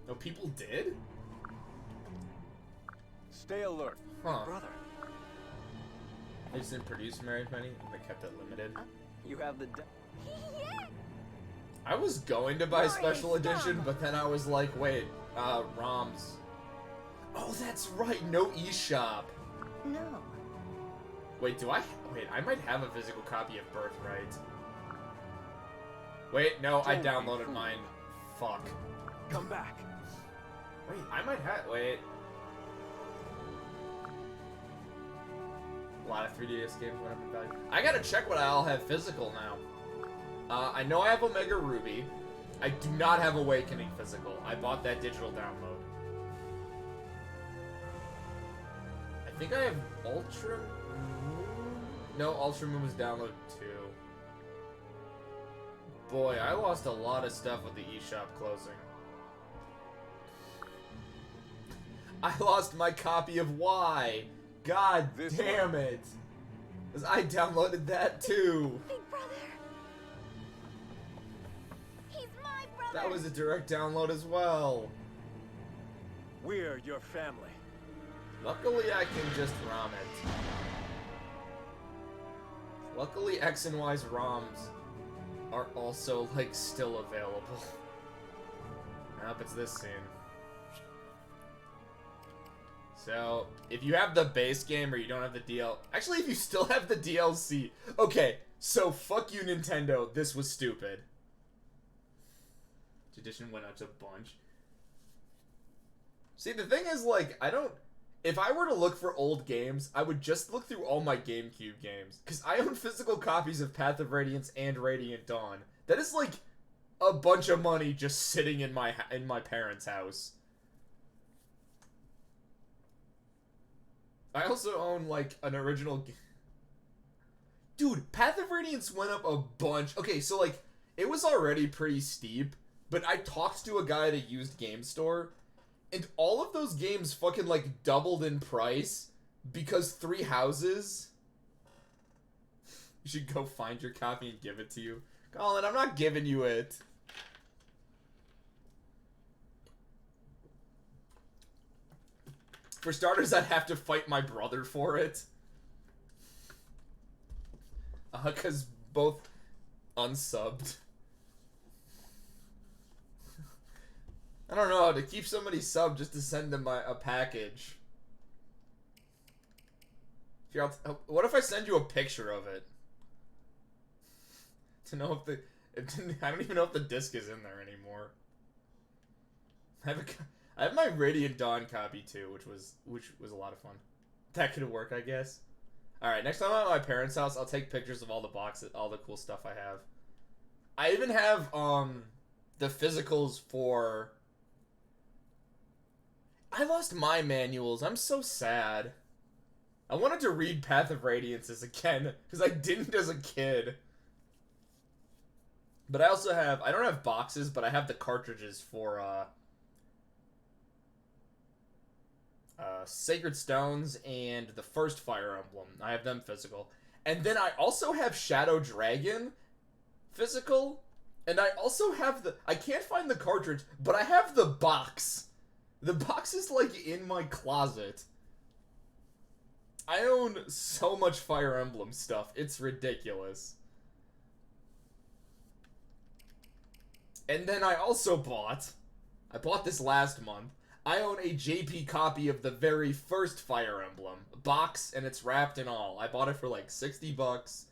No, people did? Stay alert. Huh. Brother. They just didn't produce very many. They kept it limited. You have the... I was going to buy Special Edition, but then I was like, wait, ROMs. Oh, that's right, no eShop. No. Wait, Wait, I might have a physical copy of Birthright. Wait, no, I downloaded mine. Fuck. Come back. Wait, I might have... Wait. A lot of 3DS games went up in value. I gotta check what I all have physical now. I know I have Omega Ruby. I do not have Awakening physical. I bought that digital download. I think I have Ultra Moon? No, Ultra Moon was download too. Boy, I lost a lot of stuff with the eShop closing. I lost my copy of Y. God damn it. Because I downloaded that too. Big brother. He's my brother. That was a direct download as well. We're your family. Luckily, I can just ROM it. Luckily, X and Y's ROMs are also, like, still available. Nope, it's this scene. So, if you have the base game or you don't have the Actually, if you still have the DLC. Okay, so fuck you, Nintendo. This was stupid. Edition went up to a bunch. See, the thing is, like, if I were to look for old games, I would just look through all my GameCube games. Because I own physical copies of Path of Radiance and Radiant Dawn. That is, like, a bunch of money just sitting in my parents' house. I also own, like, an original... Dude, Path of Radiance went up a bunch. Okay, so, like, it was already pretty steep, but I talked to a guy at a used game store, and all of those games fucking, like, doubled in price because 3 houses... You should go find your copy and give it to you. Colin, I'm not giving you it. For starters, I'd have to fight my brother for it. Because both unsubbed. I don't know, to keep somebody subbed just to send them a package. Here, what if I send you a picture of it? To know if I don't even know if the disc is in there anymore. I have my Radiant Dawn copy too, which was a lot of fun. That could work, I guess. All right, next time I'm at my parents' house, I'll take pictures of all the boxes, all the cool stuff I have. I even have the physicals for. I lost my manuals. I'm so sad. I wanted to read Path of Radiances again because I didn't as a kid. But I also have. I don't have boxes, but I have the cartridges for. Sacred Stones and the first Fire Emblem. I have them physical. And then I also have Shadow Dragon physical. And I also have the... I can't find the cartridge, but I have the box. The box is, like, in my closet. I own so much Fire Emblem stuff. It's ridiculous. And then I also bought... I bought this last month. I own a JP copy of the very first Fire Emblem. Box, and it's wrapped and all. I bought it for like $60.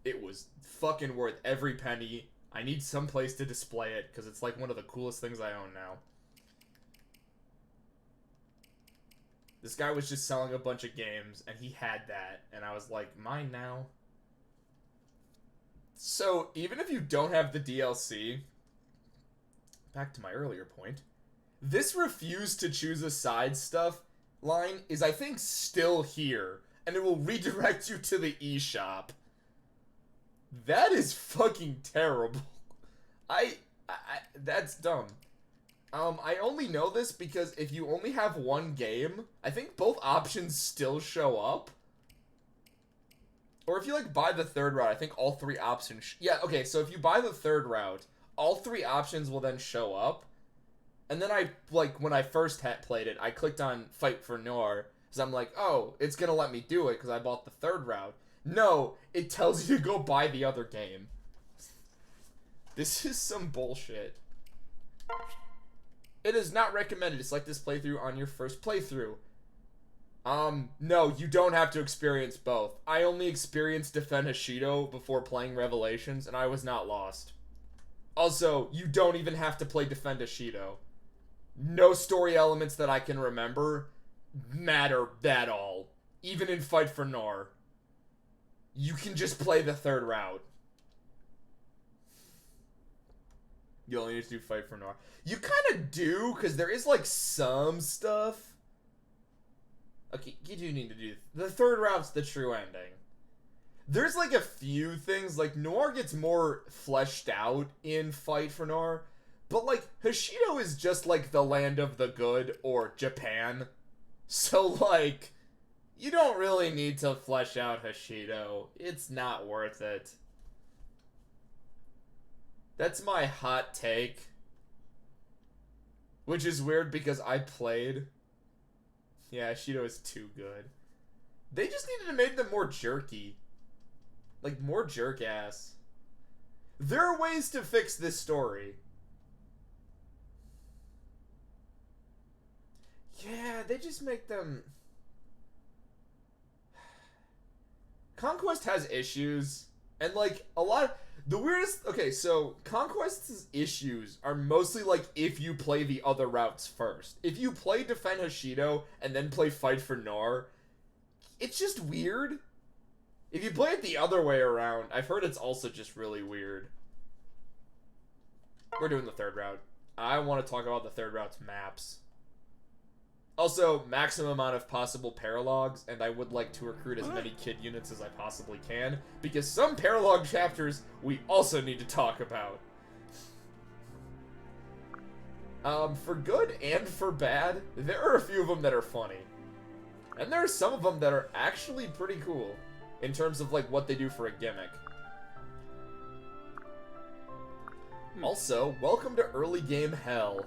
It was fucking worth every penny. I need some place to display it, because it's like one of the coolest things I own now. This guy was just selling a bunch of games, and he had that. And I was like, mine now? So, even if you don't have the DLC... Back to my earlier point... This refuse to choose a side stuff line is, I think, still here. And it will redirect you to the eShop. That is fucking terrible. That's dumb. I only know this because if you only have one game, I think both options still show up. Or if you, like, buy the third route, I think all 3 options... Yeah, okay, so if you buy the third route, all 3 options will then show up. And then I, like, when I first played it, I clicked on Fight for Noir, because I'm like, oh, it's gonna let me do it, because I bought the third route. No, it tells you to go buy the other game. This is some bullshit. It is not recommended to select this playthrough on your first playthrough. No, you don't have to experience both. I only experienced Defend Hoshido before playing Revelations, and I was not lost. Also, you don't even have to play Defend Hoshido. No story elements that I can remember matter at all. Even in Fight for Noir. You can just play the third route. You only need to do Fight for Noir. You kind of do, because there is, like, some stuff. Okay, you do need to do... The third route's the true ending. There's, like, a few things. Like, Noir gets more fleshed out in Fight for Noir. But, like, Hoshido is just, like, the land of the good, or Japan. So, like, you don't really need to flesh out Hoshido. It's not worth it. That's my hot take. Which is weird because I played. Yeah, Hoshido is too good. They just needed to make them more jerky. Like, more jerk-ass. There are ways to fix this story. Yeah, they just make them... Conquest has issues, and, like, a lot of... The weirdest... Okay, so, Conquest's issues are mostly, like, if you play the other routes first. If you play Defend Hoshido, and then play Fight for Nor, it's just weird. If you play it the other way around, I've heard it's also just really weird. We're doing the third route. I want to talk about the third route's maps. Also, maximum amount of possible paralogs, and I would like to recruit as many kid units as I possibly can, because some paralog chapters we also need to talk about. For good and for bad, there are a few of them that are funny. And there are some of them that are actually pretty cool, in terms of, like, what they do for a gimmick. Also, welcome to early game hell.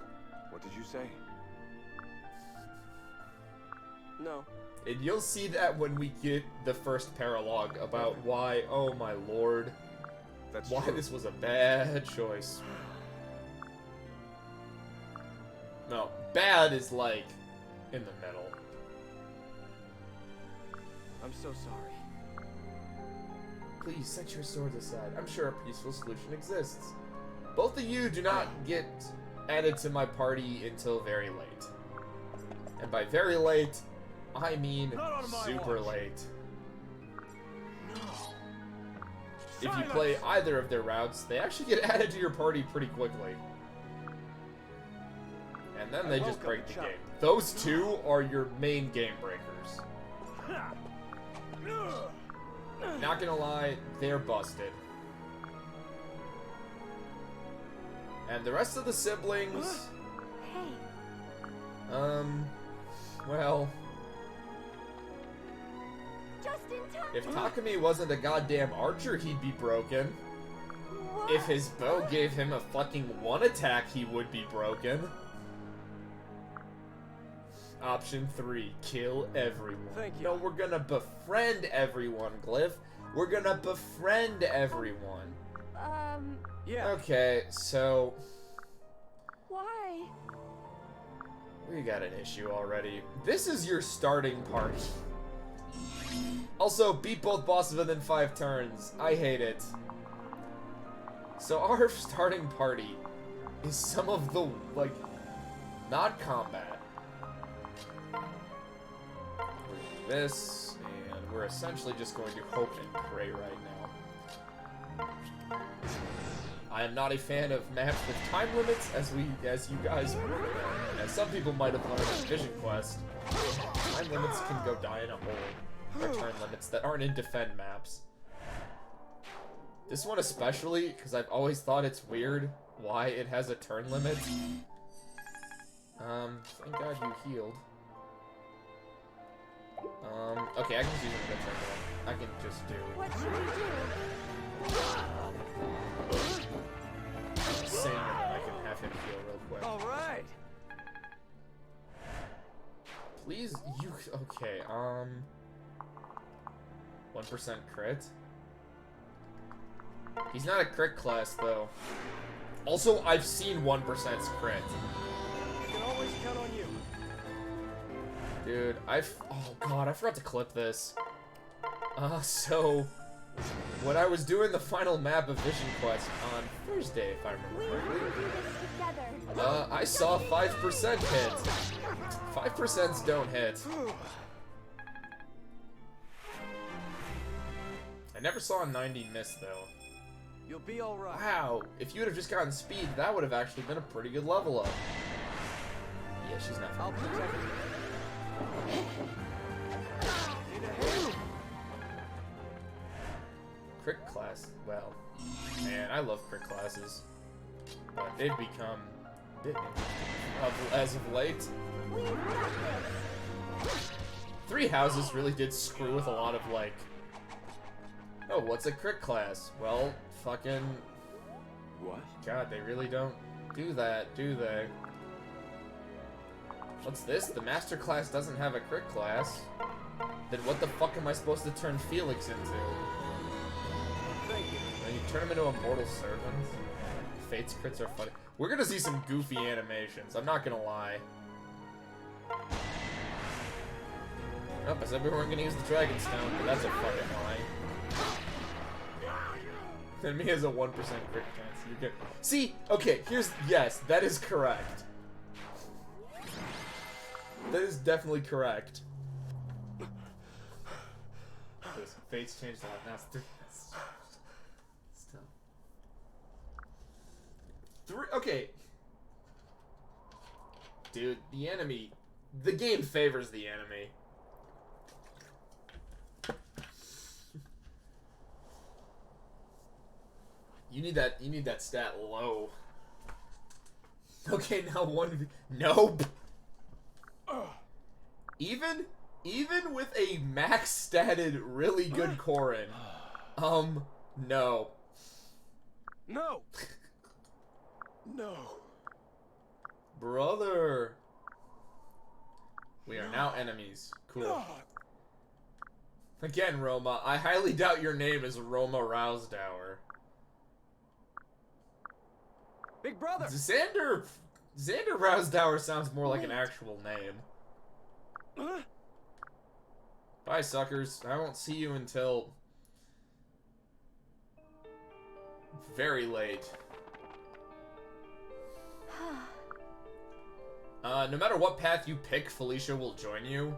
What did you say? No. And you'll see that when we get the first paralogue about why, oh my lord, why this was a bad choice. No, bad is like in the middle. I'm so sorry. Please set your swords aside. I'm sure a peaceful solution exists. Both of you do not get added to my party until very late. And by very late, I mean super late. If you play either of their routes, they actually get added to your party pretty quickly. And then they just break the game. Those two are your main game breakers. Not gonna lie, they're busted. And the rest of the siblings... Hey. Well... Just in time. If Takumi wasn't a goddamn archer, he'd be broken. What? If his bow gave him a fucking one attack, he would be broken. Option 3, kill everyone. Thank you. No, we're gonna befriend everyone, Glyph. We're gonna befriend everyone. Yeah. Okay, so... Why? We got an issue already. This is your starting party. Also, beat both bosses within 5 turns. I hate it. So our starting party is some of the, like, not combat. We're doing this, and we're essentially just going to hope and pray right now. I am not a fan of maps with time limits, as you guys, as some people might have learned in Vision Quest. Time limits can go die in a hole, or turn limits that aren't in defend maps. This one especially, because I've always thought it's weird why it has a turn limit. Thank God you healed. Okay, I can just use it for turn limit. I can just do... What should we do? Sing, and I can have him heal real quick. Alright. Please, you... Okay, 1% crit? He's not a crit class, though. Also, I've seen 1% crit. You can always count on you. Dude, oh god, I forgot to clip this. So... When I was doing the final map of Vision Quest on Thursday, if I We remember can correctly, do this together. I saw 5% hit. 5% don't hit. I never saw a 90 miss, though. You'll be alright. Wow, if you would have just gotten speed, that would have actually been a pretty good level up. Yeah, she's not I'll fine. protect you. Need a hand? Crit class, well, man, I love crit classes. But they've become a bit as of late. We've got this. 3 Houses really did screw with a lot of, like, oh, what's a crit class? Well, fucking... What? God, they really don't do that, do they? What's this? The master class doesn't have a crit class. Then what the fuck am I supposed to turn Felix into? Thank you. And you turn him into a mortal servant? Fates crits are funny. We're gonna see some goofy animations, I'm not gonna lie. Nope, I said we weren't gonna use the Dragon Stone, but that's a fucking lie. Then me has a 1% crit chance. You get. See, okay, yes, that is correct. That is definitely correct. Listen, Fates changed a lot. Now it's still. 3. Okay. Dude, the enemy. The game favors the enemy. You need that stat low. Okay, now 1v. Nope. Even with a max statted really good Corrin. No. No. No. Brother. We are now enemies. Cool. No. Again, Roma, I highly doubt your name is Roma Rousdower. Big brother. Xander Rousdower sounds more like an actual name. Bye, suckers. I won't see you until very late. No matter what path you pick, Felicia will join you.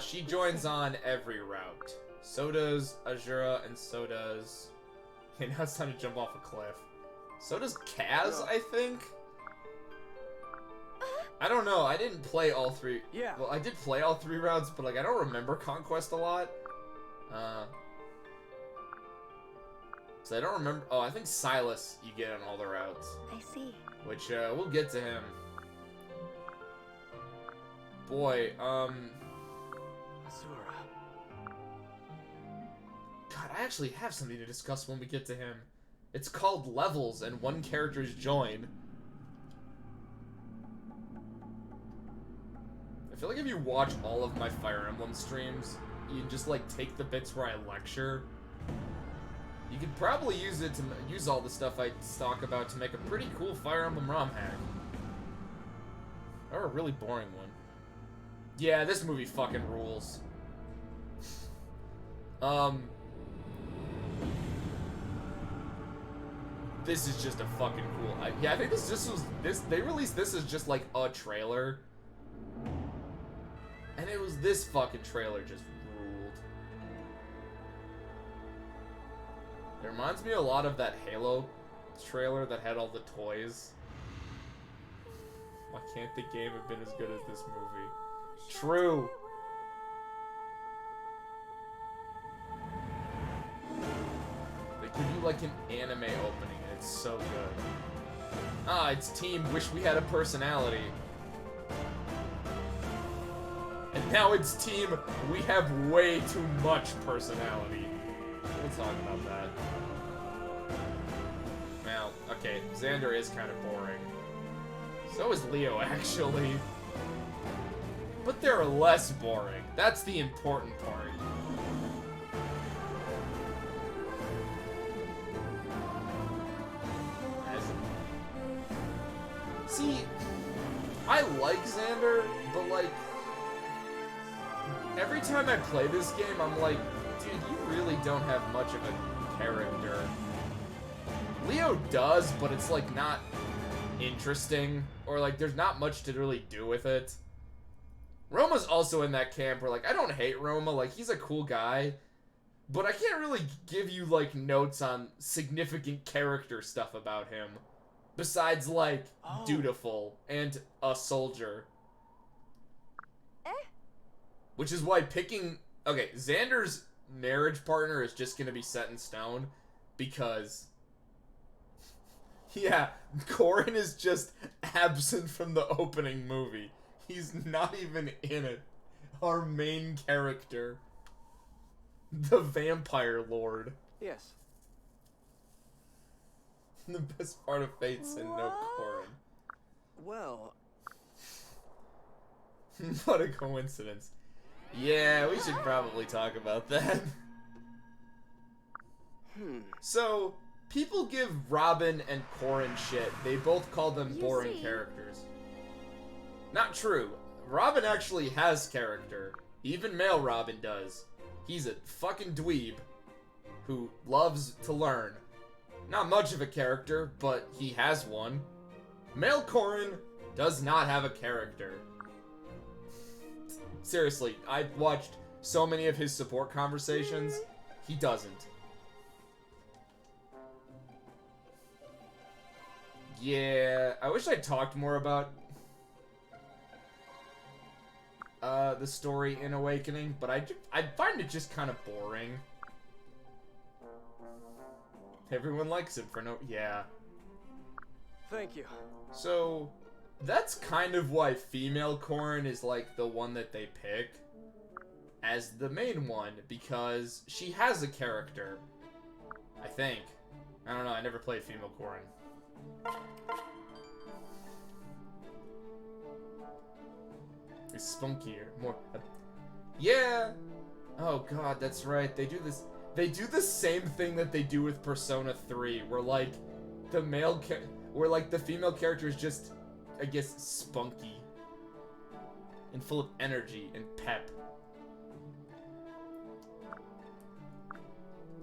She joins on every route. So does Azura, and so does... Okay, now it's time to jump off a cliff. So does Kaz, I think? I don't know, I didn't play all 3... Yeah. Well, I did play all 3 routes, but, like, I don't remember Conquest a lot. So I don't remember... Oh, I think Silas you get on all the routes. I see. Which, we'll get to him. Boy, Azura. God, I actually have something to discuss when we get to him. It's called levels, and one character's join. I feel like if you watch all of my Fire Emblem streams, you just, like, take the bits where I lecture. You could probably use it to use all the stuff I talk about to make a pretty cool Fire Emblem ROM hack. Or a really boring one. Yeah, this movie fucking rules. This is just a fucking cool... yeah, I think they released this as just, like, a trailer. And it was this fucking trailer just ruled. It reminds me a lot of that Halo trailer that had all the toys. Why can't the game have been as good as this movie? True. They give you like an anime opening and it's so good. Ah, it's team wish we had a personality. And now it's team we have way too much personality. We'll talk about that. Now, okay, Xander is kind of boring. So is Leo, actually. But they're less boring. That's the important part. See, I like Xander, but like, every time I play this game, I'm like, dude, you really don't have much of a character. Leo does, but it's like not interesting, or like there's not much to really do with it. Roma's also in that camp where, like, I don't hate Roma, like, he's a cool guy, but I can't really give you, like, notes on significant character stuff about him, besides, like, dutiful and a soldier. Which is why picking... Okay, Xander's marriage partner is just gonna be set in stone, because... Yeah, Corrin is just absent from the opening movie. He's not even in it. Our main character. The Vampire Lord. Yes. The best part of Fates and no Corrin. Well... What a coincidence. Yeah, we should probably talk about that. So, people give Robin and Corrin shit. They both call them boring characters. Not true. Robin actually has character. Even male Robin does. He's a fucking dweeb who loves to learn. Not much of a character, but he has one. Male Corrin does not have a character. Seriously, I've watched so many of his support conversations. He doesn't. Yeah, I wish I talked more about the story in Awakening, but I find it just kind of boring. Everyone likes him for no... Yeah. Thank you. So, that's kind of why female Corrin is, like, the one that they pick as the main one, because she has a character. I think. I don't know, I never played female Corrin. It's spunkier, more... yeah! Oh god, that's right, they do this... They do the same thing that they do with Persona 3, where, like, the where, like, the female character is just, I guess, spunky. And full of energy and pep.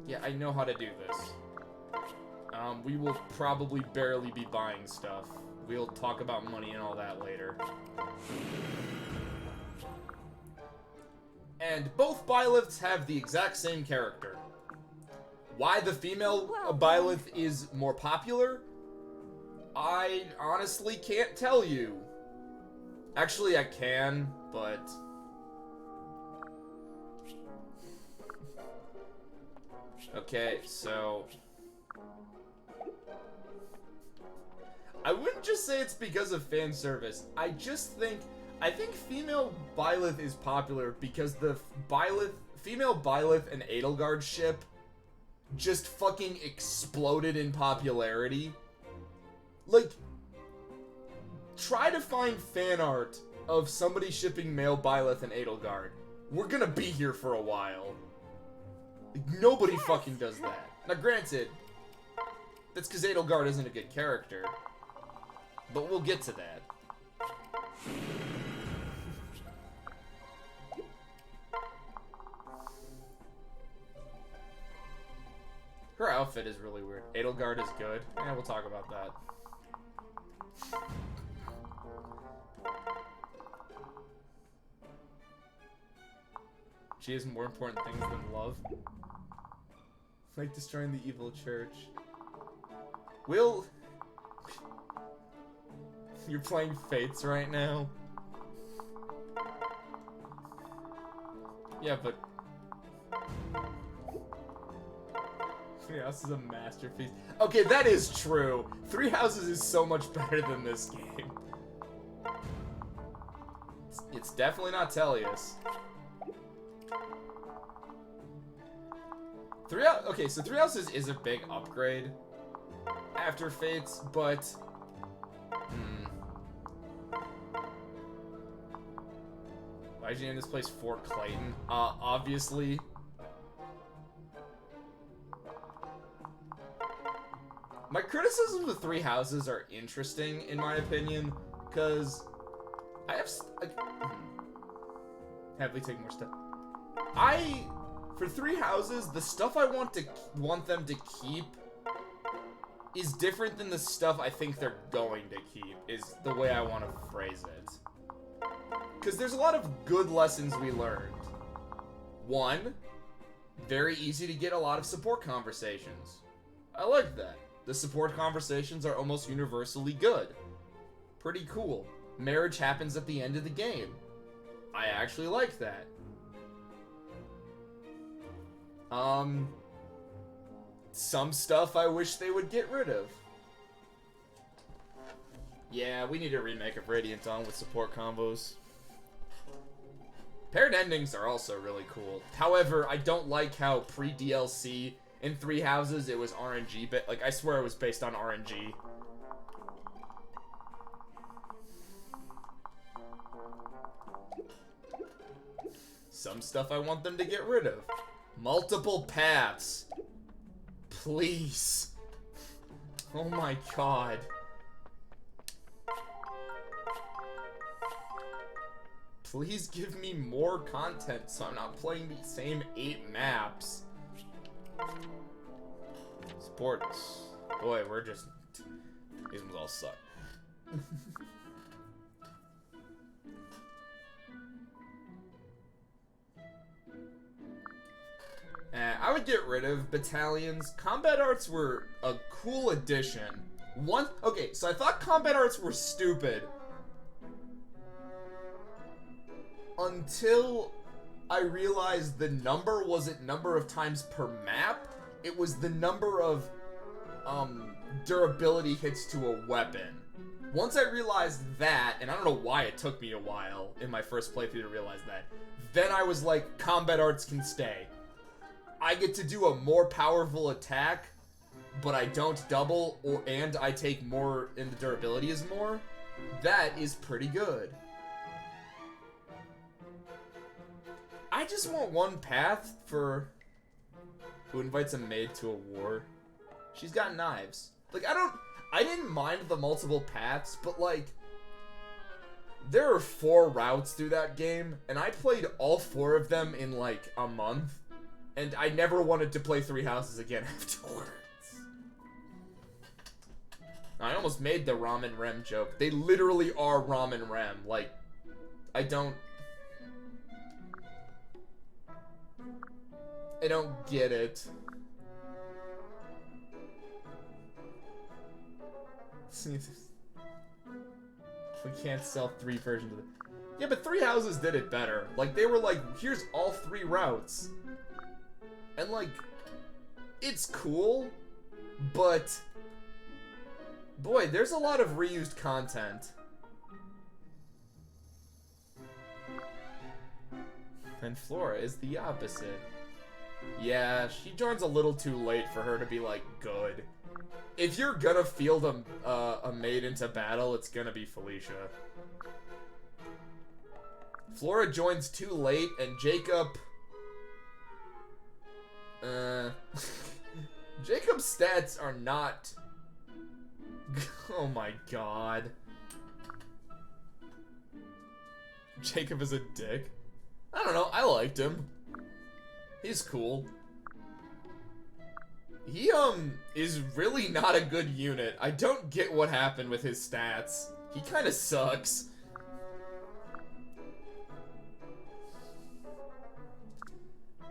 Yeah, I know how to do this. We will probably barely be buying stuff. We'll talk about money and all that later. And both Byleths have the exact same character. Why the female Byleth is more popular? I honestly can't tell you. Actually, I can, but... okay, so... I wouldn't just say it's because of fan service. I think female Byleth is popular because the female Byleth and Edelgard ship just fucking exploded in popularity. Like, try to find fan art of somebody shipping male Byleth and Edelgard. We're gonna be here for a while. Like, nobody fucking does that. Now, granted, that's because Edelgard isn't a good character. But we'll get to that. Her outfit is really weird. Edelgard is good. Yeah, we'll talk about that. She has more important things than love. Like destroying the evil church. You're playing Fates right now? Yeah, but... Three Houses is a masterpiece. Okay, that is true. Three Houses is so much better than this game. It's definitely not Tellius. Okay, so Three Houses is a big upgrade after Fates, but... Why'd you name this place Fort Clayton? Obviously. My criticisms of Three Houses are interesting, in my opinion, because I have... Heavily take more stuff. For Three Houses, the stuff I want them to keep is different than the stuff I think they're going to keep, is the way I want to phrase it. Because there's a lot of good lessons we learned. One, very easy to get a lot of support conversations. I like that. The support conversations are almost universally good. Pretty cool. Marriage happens at the end of the game. I actually like that. Some stuff I wish they would get rid of. Yeah, we need a remake of Radiant Dawn with support combos. Paired endings are also really cool. However, I don't like how pre-DLC in Three Houses it was RNG, but like I swear it was based on RNG. Some stuff I want them to get rid of. Multiple paths. Please. Oh my god. Please give me more content so I'm not playing the same 8 maps. Sports. Boy, we're just... These ones all suck. I would get rid of battalions. Combat arts were a cool addition. Okay, so I thought combat arts were stupid until I realized the number wasn't number of times per map. It was the number of durability hits to a weapon. Once I realized that, and I don't know why it took me a while in my first playthrough to realize that, then I was like, combat arts can stay. I get to do a more powerful attack, but I don't double, and I take more, and the durability is more. That is pretty good. I just want one path for who invites a maid to a war. She's got knives. Like, I didn't mind the multiple paths, but like, there are 4 routes through that game, and I played all 4 of them in like a month, and I never wanted to play 3 houses again afterwards. I almost made the ramen rem joke. They literally are ramen rem. Like, I don't get it. We can't sell 3 versions of it. Yeah, but 3 houses did it better. Like, they were like, here's all 3 routes. And like, it's cool, but boy, there's a lot of reused content. And Flora is the opposite. Yeah, she joins a little too late for her to be like good. If you're gonna field a maid into battle, it's gonna be Felicia. Flora joins too late, and Jacob... Jacob's stats are not... Oh my god. Jacob is a dick. I don't know, I liked him. He's cool. He, is really not a good unit. I don't get what happened with his stats. He kinda sucks.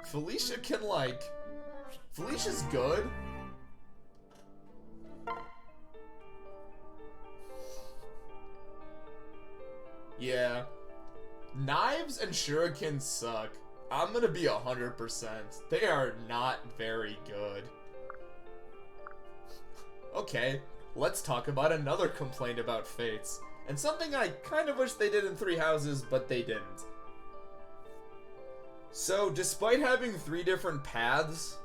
Felicia can, like... Felicia's good. Yeah. Knives and shurikens suck. I'm gonna be 100%. They are not very good. Okay, let's talk about another complaint about Fates. And something I kind of wish they did in 3 houses, but they didn't. So, despite having 3 different paths...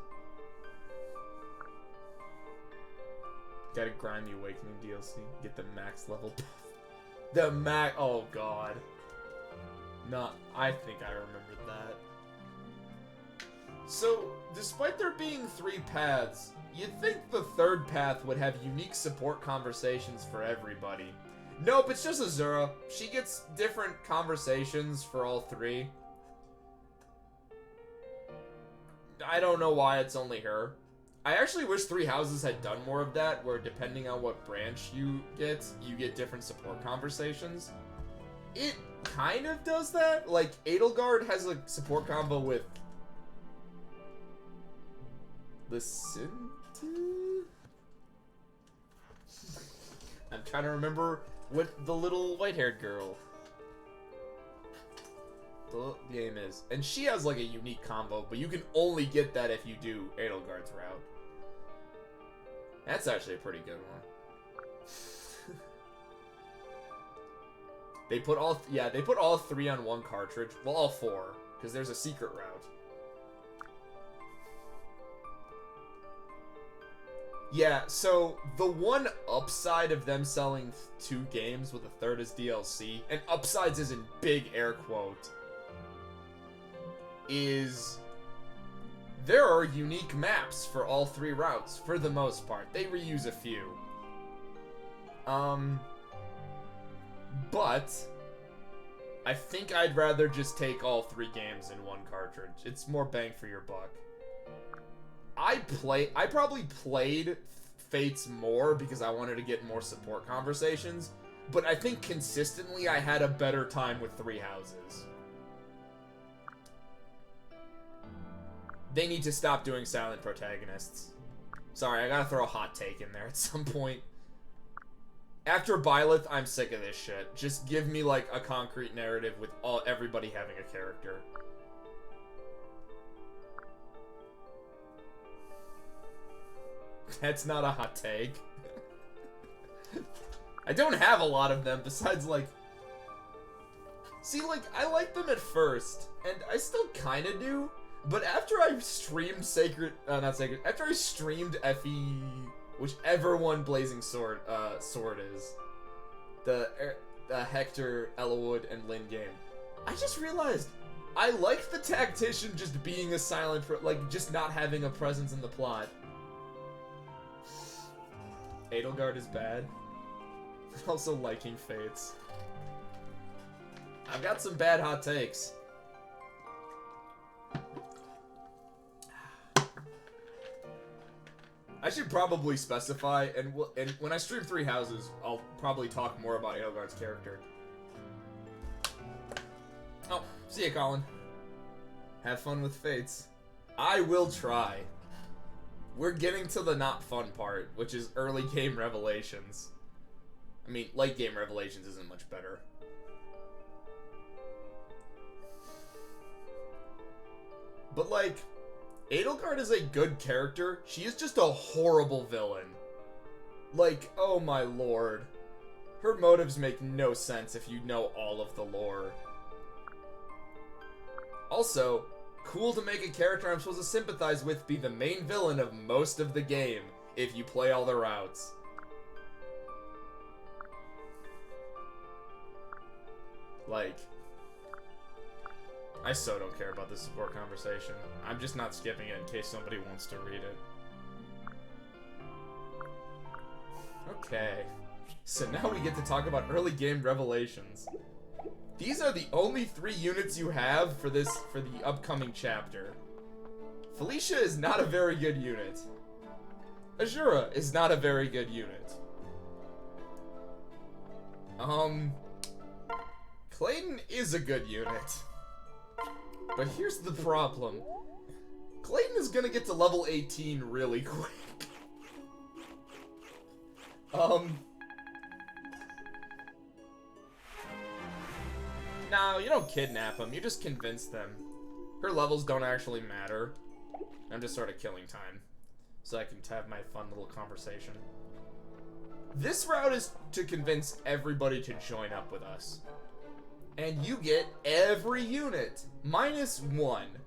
Gotta grind the Awakening DLC. Get the max level path. The max... Oh, God. No, I think I remembered that. So, despite there being 3 paths, you'd think the 3rd path would have unique support conversations for everybody. Nope, it's just Azura. She gets different conversations for all 3. I don't know why it's only her. I actually wish 3 houses had done more of that, where depending on what branch you get different support conversations. It kind of does that. Like, Edelgard has a support combo with Lucinda? I'm trying to remember what the little white-haired girl the name is. And she has like a unique combo, but you can only get that if you do Edelgard's route. That's actually a pretty good one. They put all 3 on one cartridge. Well, all 4, because there's a secret route. Yeah, so the one upside of them selling 2 games with a 3rd as DLC, and upsides is in big air quote, is there are unique maps for all 3 routes, for the most part. They reuse a few. But I think I'd rather just take all 3 games in one cartridge. It's more bang for your buck. I probably played Fates more because I wanted to get more support conversations, but I think consistently I had a better time with 3 Houses. They need to stop doing silent protagonists. Sorry, I gotta throw a hot take in there at some point. After Byleth, I'm sick of this shit. Just give me, like, a concrete narrative with everybody having a character. That's not a hot take. I don't have a lot of them, besides, like... See, like, I liked them at first, and I still kinda do, but after I streamed after I streamed Effie... whichever one Blazing Sword is. The Hector, Ellawood, and Lynn game. I just realized I liked the Tactician just being a silent, just not having a presence in the plot. Edelgard is bad. Also liking Fates. I've got some bad hot takes. I should probably specify, and when I stream 3 Houses, I'll probably talk more about Edelgard's character. Oh, see ya, Colin. Have fun with Fates. I will try. We're getting to the not fun part, which is early game revelations. I mean, late game revelations isn't much better. But, like... Edelgard is a good character. She is just a horrible villain. Like, oh my lord. Her motives make no sense if you know all of the lore. Also, cool to make a character I'm supposed to sympathize with be the main villain of most of the game, if you play all the routes. Like... I so don't care about this support conversation. I'm just not skipping it in case somebody wants to read it. Okay. So now we get to talk about early game revelations. These are the only 3 units you have for the upcoming chapter. Felicia is not a very good unit. Azura is not a very good unit. Clayton is a good unit. But here's the problem. Clayton is gonna get to level 18 really quick. No, you don't kidnap them, you just convince them. Her levels don't actually matter. I'm just sort of killing time, so I can have my fun little conversation. This route is to convince everybody to join up with us. And you get every unit, -1.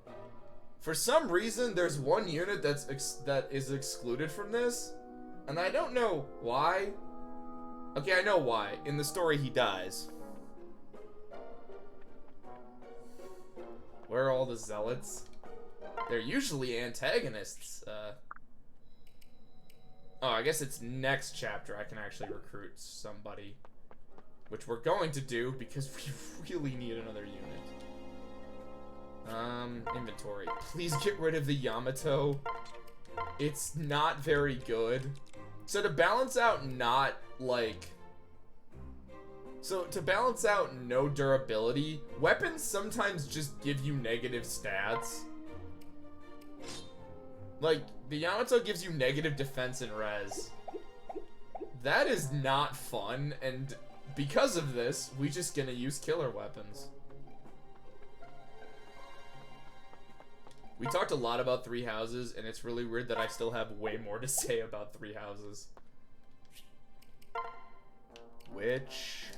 For some reason, there's one unit that is excluded from this, and I don't know why. Okay, I know why. In the story, he dies. Where are all the zealots? They're usually antagonists. Oh, I guess it's next chapter I can actually recruit somebody. Which we're going to do because we really need another unit. Inventory. Please get rid of the Yamato. It's not very good. So to balance out no durability, weapons sometimes just give you negative stats. Like, the Yamato gives you negative defense and res. That is not fun, and because of this, we just gonna use killer weapons. We talked a lot about 3 Houses, and it's really weird that I still have way more to say about 3 Houses. Which...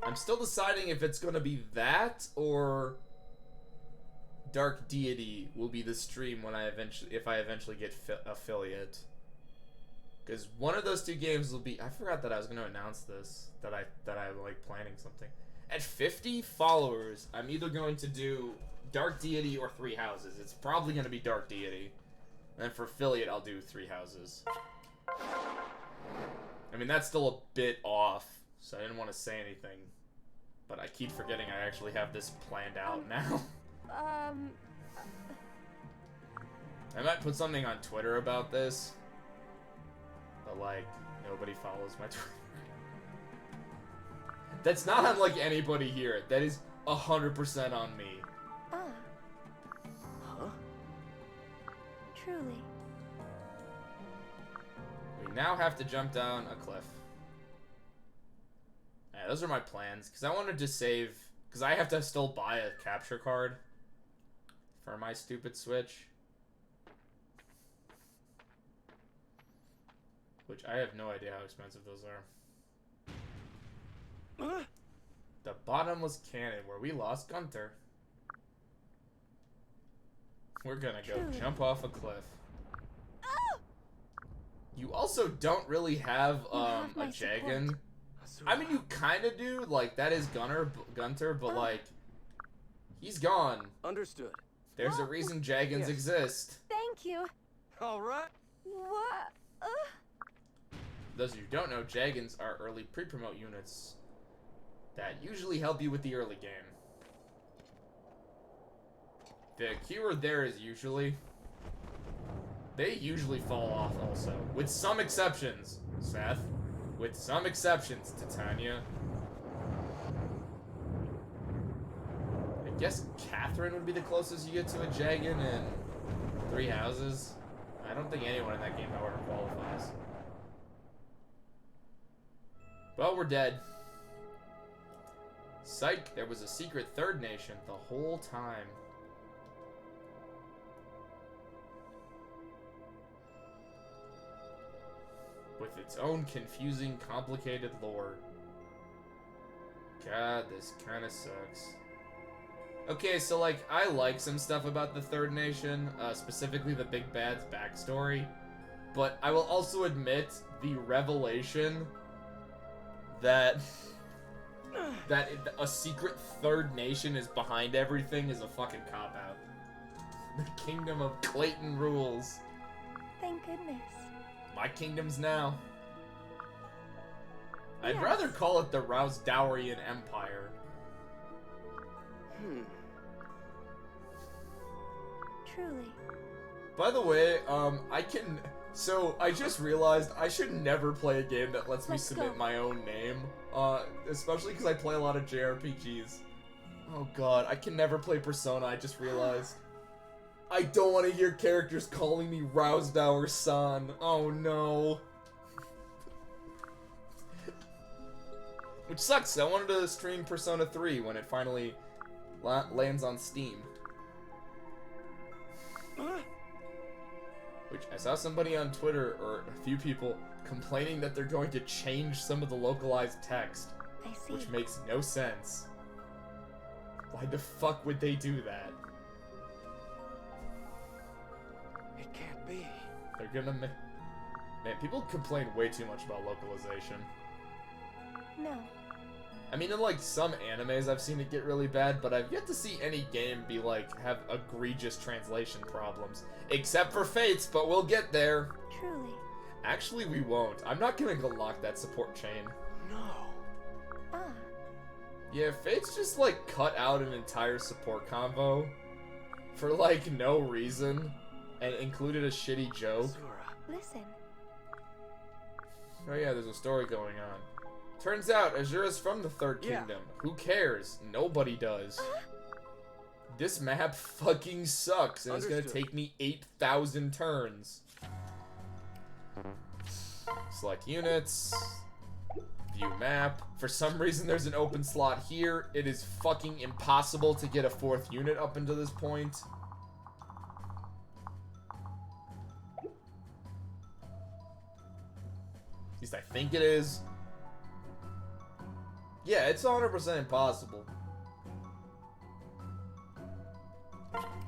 I'm still deciding if it's gonna be that, or... Dark Deity will be the stream when if I eventually get affiliate. Because one of those 2 games will be... I forgot that I was going to announce this. That I'm, like, planning something. At 50 followers, I'm either going to do Dark Deity or 3 Houses. It's probably going to be Dark Deity. And for affiliate, I'll do 3 Houses. I mean, that's still a bit off, so I didn't want to say anything. But I keep forgetting I actually have this planned out now. I might put something on Twitter about this. But, like, nobody follows my Twitter. That's not on, like, anybody here. That is 100% on me. Huh? Truly. We now have to jump down a cliff. Yeah, those are my plans. Because I wanted to save... Because I have to still buy a capture card for my stupid Switch. Which I have no idea how expensive those are. The bottomless cannon where we lost Gunter. We're gonna go jump off a cliff. You also don't really have a Jagan. I mean, you kind of do. Like, that is Gunter, but like, he's gone. Understood. There's a reason Jagans exist. Thank you. All right. What? Those of you who don't know, Jagans are early pre-promote units that usually help you with the early game. The keyword there is usually. They usually fall off also. With some exceptions, Seth. With some exceptions, Titania. I guess Catherine would be the closest you get to a Jagan in 3 houses. I don't think anyone in that game, however, qualifies. Well, we're dead. Psych, there was a secret third nation the whole time. With its own confusing, complicated lore. God, this kinda sucks. Okay, so, like, I like some stuff about the third nation, specifically the Big Bad's backstory. But I will also admit the revelation that a secret third nation is behind everything is a fucking cop-out. The kingdom of Clayton rules. Thank goodness. My kingdom's now. I'd Yes. rather call it the Rousdowrian Empire. Truly. By the way, So, I just realized I should never play a game that lets me Let's submit go. my own name. Especially because I play a lot of JRPGs. Oh god, I can never play Persona, I just realized. I don't want to hear characters calling me Rousdower-san. Oh no. Which sucks, I wanted to stream Persona 3 when it finally lands on Steam. Which I saw somebody on Twitter, or a few people, complaining that they're going to change some of the localized text. I see. Which makes no sense. Why the fuck would they do that? It can't be. They're gonna man, people complain way too much about localization. No. I mean, in like some animes I've seen it get really bad, but I've yet to see any game be like, have egregious translation problems. Except for Fates, but we'll get there. Truly. Actually, we won't. I'm not gonna go lock that support chain. No. Yeah, Fates just like cut out an entire support convo for like no reason and included a shitty joke. Azura. Listen. Oh yeah, there's a story going on. Turns out Azura's from the Third Kingdom. Who cares? Nobody does. This map fucking sucks and it's gonna take me 8,000 turns. Select units. View map. For some reason there's an open slot here. It is fucking impossible to get a 4th unit up until this point. At least I think it is. Yeah, it's 100% impossible.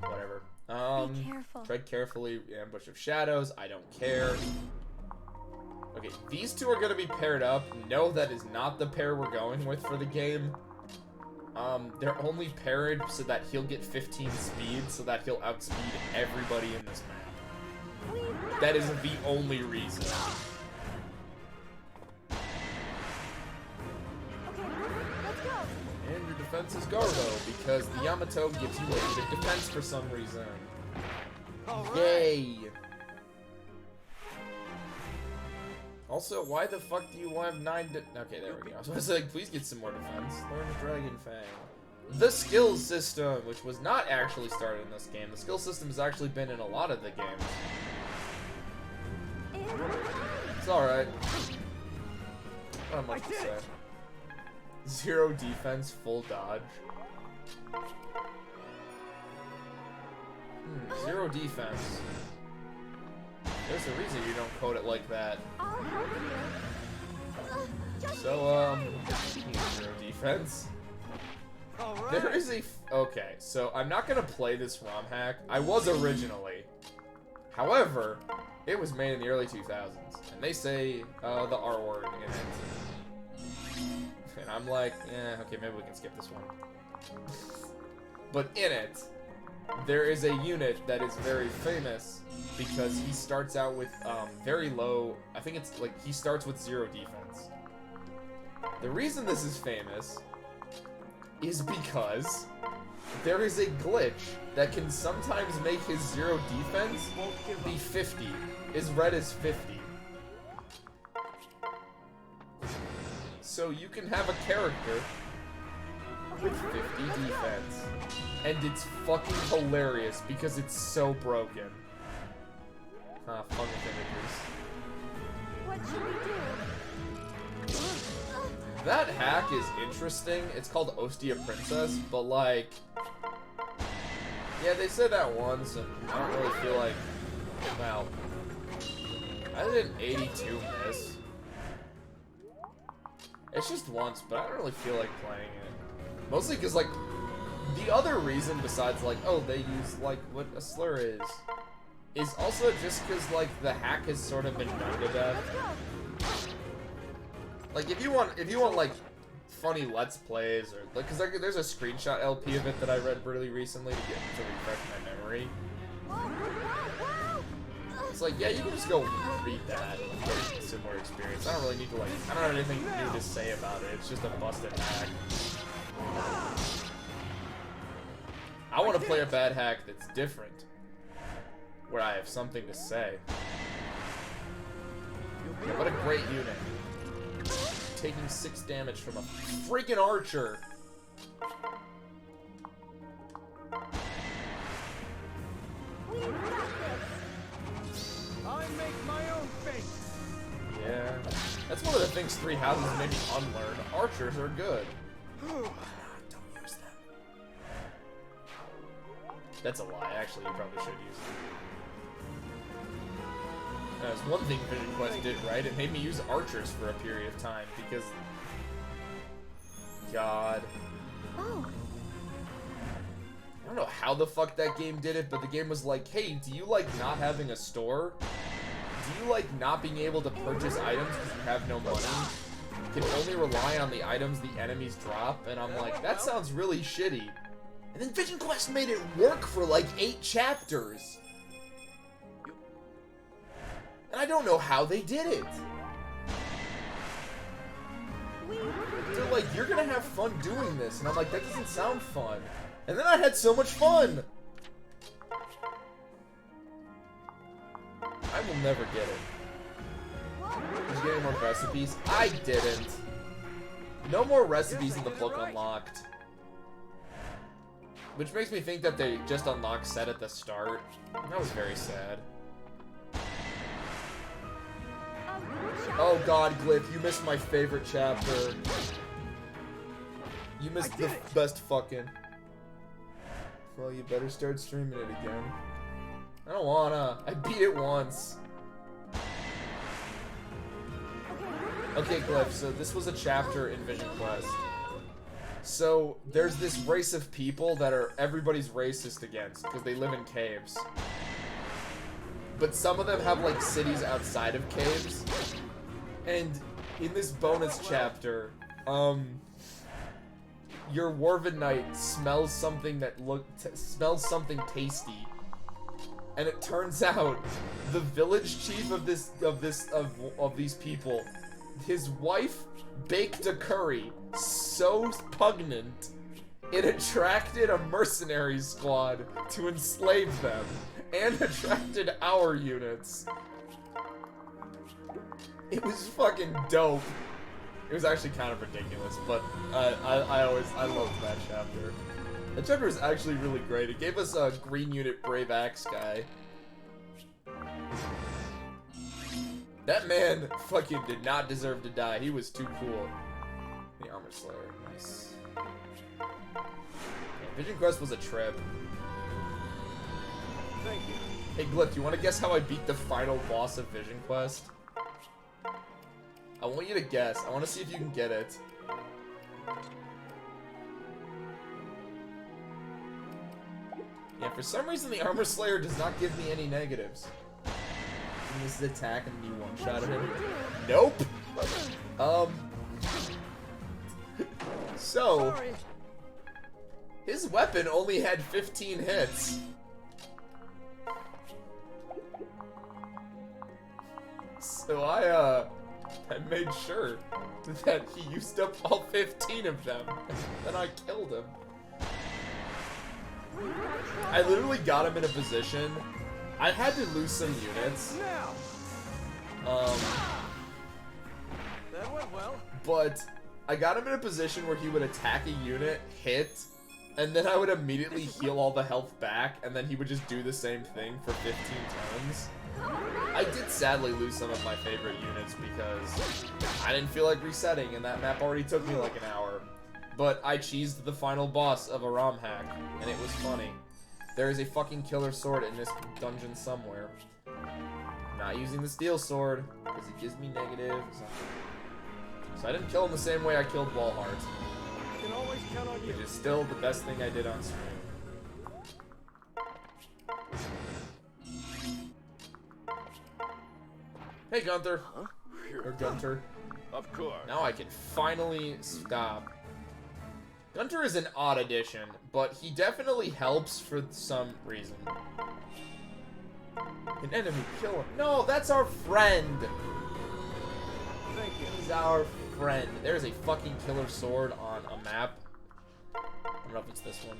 Whatever. Be careful. Tread carefully. Ambush of shadows. I don't care. Okay, these two are gonna be paired up. No, that is not the pair we're going with for the game. They're only paired so that he'll get 15 speed, so that he'll outspeed everybody in this map. That is the only reason. Okay, let's go. defense is Gardo, because the Yamato gives you limited defense for some reason. Yay! Also, why the fuck do you have 9 okay, there we go. I was like, please get some more defense. Learn Dragon Fang. The skill system, which was not actually started in this game. The skill system has actually been in a lot of the games. It's alright. Not much to say. 0 defense, full dodge. 0 defense. There's a reason you don't code it like that. I'll help you. So, 0 defense. There is a... okay, so I'm not gonna play this ROM hack. I was originally. However, it was made in the early 2000s. And they say the R word in it. And I'm like, yeah, okay, maybe we can skip this one. But in it, there is a unit that is very famous because he starts out with very low, I think it's like, he starts with 0 defense. The reason this is famous is because there is a glitch that can sometimes make his 0 defense be 50, as red as 50. So you can have a character with 50 defense, and it's fucking hilarious because it's so broken. Ah, fun with images. What should we do? That hack is interesting. It's called Ostia Princess, but like... yeah, they said that once, and I don't really feel like... well... I did an 82 miss. It's just once, but I don't really feel like playing it. Mostly because, like, the other reason besides, like, oh, they use, like, what a slur is also just because, like, the hack has sort of been done to death. Like, if you want, like, funny Let's Plays, or, like, because there's a screenshot LP of it that I read really recently to refresh my memory. It's like, yeah, you can just go read that and get a similar experience. I don't really need to, like, I don't have anything new to say about it. It's just a busted hack. I want to play a bad hack that's different, where I have something to say. Yeah, what a great unit. Taking 6 damage from a freaking archer. I make my own fate. Yeah, that's one of the things 3 houses made me unlearn. Archers are good. Don't use them. That's a lie. Actually, you probably should use them. That was one thing Vision Quest did right. It made me use archers for a period of time because... God. Oh. I don't know how the fuck that game did it, but the game was like, hey, do you like not having a store? Do you like not being able to purchase items because you have no money? You can only rely on the items the enemies drop? And I'm like, that sounds really shitty. And then Vision Quest made it work for like 8 chapters. And I don't know how they did it. They're like, you're gonna have fun doing this. And I'm like, that doesn't sound fun. And then I had so much fun! I will never get it. Did you get any more recipes? I didn't. No more recipes in the book unlocked. Which makes me think that they just unlocked set at the start. That was very sad. Oh god, Glyph, you missed my favorite chapter. You missed the best fucking... Well, you better start streaming it again. I don't wanna. I beat it once. Okay, Glyph, so this was a chapter in Vision Quest. So, there's this race of people that are everybody's racist against, because they live in caves. But some of them have, like, cities outside of caves. And in this bonus chapter, your Dwarven Knight smells something that smells something tasty, and it turns out the village chief of these people, his wife baked a curry so pungent It attracted a mercenary squad to enslave them, and attracted our units. It was fucking dope. It was actually kind of ridiculous, but I loved that chapter. That chapter is actually really great. It gave us a green unit brave axe guy. That man fucking did not deserve to die. He was too cool. The Armor Slayer, nice. Yeah, Vision Quest was a trip. Thank you. Hey Glyph, do you want to guess how I beat the final boss of Vision Quest? I want you to guess. I want to see if you can get it. Yeah, for some reason the Armor Slayer does not give me any negatives. And this is attack and me one-shot him. Nope! So, his weapon only had 15 hits. So I made sure that he used up all 15 of them, and then I killed him. I literally got him in a position. I had to lose some units. That went well. But I got him in a position where he would attack a unit, hit, and then I would immediately heal all the health back, and then he would just do the same thing for 15 turns. I did sadly lose some of my favorite units because I didn't feel like resetting, and that map already took me like an hour. But I cheesed the final boss of a ROM hack, and it was funny. There is a fucking killer sword in this dungeon somewhere. I'm not using the steel sword, because it gives me negatives. So I didn't kill him the same way I killed Wallheart. I can always count on you. Which is still the best thing I did on stream. Hey Gunther. Huh? Or Gunter. Of course. Now I can finally stop. Gunter is an odd addition, but he definitely helps for some reason. An enemy, kill him. No, that's our friend. Thank you. He's our friend. There's a fucking killer sword on a map. I don't know if it's this one.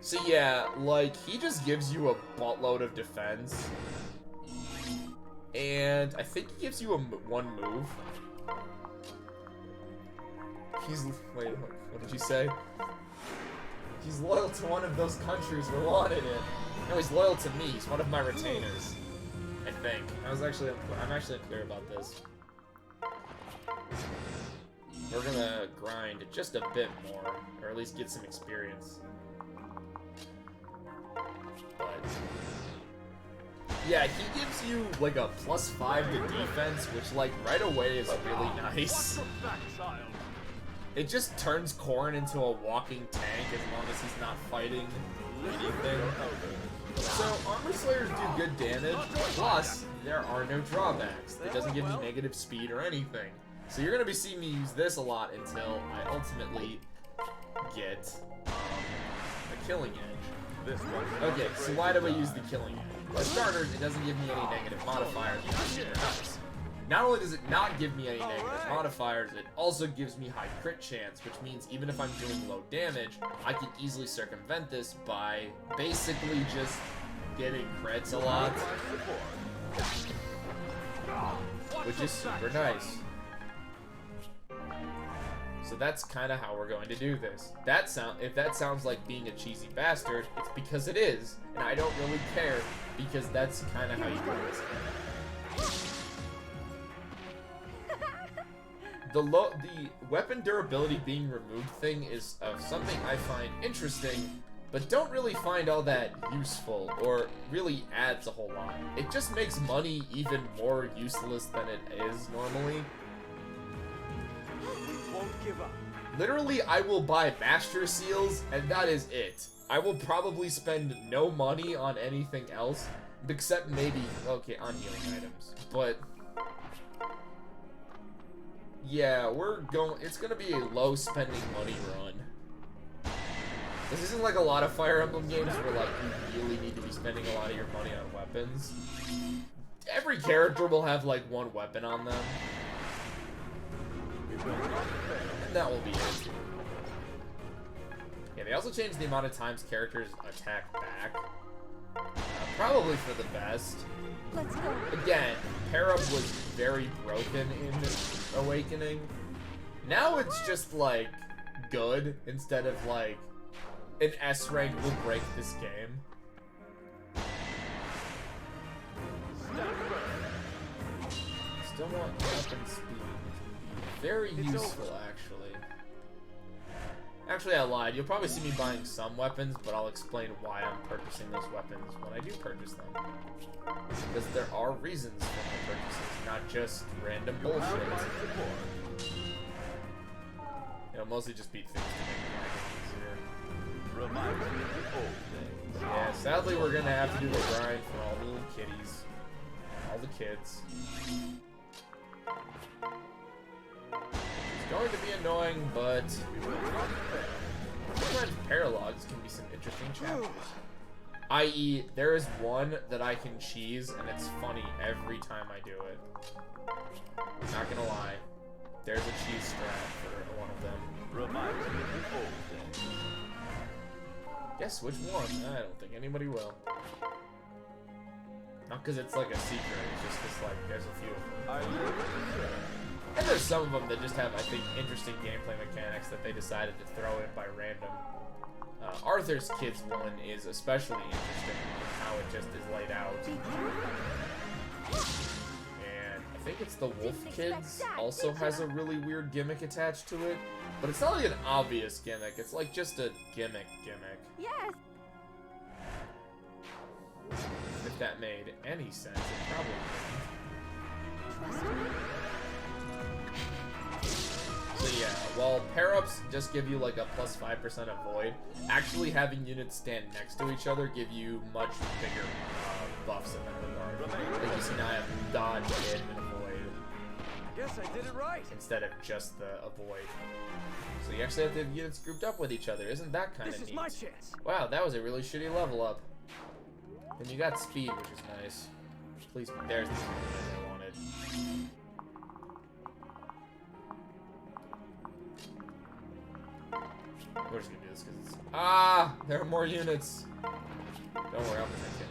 So yeah, like, he just gives you a buttload of defense. And I think he gives you one move. He's... Wait, what did you say? He's loyal to one of those countries who wanted it. No, he's loyal to me. He's one of my retainers. I think. I'm actually unclear about this. We're gonna grind just a bit more, or at least get some experience. But... yeah, he gives you, like, a +5 to defense, which, like, right away is really nice. It just turns Corrin into a walking tank as long as he's not fighting anything. So, Armor Slayers do good damage, plus, there are no drawbacks. It doesn't give me negative speed or anything. So you're going to be seeing me use this a lot until I ultimately get a Killing Edge. Okay, so why do I use the Killing Edge? For starters, it doesn't give me any negative modifiers, which is super nice. Not only does it not give me any negative modifiers, it also gives me high crit chance, which means even if I'm doing low damage, I can easily circumvent this by basically just getting crits a lot. Which is super nice. So that's kind of how we're going to do this. If that sounds like being a cheesy bastard, it's because it is, and I don't really care, because that's kind of how you do this. The weapon durability being removed thing is something I find interesting, but don't really find all that useful, or really adds a whole lot. It just makes money even more useless than it is normally. We won't give up. Literally, I will buy Master Seals, and that is it. I will probably spend no money on anything else, except maybe, okay, on healing items, but... yeah, it's gonna be a low spending money run. This isn't like a lot of Fire Emblem games where like you really need to be spending a lot of your money on weapons. Every character will have like one weapon on them. And that will be it. they also changed the amount of times characters attack back. Probably for the best. Let's go. Again, pair-up was very broken in Awakening. Now it's just, like, good instead of, like, an S rank will break this game. Still want weapon speed, which would be very useful, actually. Actually, I lied. You'll probably see me buying some weapons, but I'll explain why I'm purchasing those weapons when I do purchase them. Because there are reasons for my purchases, not just random bullshit. It'll mostly just be things to make life easier. Reminds me of the old days. Yeah, sadly we're gonna have to do the grind for all the little kitties. All the kids. It's going to be annoying, but sometimes paralogs can be some interesting chapters. I.e., there is one that I can cheese, and it's funny every time I do it. Not gonna lie. There's a cheese strat for one of them. Reminds me of the old days. Guess which one? I don't think anybody will. Not because it's like a secret, it's just because like there's a few of them. And there's some of them that just have, I think, interesting gameplay mechanics that they decided to throw in by random. Arthur's Kids one is especially interesting in how it just is laid out. And I think it's the Wolf Kids also has a really weird gimmick attached to it. But it's not like an obvious gimmick, it's like just a gimmick. Yes. If that made any sense, it probably didn't. Trust me. So yeah, while pair-ups just give you like a plus 5% avoid, actually having units stand next to each other give you much bigger buffs in that regard. Like you see now I have dodge, hit, and avoid. Guess I did it right. Instead of just the avoid. So you actually have the units grouped up with each other. Isn't that kind of This neat? is my chance. Wow, that was a really shitty level up. And you got speed, which is nice. Please, there's the speed I wanted. We're just gonna do this because it's... Ah! There are more units! Don't worry, I'll protect it.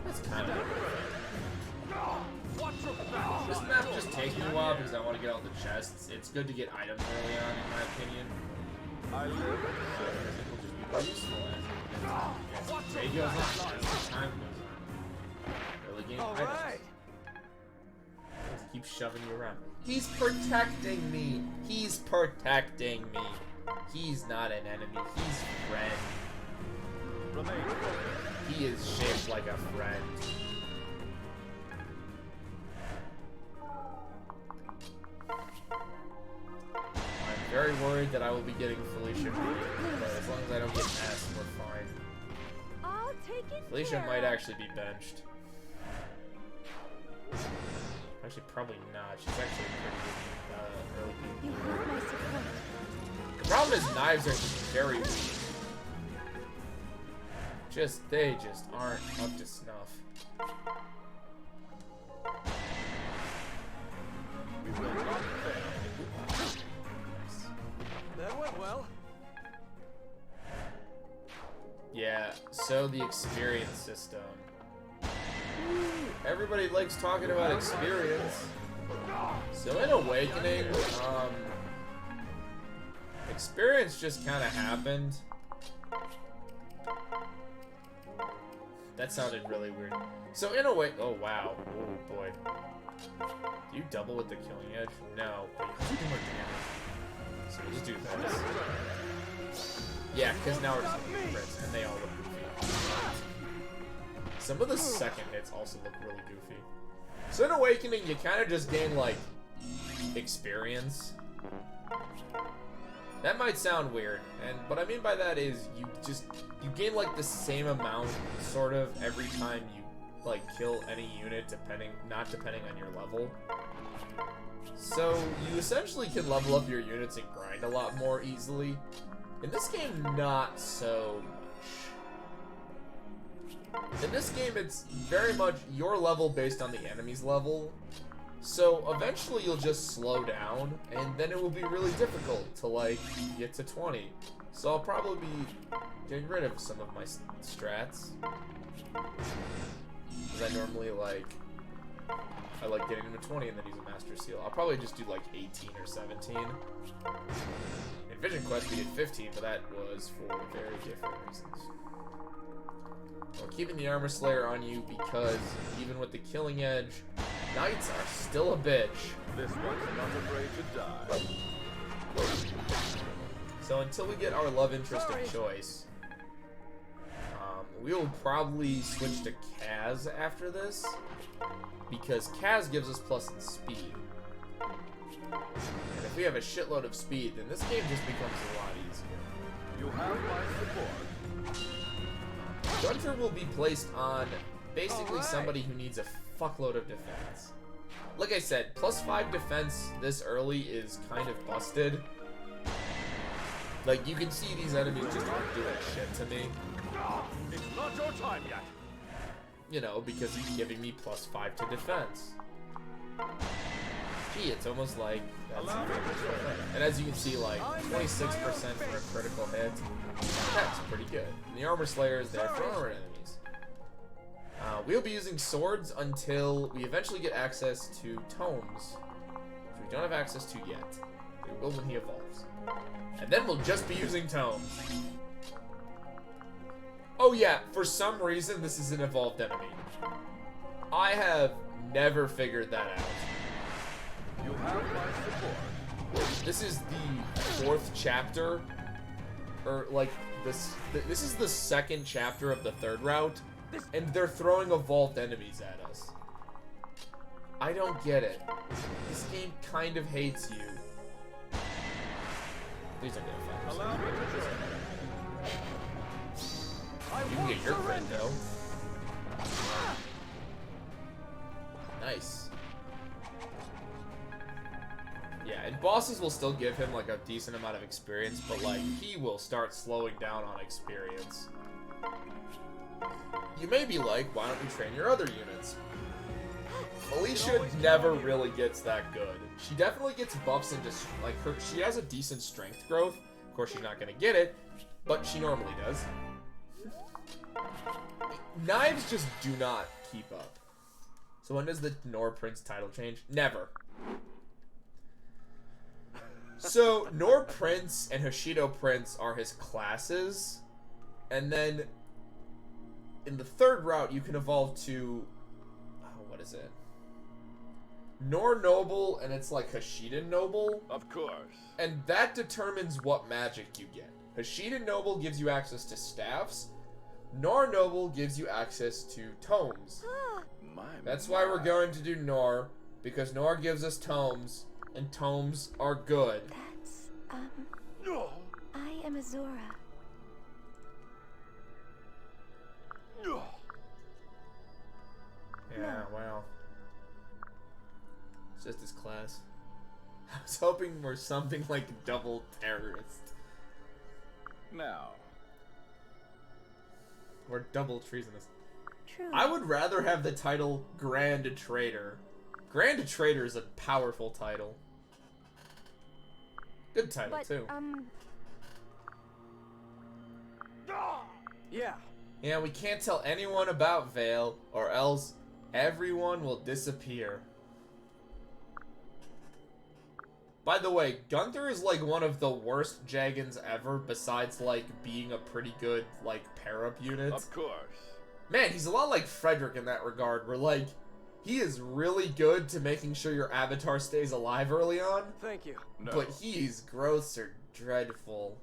That's kind of good. This map just takes me a while because I want to get all the chests. It's good to get items early on, in my opinion. Because it will just be more useful as day goes on, as time goes on. Early game items. Just keep shoving you around. He's protecting me! He's protecting me! He's not an enemy, he's friend. He is shaped like a friend. I'm very worried that I will be getting Felicia B, but as long as I don't get S, we're fine. I'll take it. Felicia might actually be benched. Actually, probably not. She's actually pretty good early You game. have my support. The problem is knives are just very weak. They just aren't up to snuff. We will not fail. That went well. Yeah, so the experience system. Everybody likes talking about experience. So in Awakening, experience just kind of happened. That sounded really weird. So in a way, oh wow, oh boy. Do you double with the killing edge? No, but you do more damage. So we'll just do this. Yeah, because now we're just looking crits, and they all look goofy. Some of the second hits also look really goofy. So in Awakening, you kind of just gain, like, experience. That might sound weird, and what I mean by that is you gain, like, the same amount, sort of, every time you, like, kill any unit, not depending on your level. So you essentially can level up your units and grind a lot more easily. In this game, not so much. In this game, it's very much your level based on the enemy's level. So eventually you'll just slow down, and then it will be really difficult to like get to 20. So I'll probably be getting rid of some of my strats, because I normally I like getting into 20 and then use a Master Seal. I'll probably just do like 18 or 17. In Vision Quest we did 15, but that was for very different reasons. I'm keeping the Armor Slayer on you because even with the Killing Edge, Knights are still a bitch. This one's not afraid to die. So until we get our love interest of choice, we will probably switch to Kaz after this, because Kaz gives us plus in speed. And if we have a shitload of speed, then this game just becomes a lot easier. You have my support. Gunter will be placed on basically somebody who needs a fuckload of defense. Like I said, plus 5 defense this early is kind of busted. Like, you can see these enemies just aren't doing shit to me. It's not your time yet. You know, because he's giving me plus 5 to defense. Gee, it's almost like that's and as you can see, like 26% for a critical hit. That's pretty good. And the Armor Slayer is there for armor enemies. We'll be using swords until we eventually get access to tomes, which we don't have access to yet. We will when he evolves. And then we'll just be using tomes. Oh yeah, for some reason this is an evolved enemy. I have never figured that out. You have my support. This is the 4th chapter, or like this is the 2nd chapter of the 3rd route, and they're throwing evolved enemies at us. I don't get it. This game kind of hates you. These are gonna Allow me to join. You can get your crit though. Nice. Yeah, and bosses will still give him like a decent amount of experience, but like he will start slowing down on experience. You may be like, why don't you train your other units? Alicia never really gets that good. She definitely gets buffs into like she has a decent strength growth. Of course, she's not gonna get it, but she normally does. Knives just do not keep up. So when does the Nor Prince title change? Never. So Nor Prince and Hoshido Prince are his classes, and then in the 3rd route you can evolve to what is it? Nor Noble, and it's like Hashiden Noble. Of course. And that determines what magic you get. Hashiden Noble gives you access to staffs. Nor Noble gives you access to tomes. That's why we're going to do Nor, because Nor gives us tomes, and tomes are good. That's, I am Azura. Yeah, well. It's just his class. I was hoping for something like double terrorist. Now. Or double treasonous. True. I would rather have the title Grand Traitor. Grand Traitor is a powerful title. Good title, too. Yeah. Yeah, we can't tell anyone about Vale, or else everyone will disappear. By the way, Gunther is like one of the worst Jaggans ever, besides like being a pretty good like pair-up unit. Of course. Man, he's a lot like Frederick in that regard, where like he is really good to making sure your avatar stays alive early on. Thank you. No. But his growths are dreadful.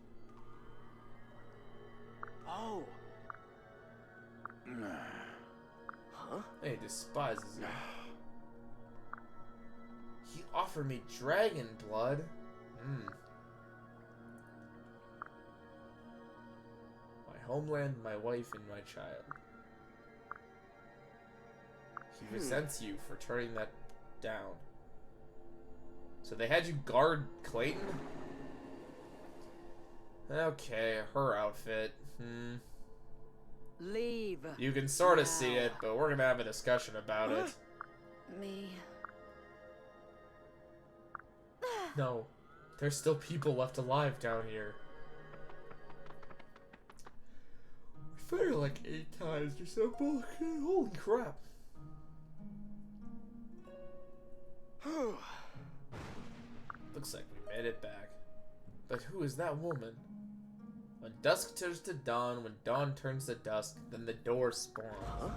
Oh. Huh? He despises you. He offered me dragon blood. My homeland, my wife, and my child. He resents you for turning that down. So they had you guard Clayton? Okay, her outfit. Leave. You can sort of see it, but we're gonna have a discussion about it. Me. No. There's still people left alive down here. We fought her like 8 times or so. Bullshit. Holy crap. Looks like we made it back. But who is that woman? When dusk turns to dawn, when dawn turns to dusk, then the door spawns.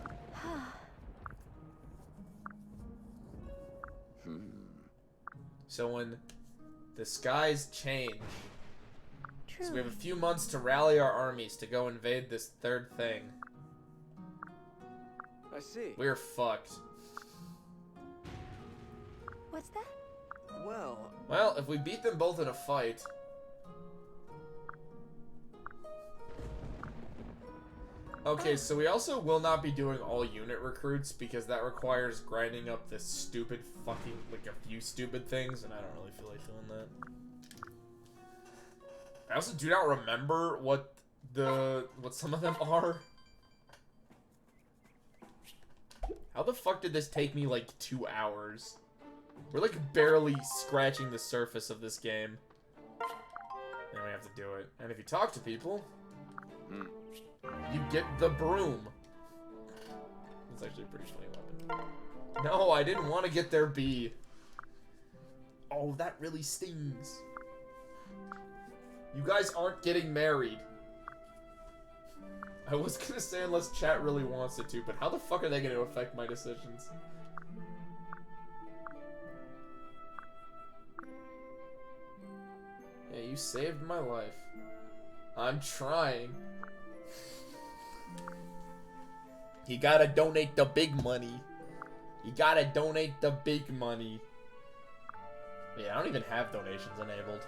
So when the skies change, so we have a few months to rally our armies to go invade this third thing. I see. We're fucked. What's that? Well, if we beat them both in a fight... Okay, so we also will not be doing all unit recruits because that requires grinding up this stupid fucking, like a few stupid things, and I don't really feel like doing that. I also do not remember what some of them are. How the fuck did this take me like 2 hours? We're like barely scratching the surface of this game. And we have to do it. And if you talk to people, you get the broom. That's actually a pretty funny weapon. No, I didn't want to get their bee. Oh, that really stings. You guys aren't getting married. I was gonna say unless chat really wants it to, but how the fuck are they gonna affect my decisions? Yeah, you saved my life. I'm trying. You gotta donate the big money. You gotta donate the big money. Yeah, I don't even have donations enabled.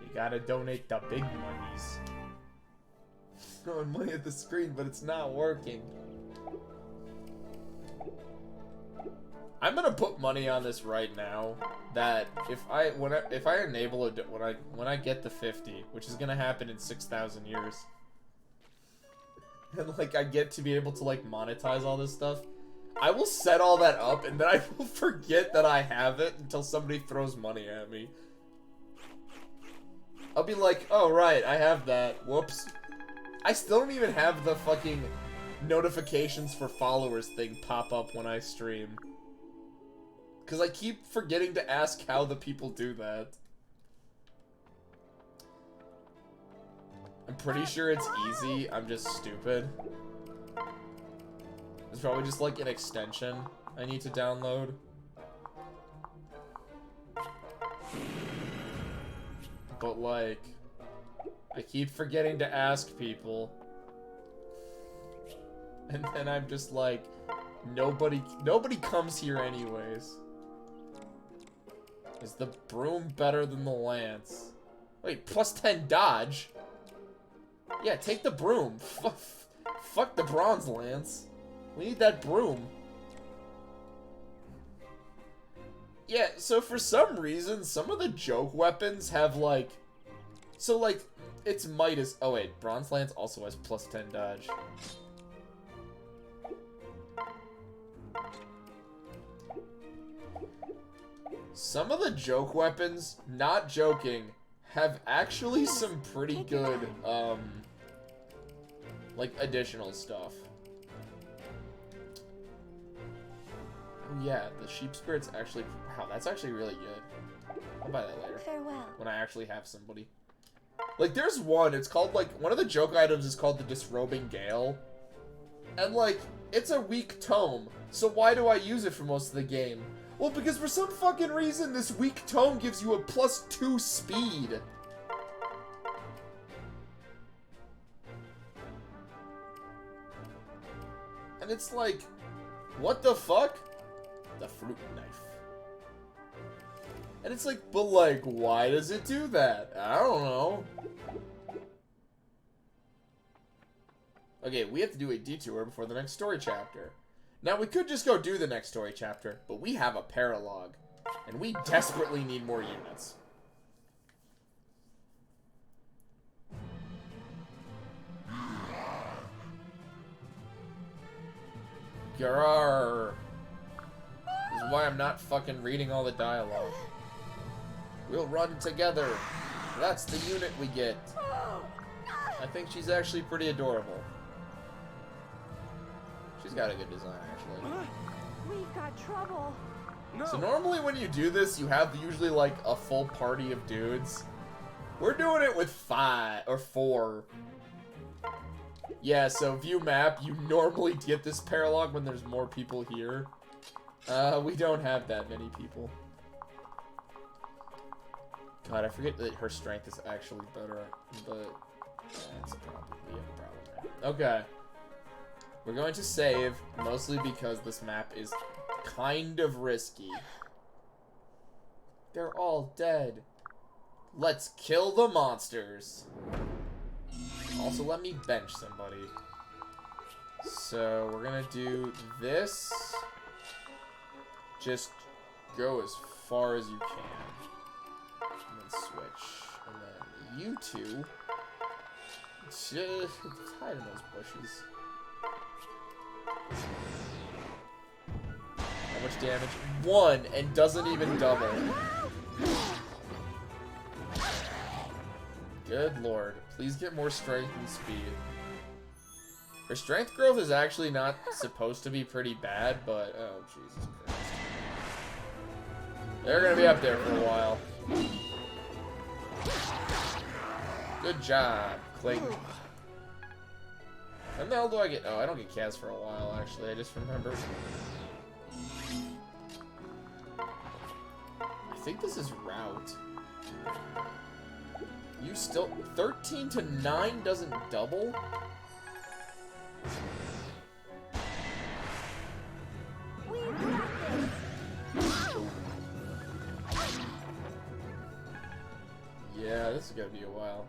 You gotta donate the big monies. Throwing money at the screen, but it's not working. I'm gonna put money on this right now. That if I enable it when I get the 50, which is gonna happen in 6,000 years, and like I get to be able to like monetize all this stuff, I will set all that up, and then I will forget that I have it until somebody throws money at me. I'll be like, oh right, I have that. Whoops. I still don't even have the fucking notifications for followers thing pop up when I stream. Because I keep forgetting to ask how the people do that. I'm pretty sure it's easy, I'm just stupid. It's probably just like an extension I need to download. But like, I keep forgetting to ask people. And then I'm just like, nobody comes here anyways. Is the broom better than the lance? Wait, plus 10 dodge? Yeah, take the broom. Fuck the bronze lance. We need that broom. Yeah, so for some reason, some of the joke weapons have like... So like, it's Midas... Oh wait, bronze lance also has plus 10 dodge. Some of the joke weapons, not joking, have actually some pretty good, like, additional stuff. Oh yeah, the sheep spirit's actually, wow, that's actually really good. I'll buy that later. Farewell. When I actually have somebody. Like, there's one, it's called, like, one of the joke items is called the Disrobing Gale. And, like, it's a weak tome, so why do I use it for most of the game? Well, because for some fucking reason, this weak tome gives you a +2 speed. And it's like, what the fuck? The fruit knife. And it's like, but like, why does it do that? I don't know. Okay, we have to do a detour before the next story chapter. Now, we could just go do the next story chapter, but we have a paralogue, and we desperately need more units. Grrr. This is why I'm not fucking reading all the dialogue. We'll run together. That's the unit we get. I think she's actually pretty adorable. She's got a good design, actually. We've got trouble. No. So normally when you do this, you have usually like a full party of dudes. We're doing it with 5 or 4. Yeah, so view map, you normally get this paralog when there's more people here. We don't have that many people. God, I forget that her strength is actually better, but that's probably a problem. Okay. We're going to save, mostly because this map is kind of risky. They're all dead. Let's kill the monsters. Also, let me bench somebody. So, we're gonna do this. Just go as far as you can. And then switch. And then you two. Just hide in those bushes. How much damage? 1, and doesn't even double. Good lord. Please get more strength and speed. Her strength growth is actually not supposed to be pretty bad, but oh Jesus Christ. They're gonna be up there for a while. Good job, Clayton. When the hell do I get? Oh, I don't get Kaz for a while, actually. I just remembered. I think this is rout. You still 13 to 9 doesn't double? Yeah, this is gonna be a while.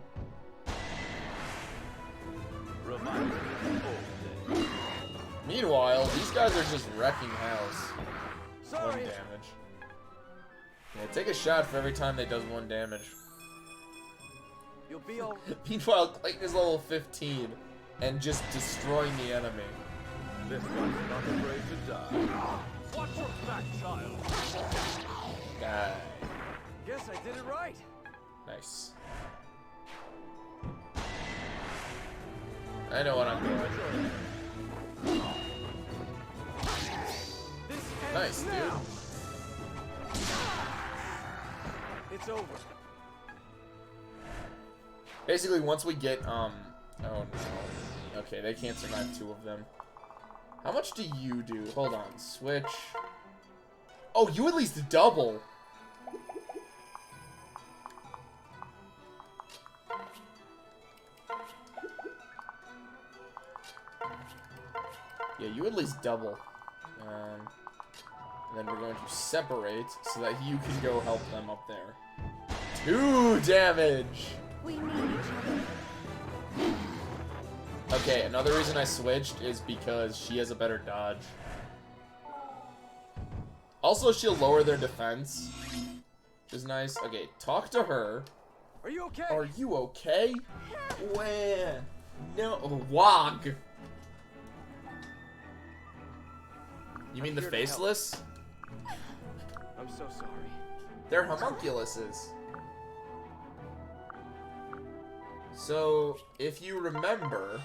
Meanwhile, these guys are just wrecking house. 1 damage. Yeah, take a shot for every time they does 1 damage. You'll be all... Meanwhile, Clayton is level 15 and just destroying the enemy. This one's not afraid to die. Watch your back, child. Die. Guess I did it right. Nice. I know what I'm doing. Nice, dude. It's over. Basically, once we get, oh no. Okay, they can't survive 2 of them. How much do you do? Hold on, switch. Oh, you at least double. Yeah, you at least double. And then we're going to separate so that you can go help them up there. 2 damage! We need each other. Okay, another reason I switched is because she has a better dodge. Also, she'll lower their defense, which is nice. Okay, talk to her. Are you okay? Are you okay? Where? No, Wog. You mean the faceless? I'm so sorry. They're homunculuses. So, if you remember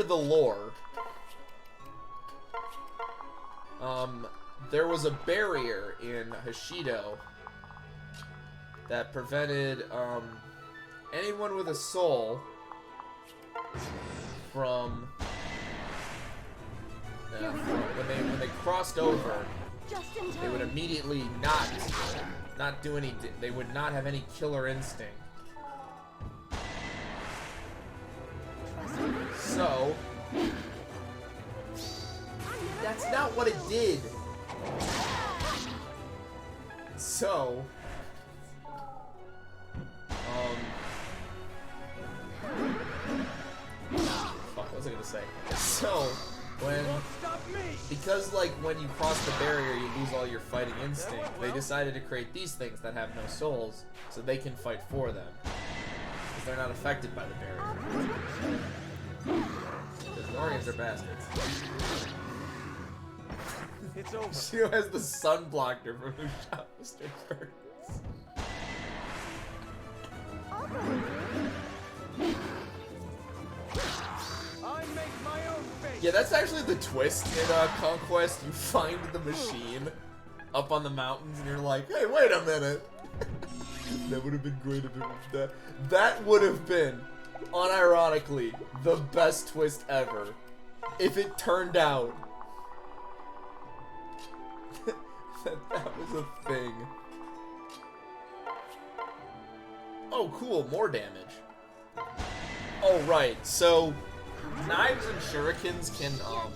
the lore, there was a barrier in Hashido that prevented anyone with a soul from when they crossed over, Just in they would time. immediately not do any. They would not have any killer instinct. So that's not what it did. So fuck, what was I gonna say? So because like when you cross the barrier you lose all your fighting instinct, they decided to create these things that have no souls so they can fight for them because they're not affected by the barrier. Because Norians are bastards. It's over. She has the sun blocked her from who shot Mr. Burns. I make my own fate. Yeah, that's actually the twist in Conquest. You find the machine up on the mountains, and you're like, hey, wait a minute. That would have been great if it was that. That would have been, unironically, the best twist ever. If it turned out that was a thing. Oh, cool, more damage. Oh, right, so knives and shurikens can, no,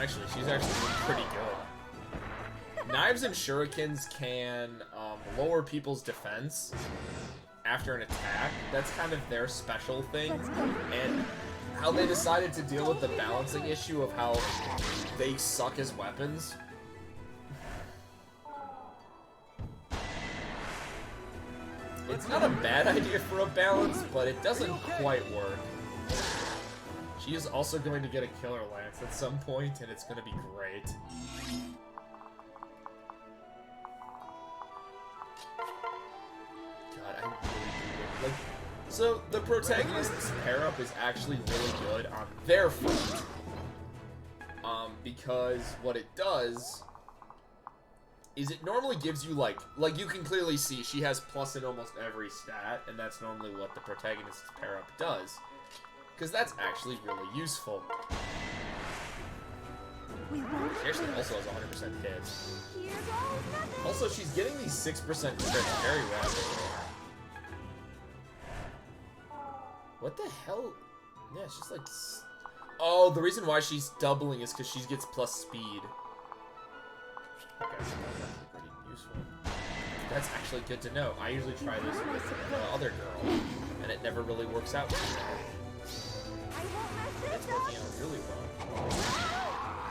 actually, she's actually pretty good. Knives and shurikens can lower people's defense after an attack. That's kind of their special thing. And how they decided to deal with the balancing issue of how they suck as weapons. It's not a bad idea for a balance, but it doesn't quite work. She is also going to get a killer lance at some point, and it's going to be great. God, I really do like. So the protagonist's pair up is actually really good on their front, because what it does is it normally gives you like you can clearly see she has plus in almost every stat, and that's normally what the protagonist's pair up does, because that's actually really useful. She actually also has 100% hits. Also, she's getting these 6% crit very rapidly. What the hell? Yeah, it's just like... Oh, the reason why she's doubling is because she gets plus speed. Okay, that's pretty useful. That's actually good to know. I usually try this with the other girl, and it never really works out too well. It's working out really well.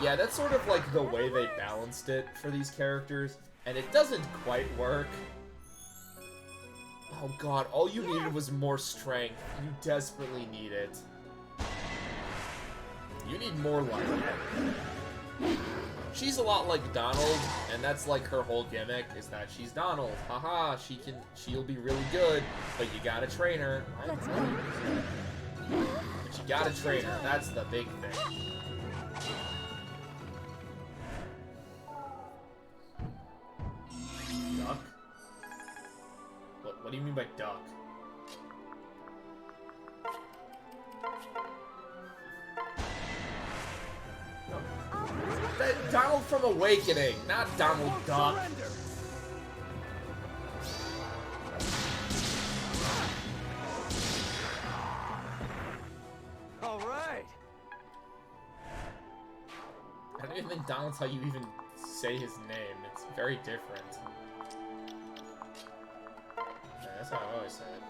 Yeah, that's sort of like the way they balanced it for these characters, and it doesn't quite work. Oh god, all you needed was more strength. You desperately need it. You need more life. She's a lot like Donald, and that's like her whole gimmick, is that she's Donald. Haha, she'll be really good, but you gotta train her. But you gotta train her, that's the big thing. Duck? What do you mean by duck? That Donald from Awakening, not Donald Duck. All right. I don't even think Donald's how you even say his name. It's very different. Yeah, that's how I've always said it.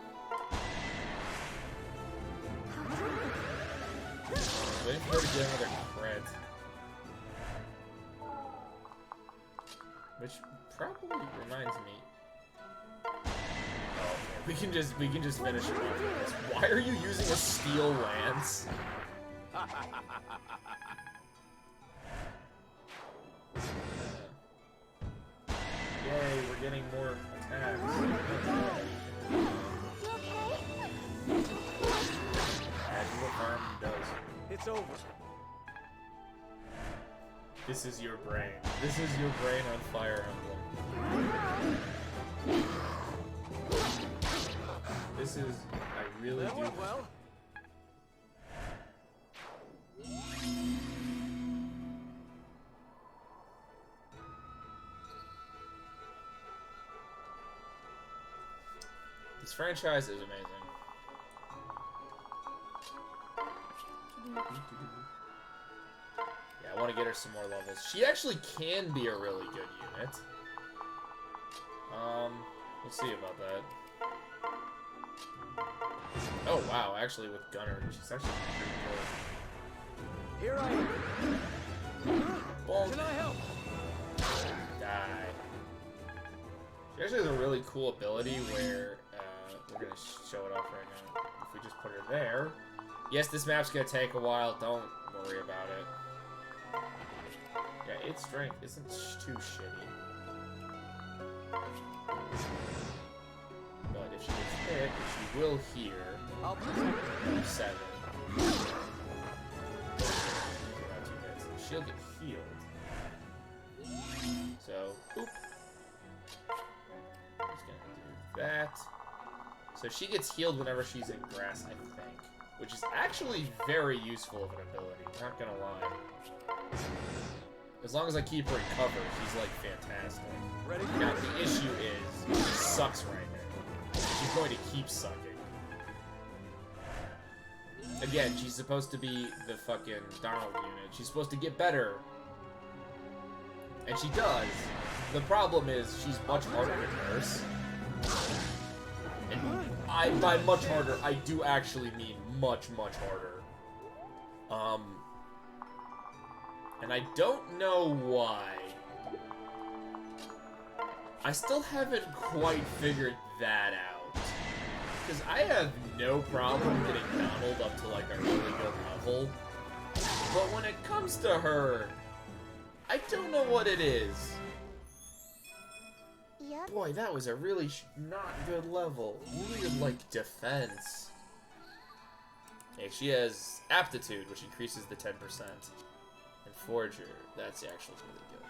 Waiting for her to get another crit. Which probably reminds me. Oh, we can just finish it off with this. Why are you using a steel lance? Yay, we're getting more attacks. As what harm does. It's over. This is your brain. This is your brain on Fire Emblem. This is... I really That do... went well. This franchise is amazing. Yeah, I want to get her some more levels. She actually can be a really good unit. We'll see about that. Oh wow, actually with Gunner, she's actually pretty good. Here I am. Bonk. Can I help? Die. She actually has a really cool ability where, we're gonna show it off right now. If we just put her there, Yes, this map's gonna take a while. Don't worry about it. Yeah, its strength isn't too shitty. But if she gets hit, she will hear. I'll protect you. 7. About 2 hits. She'll get healed. So, boop. Just gonna do that. So she gets healed whenever she's in grass, I think. Which is actually very useful of an ability, not gonna lie. As long as I keep her in cover, she's like fantastic. Ready? Now the issue is, she sucks right now. She's going to keep sucking. Again, she's supposed to be the fucking Donald unit. She's supposed to get better. And she does. The problem is, she's much harder to nurse. And by much harder, I do actually mean much, much harder. And I don't know why. I still haven't quite figured that out. Because I have no problem getting Donald up to like a really good level. But when it comes to her, I don't know what it is. Yep. Boy, that was a really not good level. Weird, like, defense. Hey, she has aptitude, which increases the 10%. And Forger, that's actually really good.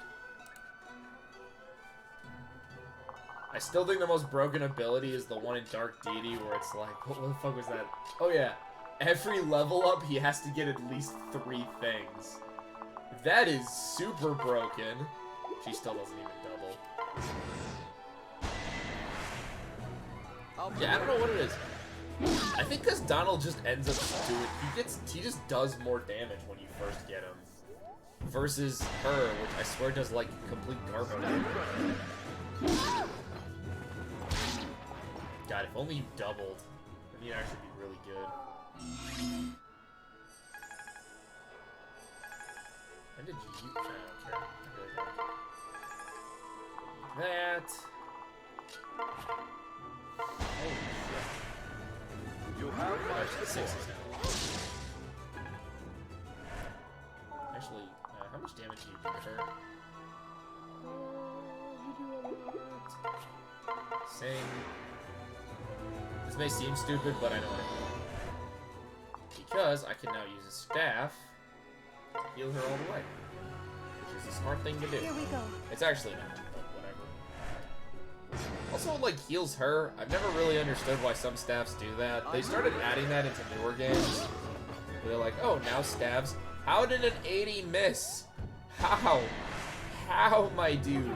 I still think the most broken ability is the one in Dark Deity where it's like, what the fuck was that? Oh yeah, every level up he has to get at least 3 things. That is super broken. She still doesn't even double. Yeah, I don't know what it is. I think because Donald just ends up doing, he just does more damage when you first get him. Versus her, which I swear does like complete garbage. God, if only you doubled, then you'd actually be really good. When did you? I don't care. I really don't. That. Holy shit. You have my Actually, 6 support. is now. Actually, how much damage do you do to her? You do a lot. Sing. This may seem stupid, but I know what I mean. Because I can now use a staff to heal her all the way. Which is a smart thing to do. Here we go. It's actually not, but whatever. Also, like, heals her. I've never really understood why some staffs do that. They started adding that into newer games. Where they're like, oh, now staffs. How did an 80 miss? How? How, my dude?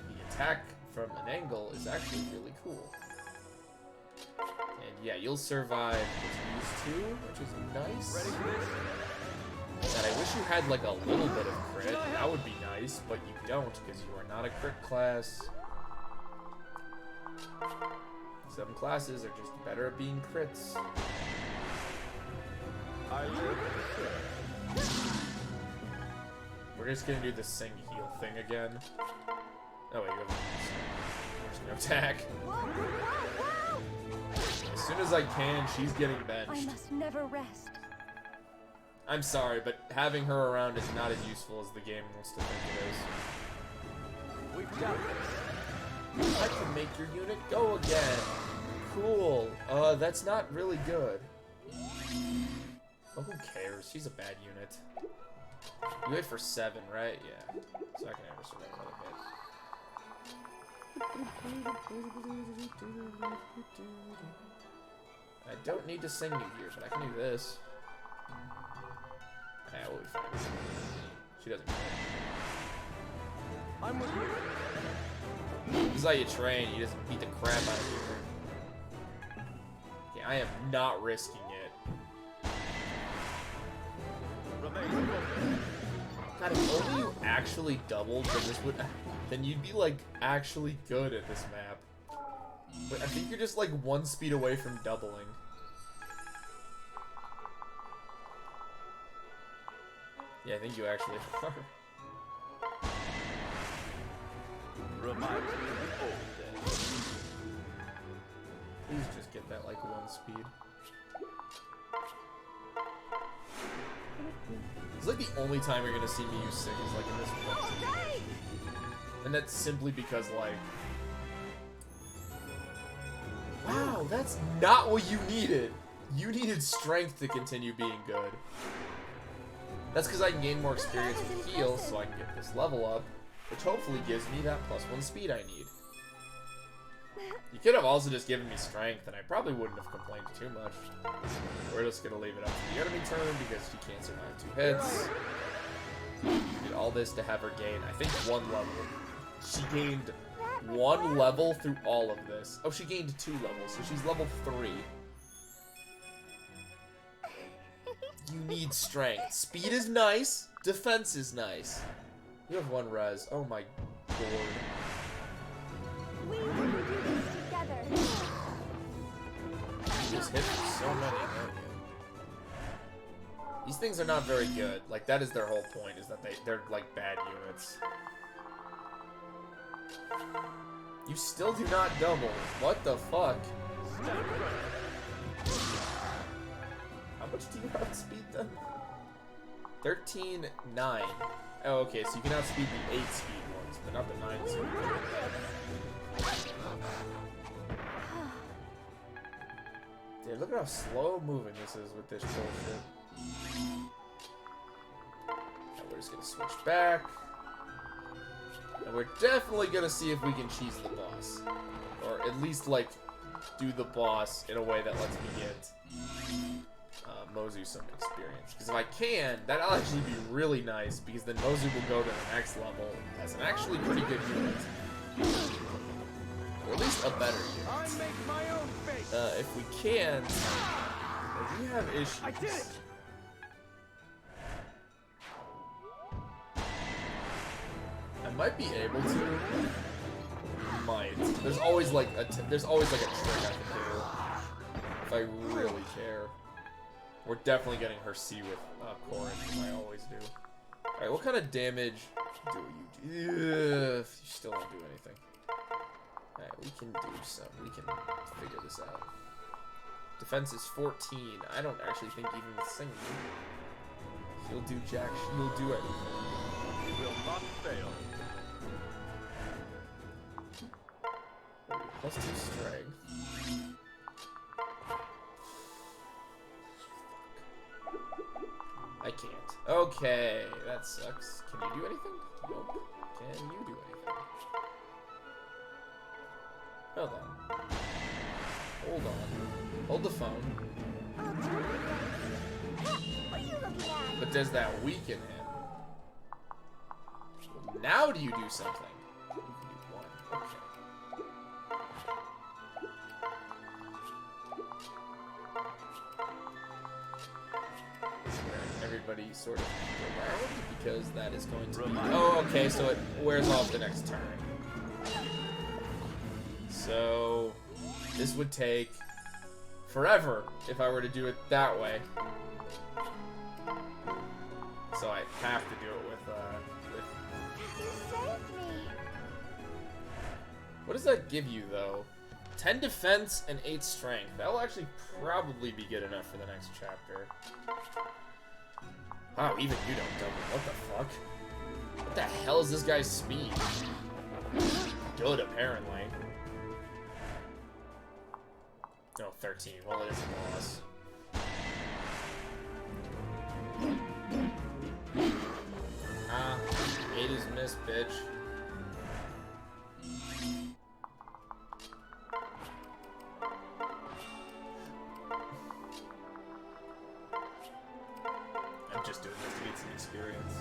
The attack from an angle is actually really cool. And yeah, you'll survive these 2, which is nice. Ready for this? And I wish you had like a little bit of crit. That would be nice, but you don't because you are not a crit class. Some classes are just better at being crits. I live to serve. We're just gonna do the sing heal thing again. Oh wait, we're just gonna attack. As soon as I can, she's getting I benched. must never rest. I'm sorry, but having her around is not as useful as the game wants to think it We've got this. is. I can make your unit go again. Cool. That's not really good. Oh, who cares? She's a bad unit. You hit for 7, right? Yeah. So I can never survive another hit. I don't need to sing you here, but I can do this. Ah, we'll be fine. She doesn't care. I'm with you. This is how you train. You just beat the crap out of you. Okay, I am not risking it. Remain focused. God, if only you actually doubled, then you'd be like actually good at this map. But I think you're just like 1 speed away from doubling. Yeah, I think you actually are. Reminds me of the old days. at like 1 speed. It's like the only time you're gonna see me use Sig is like in this one situation. And that's simply because like, wow, that's not what you needed. You needed strength to continue being good. That's because I can gain more experience with heals, so I can get this level up, which hopefully gives me that +1 speed I need. You could have also just given me strength, and I probably wouldn't have complained too much. We're just gonna leave it up to the enemy turn because she can't survive 2 hits. Did all this to have her gain, I think, 1 level. She gained 1 level through all of this. Oh, she gained 2 levels, so she's level 3. You need strength. Speed is nice. Defense is nice. You have 1 res. Oh my lord. We can do this together. You just hit so many, don't you? These things are not very good. Like, that is their whole point, is that they're like bad units. You still do not double. What the fuck? How much do you outspeed them? 13.9. Oh, okay, so you can outspeed the 8 speed ones, but not the 9 speed ones. Dude, look at how slow moving this is with this bullshit. Now we're just gonna switch back. And we're definitely gonna see if we can cheese the boss. Or at least, like, do the boss in a way that lets me get Mozu some experience. Because if I can, that'll actually be really nice, because then Mozu will go to the next level as an actually pretty good unit. Or at least a better unit. I make my own fate. If we can, we have issues. I did it. I might be able to. Might. There's always like a trick I can do if I really care. We're definitely getting her C with Corinth, as I always do. All right, what kind of damage do you do? You still don't do anything. All right, we can do some. We can figure this out. Defense is 14. I don't actually think even with singing, she'll do jack. She'll do anything. You will not fail. +2 strength. I can't. Okay, that sucks. Can you do anything? Nope. Can you do anything? Hold on. Hold on. Hold the phone. I'll do it again. What are you looking at? But does that weaken him? Now do you do something? You can do 1. Okay. Everybody sort of around, because that is going to be... Oh, okay, so it wears off the next turn. So this would take forever if I were to do it that way. So I have to do it with You saved me. What does that give you, though? 10 defense and 8 strength. That will actually probably be good enough for the next chapter. Wow, even you don't double. What the fuck? What the hell is this guy's speed? Good, apparently. No, 13. Well, it is a boss. Ah, 8 is missed, bitch. I'm just doing this to get some experience.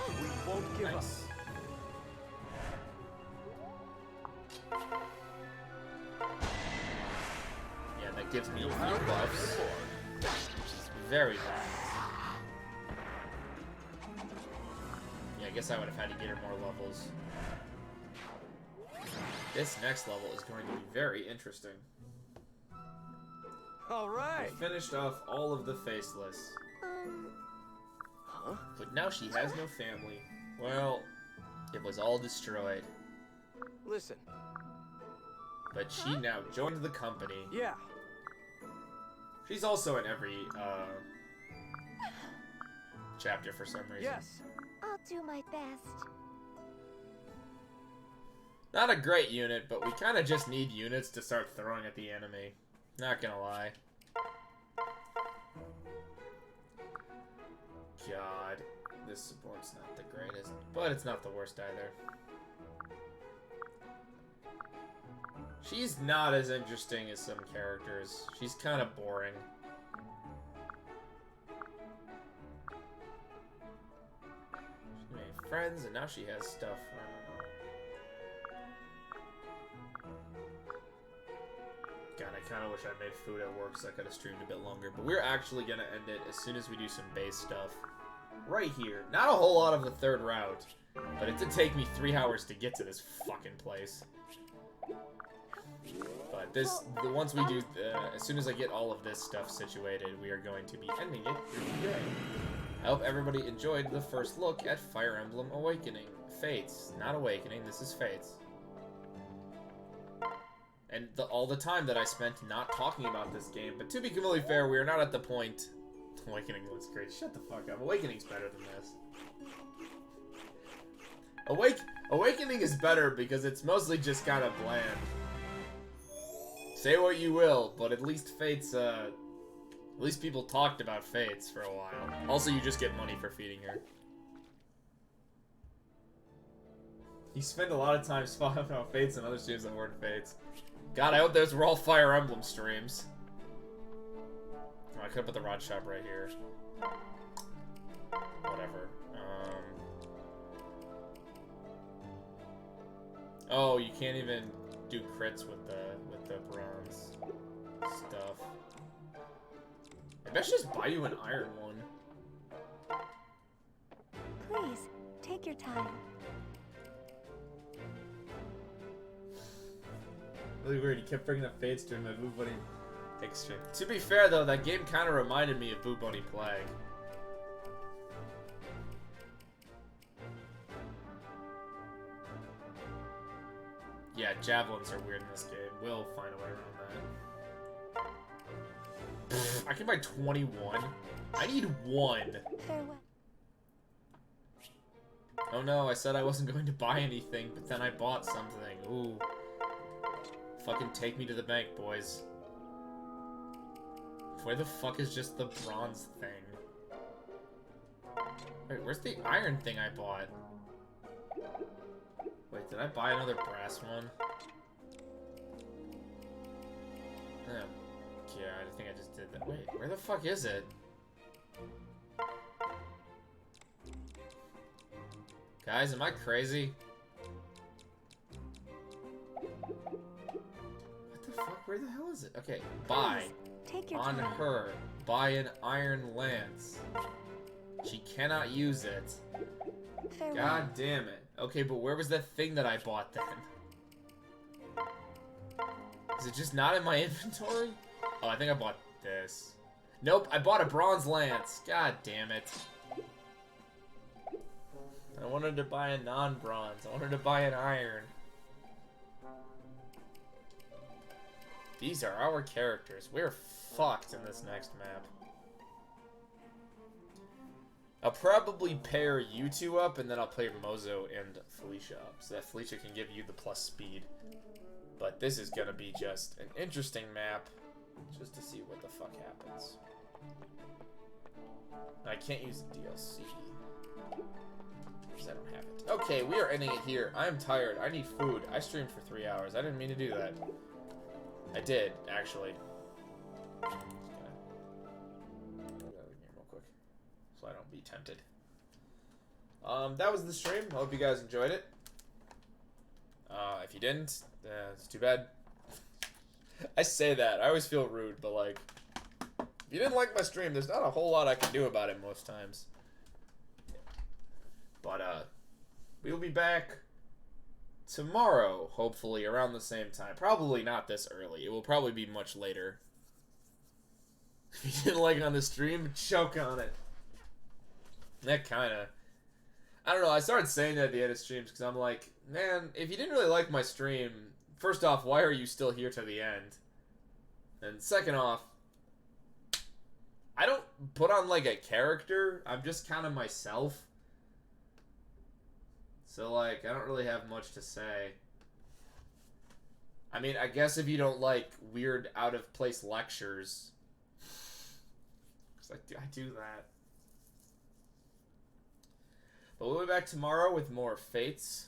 We won't give up. Nice. Yeah, that gives me a few buffs, which is very bad. Yeah, I guess I would have had to get her more levels. This next level is going to be very interesting. All right. We finished off all of the faceless. Huh? But now she has no family. Well, it was all destroyed. Listen. but she now joined the company. Yeah. She's also in every chapter for some reason. Yes. I'll do my best. Not a great unit, but we kind of just need units to start throwing at the enemy. Not gonna lie. God, this support's not the greatest, but it's not the worst either. She's not as interesting as some characters. She's kind of boring. She made friends, and now she has stuff. I don't know. God, I kind of wish I made food at work so I could have streamed a bit longer. But we're actually going to end it as soon as we do some base stuff. Right here. Not a whole lot of the third route. But it did take me 3 hours to get to this fucking place. But once we do, as soon as I get all of this stuff situated, we are going to be ending it here today. I hope everybody enjoyed the first look at Fire Emblem Awakening. Fates. Not Awakening, this is Fates. And all the time that I spent not talking about this game. But to be completely fair, we are not at the point... Awakening looks great. Shut the fuck up. Awakening's better than this. Awakening is better because it's mostly just kind of bland. Say what you will, but at least Fates, at least people talked about Fates for a while. Also, you just get money for feeding her. You spend a lot of time talking about Fates and other streams that weren't Fates. God, I hope those were all Fire Emblem streams. Oh, I could put the rod shop right here. Whatever. Oh, you can't even do crits with the bronze stuff. Maybe I should just buy you an iron one. Please, take your time. Really weird, you kept bringing up Fates during my Boo Bunny extreme. To be fair though, that game kind of reminded me of Boo Bunny Plague. Yeah, javelins are weird in this game. We'll find a way around that. I can buy 21. I need 1. Farewell. Oh no, I said I wasn't going to buy anything, but then I bought something. Ooh. Fucking take me to the bank, boys. Where the fuck is just the bronze thing? Wait, where's the iron thing I bought? Wait, did I buy another brass one? Oh, yeah, I think I just did that. Wait, where the fuck is it? Guys, am I crazy? What the fuck? Where the hell is it? Okay, buy. Take your On time. her. Buy an iron lance. She cannot use it. Farewell. God damn it. Okay, but where was that thing that I bought then? Is it just not in my inventory? Oh, I think I bought this. Nope, I bought a bronze lance. God damn it. I wanted to buy a non-bronze. I wanted to buy an iron. These are our characters. We're fucked in this next map. I'll probably pair you two up, and then I'll play Mozo and Felicia up, so that Felicia can give you the plus speed. But this is gonna be just an interesting map, just to see what the fuck happens. I can't use the DLC, because I don't have it. Okay, we are ending it here. I am tired. I need food. I streamed for 3 hours. I didn't mean to do that. I did, actually. Just gonna get out of the game real quick, so I don't be tempted. That was the stream. I hope you guys enjoyed it. If you didn't, it's too bad. I say that. I always feel rude, but like, if you didn't like my stream, there's not a whole lot I can do about it most times. But, we'll be back tomorrow, hopefully, around the same time. Probably not this early. It will probably be much later. If you didn't like it on the stream, choke on it. That kinda... I don't know, I started saying that at the end of streams, because I'm like, man, if you didn't really like my stream, first off, why are you still here to the end? And second off, I don't put on like a character. I'm just kind of myself. So like, I don't really have much to say. I mean, I guess if you don't like weird, out of place lectures, because I do that. But we'll be back tomorrow with more Fates.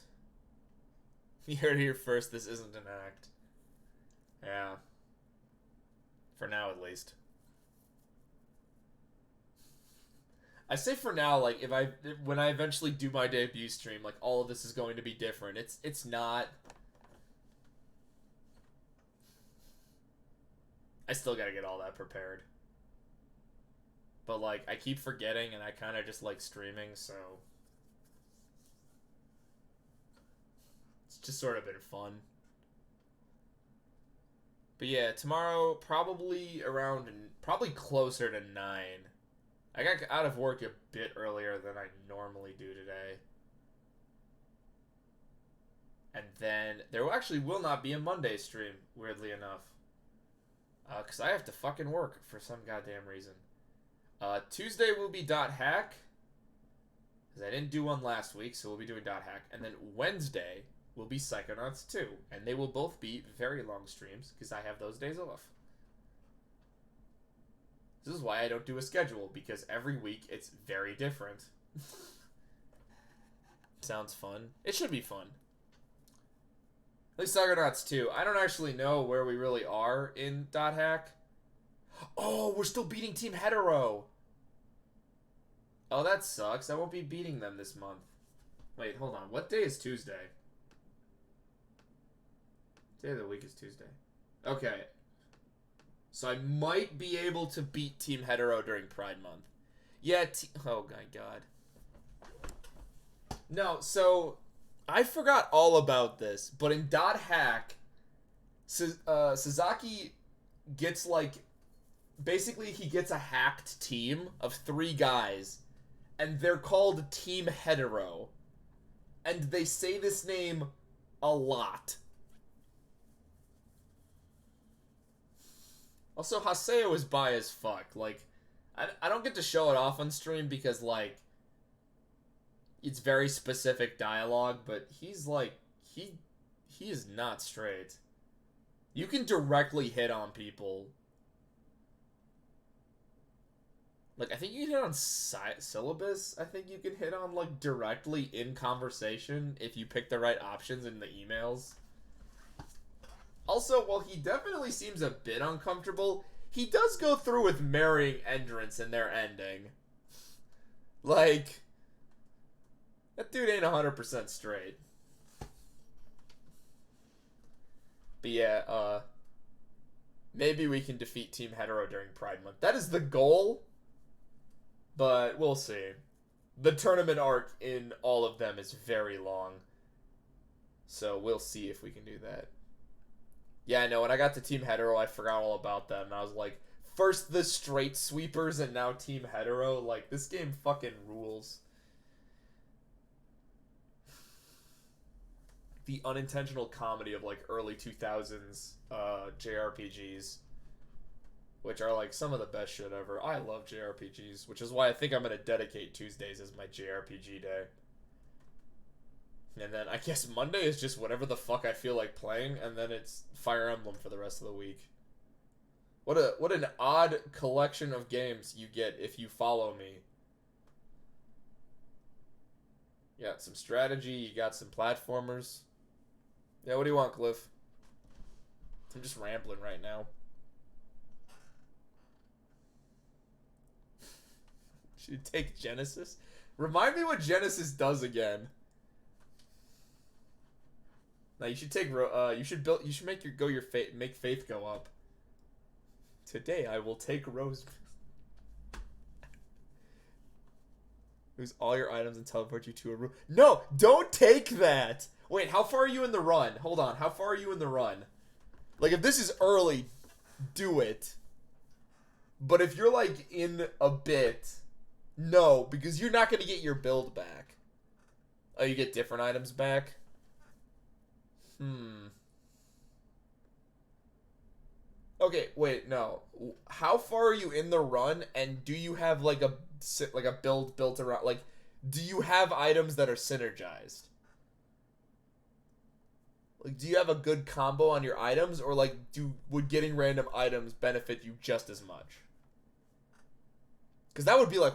You heard it here first. This isn't an act. Yeah. For now, at least. I say for now, like, when I eventually do my debut stream, like, all of this is going to be different. It's not. I still gotta get all that prepared. But, like, I keep forgetting, and I kind of just like streaming, so. It's just sort of been fun. But yeah, tomorrow, probably closer to 9. I got out of work a bit earlier than I normally do today. And then, there actually will not be a Monday stream, weirdly enough. Because I have to fucking work for some goddamn reason. Tuesday will be .hack. Because I didn't do one last week, so we'll be doing .hack. And then Wednesday will be Psychonauts 2. And they will both be very long streams, because I have those days off. This is why I don't do a schedule, because every week it's very different. Sounds fun. It should be fun. At least Psychonauts 2. I don't actually know where we really are in .hack. Oh, we're still beating Team Hetero. Oh, that sucks. I won't be beating them this month. Wait, hold on. What day is Tuesday? Day of the week is Tuesday. Okay. So I might be able to beat Team Hetero during Pride Month. Yeah, oh my god. No, so I forgot all about this, but in .hack, Sasaki gets like, basically he gets a hacked team of 3 guys, and they're called Team Hetero. And they say this name a lot. Also, Haseo is bi as fuck. Like, I don't get to show it off on stream because, like, it's very specific dialogue, but he's, like, he is not straight. You can directly hit on people. Like, I think you can hit on syllabus. I think you can hit on, like, directly in conversation if you pick the right options in the emails. Also, while he definitely seems a bit uncomfortable, he does go through with marrying Endurance in their ending. Like, that dude ain't 100% straight. But yeah, maybe we can defeat Team Hetero during Pride Month. That is the goal, but we'll see. The tournament arc in all of them is very long, so we'll see if we can do that. Yeah, I know, when I got to Team Hetero, I forgot all about them, and I was like, first the straight sweepers, and now Team Hetero, like, this game fucking rules. The unintentional comedy of, like, early 2000s JRPGs, which are, like, some of the best shit ever. I love JRPGs, which is why I think I'm going to dedicate Tuesdays as my JRPG day. And then I guess Monday is just whatever the fuck I feel like playing, and then it's Fire Emblem for the rest of the week. What an odd collection of games you get if you follow me. You got some strategy, you got some platformers. Yeah, what do you want, Cliff? I'm just rambling right now. Should you take Genesis? Remind me what Genesis does again. Now you should take you should make faith go up. Today I will take Rose. Lose all your items and teleport you to a room. No, don't take that. Wait, how far are you in the run? Hold on, how far are you in the run? Like, if this is early, do it. But if you're like in a bit, no, because you're not gonna get your build back. Oh, you get different items back? Okay, wait, no. How far are you in the run, and do you have like a build built around, like, do you have items that are synergized? Like, do you have a good combo on your items, or like would getting random items benefit you just as much? Because that would be like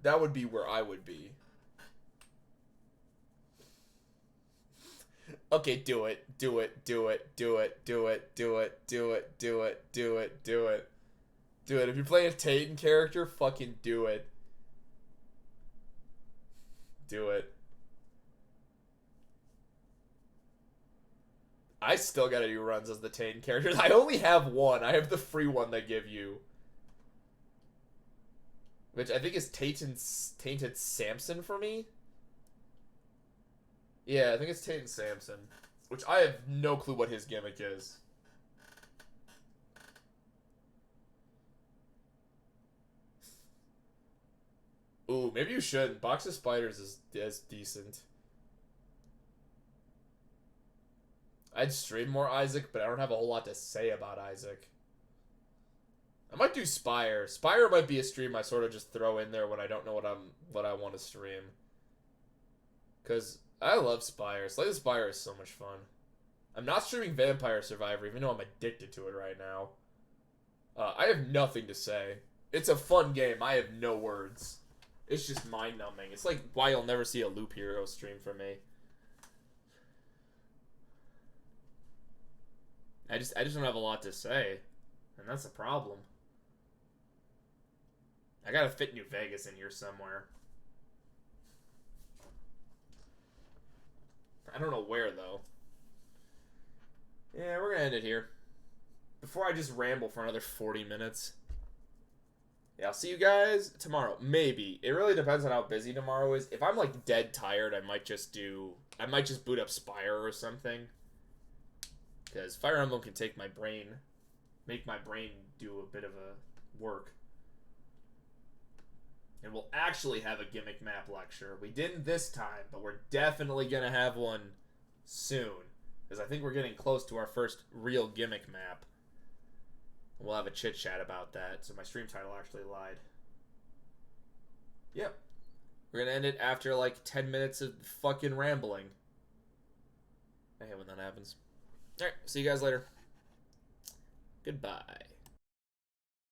that would be where I would be. Okay, do it. Do it. Do it. Do it. Do it. Do it. Do it. Do it. Do it. Do it. Do it. If you're playing a Titan character, fucking do it. Do it. I still gotta do runs as the Titan characters. I only have one. I have the free one they give you. Which I think is Tainted Samson for me. Yeah, I think it's Tainted Samson. Which I have no clue what his gimmick is. Ooh, maybe you shouldn't. Box of Spiders is decent. I'd stream more Isaac, but I don't have a whole lot to say about Isaac. I might do Spire. Spire might be a stream I sort of just throw in there when I don't know what I want to stream. Cause I love Spire. Slay the Spire is so much fun. I'm not streaming Vampire Survivor, even though I'm addicted to it right now. I have nothing to say. It's a fun game. I have no words. It's just mind-numbing. It's like why you'll never see a Loop Hero stream from me. I just don't have a lot to say, and that's a problem. I gotta fit New Vegas in here somewhere. I don't know where, though. Yeah, we're gonna end it here. Before I just ramble for another 40 minutes. Yeah, I'll see you guys tomorrow. Maybe. It really depends on how busy tomorrow is. If I'm, like, dead tired, I might just boot up Spire or something. Because Fire Emblem can make my brain do a bit of a work. And we'll actually have a gimmick map lecture. We didn't this time, but we're definitely going to have one soon. Because I think we're getting close to our first real gimmick map. We'll have a chit-chat about that, so my stream title actually lied. Yep. We're going to end it after like 10 minutes of fucking rambling. I hate when that happens. Alright, see you guys later. Goodbye.